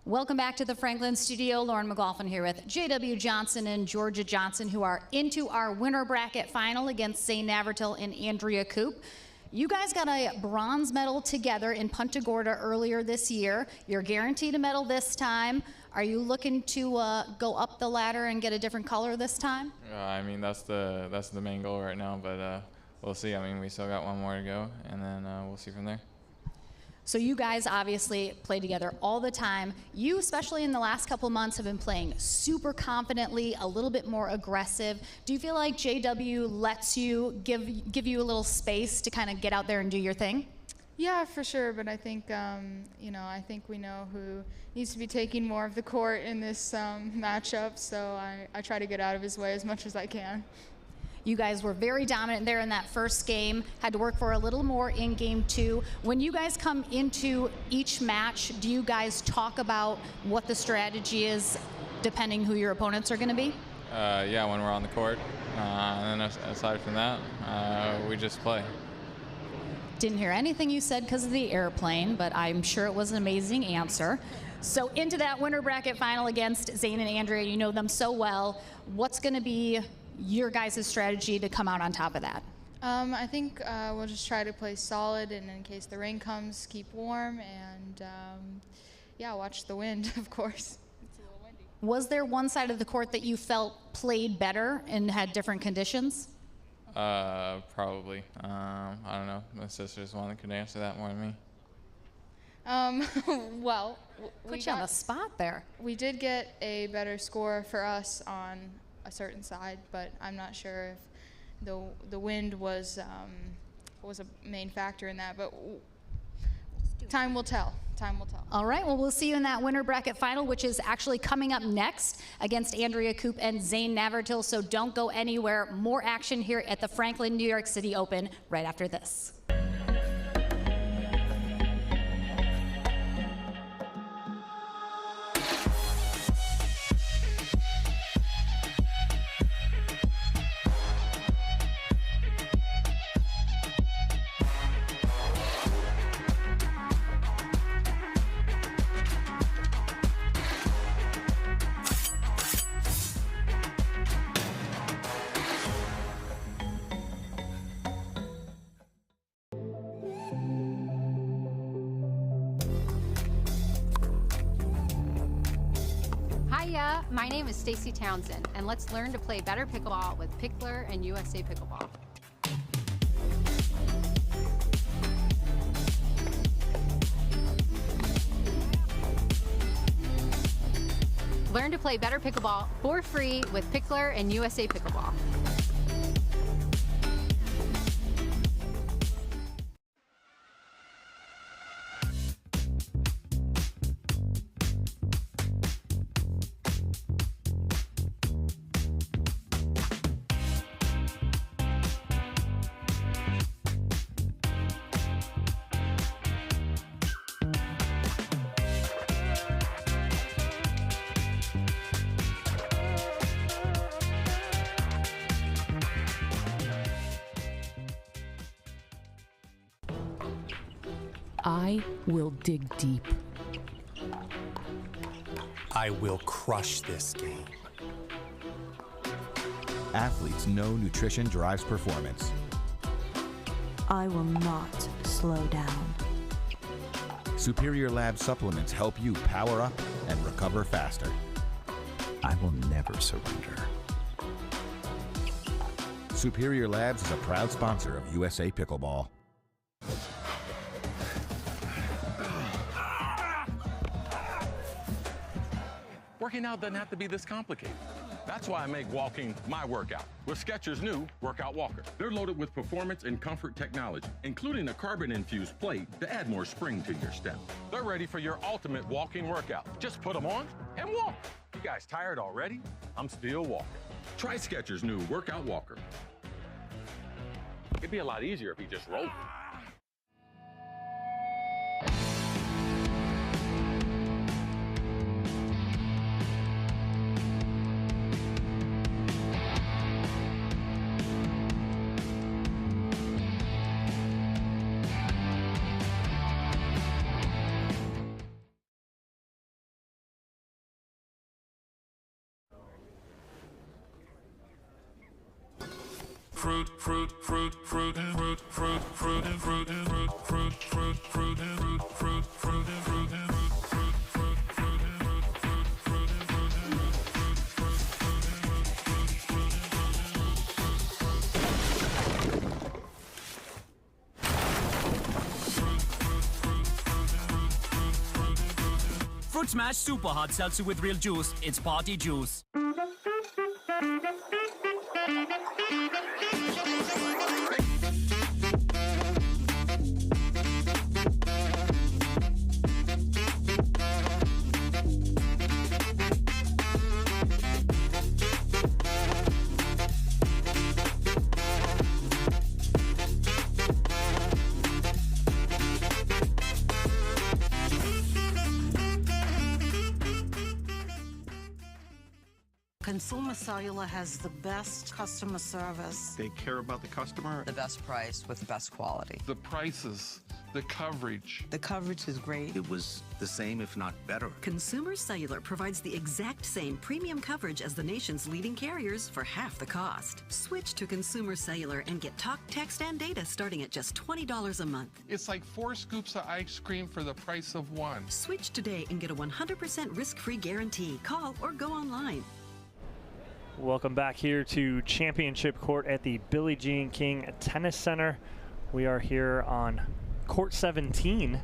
Welcome back to the Franklin studio. Lauren McLaughlin here with J.W. Johnson and Georgia Johnson, who are into our winner bracket final against Zane Navratil and Andrea Coop. You guys got a bronze medal together in Punta Gorda earlier this year. You're guaranteed a medal this time. Are you looking to go up the ladder and get a different color this time? I mean, that's the main goal right now, but we'll see. I mean, we still got one more to go, and then we'll see from there. So you guys obviously play together all the time. You, especially in the last couple months, have been playing super confidently, a little bit more aggressive. Do you feel like JW lets you give you a little space to kind of get out there and do your thing? Yeah, for sure. But I think I think we know who needs to be taking more of the court in this matchup. So I try to get out of his way as much as I can. You guys were very dominant there in that first game, had to work for a little more in game 2. When you guys come into each match, do you guys talk about what the strategy is depending who your opponents are going to be? Yeah, when we're on the court. And then aside from that, we just play. Didn't hear anything you said because of the airplane, but I'm sure it was an amazing answer. So into that winner bracket final against Zane and Andrea, you know them so well. What's going to be your guys' strategy to come out on top of that? I think we'll just try to play solid, and in case the rain comes, keep warm, and yeah, watch the wind, of course. It's a little windy. Was there one side of the court that you felt played better and had different conditions? Probably. I don't know. My sister's the one that could answer that more than me. Well, put you on the spot there. We did get a better score for us on a certain side, but I'm not sure if the wind was a main factor in that, but time will tell. Time will tell. All right, well, we'll see you in that winner bracket final, which is actually coming up next against Andrea Coop and Zane Navratil, so don't go anywhere. More action here at the Franklin New York City Open right after this. Hiya, my name is Stacy Townsend, and let's learn to play better pickleball with Pickler and USA Pickleball. Learn to play better pickleball for free with Pickler and USA Pickleball. I will dig deep. I will crush this game. Athletes know nutrition drives performance. I will not slow down. Superior Lab supplements help you power up and recover faster. I will never surrender. Superior Labs is a proud sponsor of USA Pickleball. Working out doesn't have to be this complicated. That's why I make walking my workout with Skechers' new Workout Walker. They're loaded with performance and comfort technology, including a carbon-infused plate to add more spring to your step. They're ready for your ultimate walking workout. Just put them on and walk. You guys tired already? I'm still walking. Try Skechers' new Workout Walker. It'd be a lot easier if he just rolled. Fruit, fruit, fruit, fruit, and fruit, fruit, fruit, and fruit, and fruit, fruit, fruit, fruit, and fruit, fruit, fruit, and fruit, and fruit, fruit, fruit, and fruit, Fruit Smash Super Hot Seltzer with real juice. It's party juice. Consumer Cellular has the best customer service. They care about the customer. The best price with the best quality. The prices, the coverage. The coverage is great. It was the same, if not better. Consumer Cellular provides the exact same premium coverage as the nation's leading carriers for half the cost. Switch to Consumer Cellular and get talk, text, and data starting at just $20 a month. It's like 4 scoops of ice cream for the price of 1. Switch today and get a 100% risk-free guarantee. Call or go online. Welcome back here to Championship Court at the Billie Jean King Tennis Center. We are here on Court 17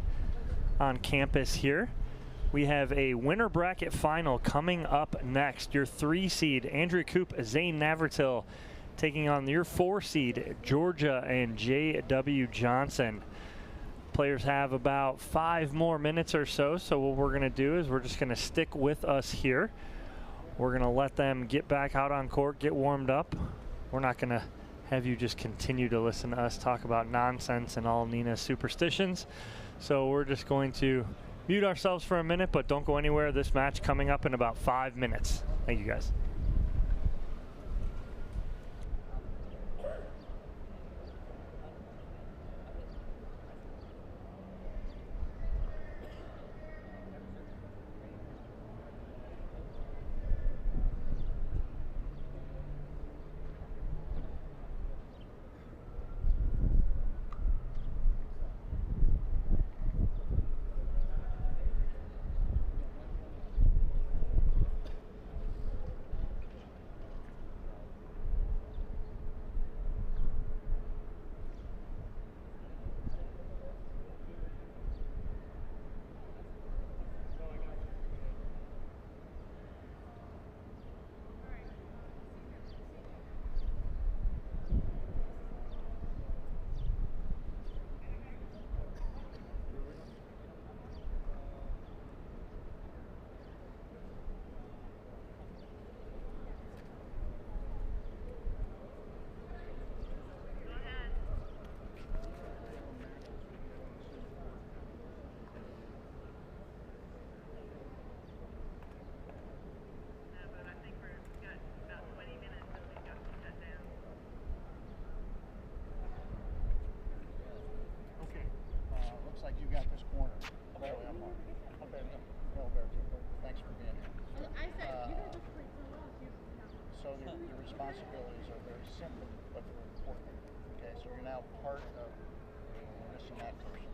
on campus here. We have a winner bracket final coming up next. Your 3 seed, Andrea Coop, Zane Navratil, taking on your 4 seed, Georgia and J.W. Johnson. Players have about 5 more minutes or so, so what we're going to do is we're just going to stick with us here. We're going to let them get back out on court, get warmed up. We're not going to have you just continue to listen to us talk about nonsense and all Nina's superstitions. So we're just going to mute ourselves for a minute, but don't go anywhere. This match coming up in about 5 minutes. Thank you, guys. so the responsibilities are very simple, but they're important. Okay, so you're now part of missing that person.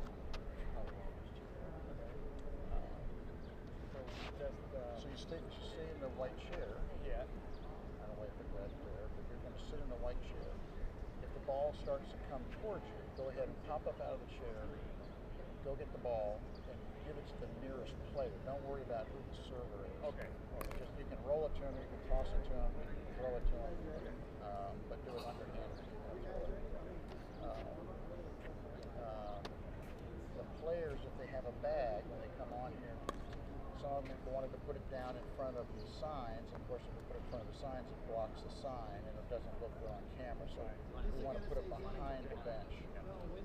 So you stay in the white chair. Yeah. I don't know why I put that there, but you're going to sit in the white chair. If the ball starts to come towards you, go ahead and pop up out of the chair, go get the ball, and give it to the nearest player. Don't worry about who the server is. Okay. Just, you can roll it to him, you can toss it to him, you can throw it to him, but do it underhand. The players, if they have a bag, when they come on here, some of them wanted to put it down in front of the signs. Of course, if we put it in front of the signs, it blocks the sign and it doesn't look good on camera. So we want to put it behind the bench.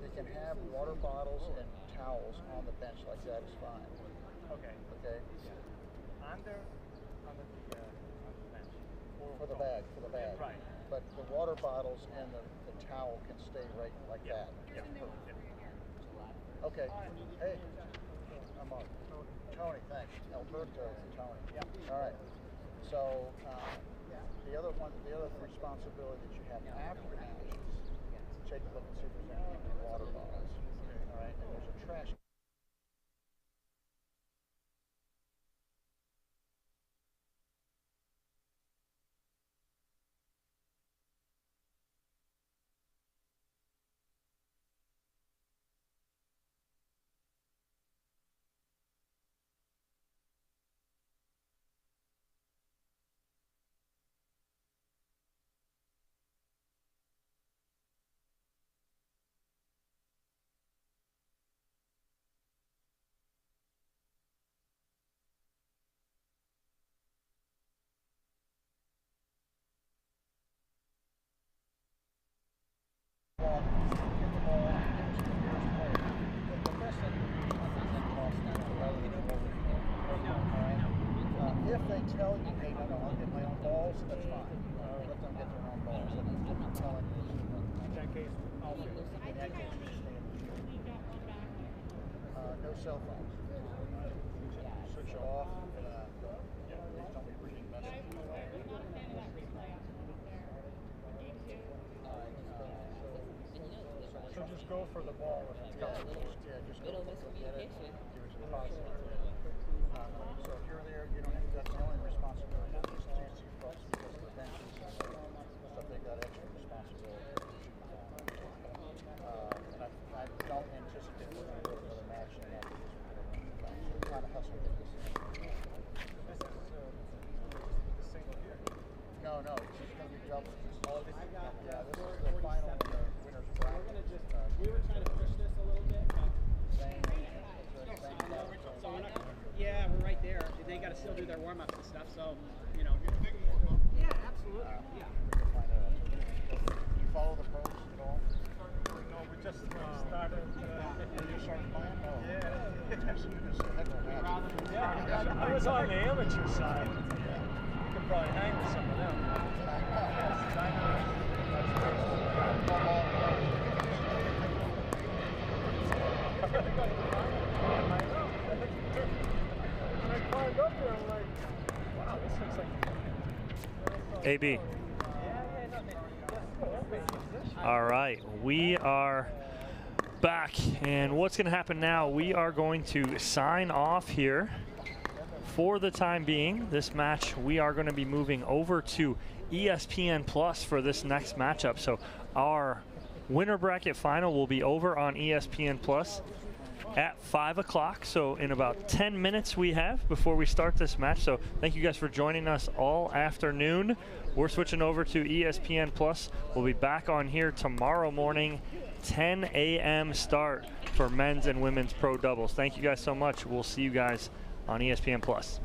They can have water bottles and towels on the bench like that is fine. Okay. Okay. On the bench. For the bag. Right. But the water bottles and the towel can stay right like that. Yep. Okay. Hey, I'm on. Tony, thanks. Alberto and Tony. Yep. All right. So the other responsibility that you have after the match is take a look and see if there's any empty water bottles. All right. And there's a trash. If they tell you, hey, no, I'll get my own balls, that's fine. Let them get their own balls. I'm telling you. In that case, I'll do it. In that case, you stay in the queue. No cell phones. Switch it off. Please don't be reading messages. So just go for the ball if it's coming close. Yeah, just go get it. Give it to the positive. So if you're there, you don't have that's the only responsibility. Just easy for us because of the benches and stuff. They got extra responsibility. And I don't anticipate we're going to go to another match in that because we're trying to hustle to get this in. This is the single here. No, it's just going to be doubles. Yeah, this is the final winner's bracket. We were trying to push this a little bit. So we're not, yeah, we're right there. They got to still do their warm-ups and stuff, so, you know. Yeah, absolutely. Yeah. You follow the pros at all? No, we just started. You started playing? Oh. Yeah. I was on the amateur side. You could probably hang with some of them. AB. All right, we are back, and what's going to happen now, we are going to sign off here for the time being. This match, we are going to be moving over to ESPN Plus for this next matchup. So our winner bracket final will be over on ESPN Plus at 5 o'clock. So in about 10 minutes we have before we start this match. So thank you guys for joining us all afternoon. We're switching over to ESPN Plus. We'll be back on here tomorrow morning, 10 a.m. start for men's and women's pro doubles. Thank you guys so much. We'll see you guys on ESPN Plus.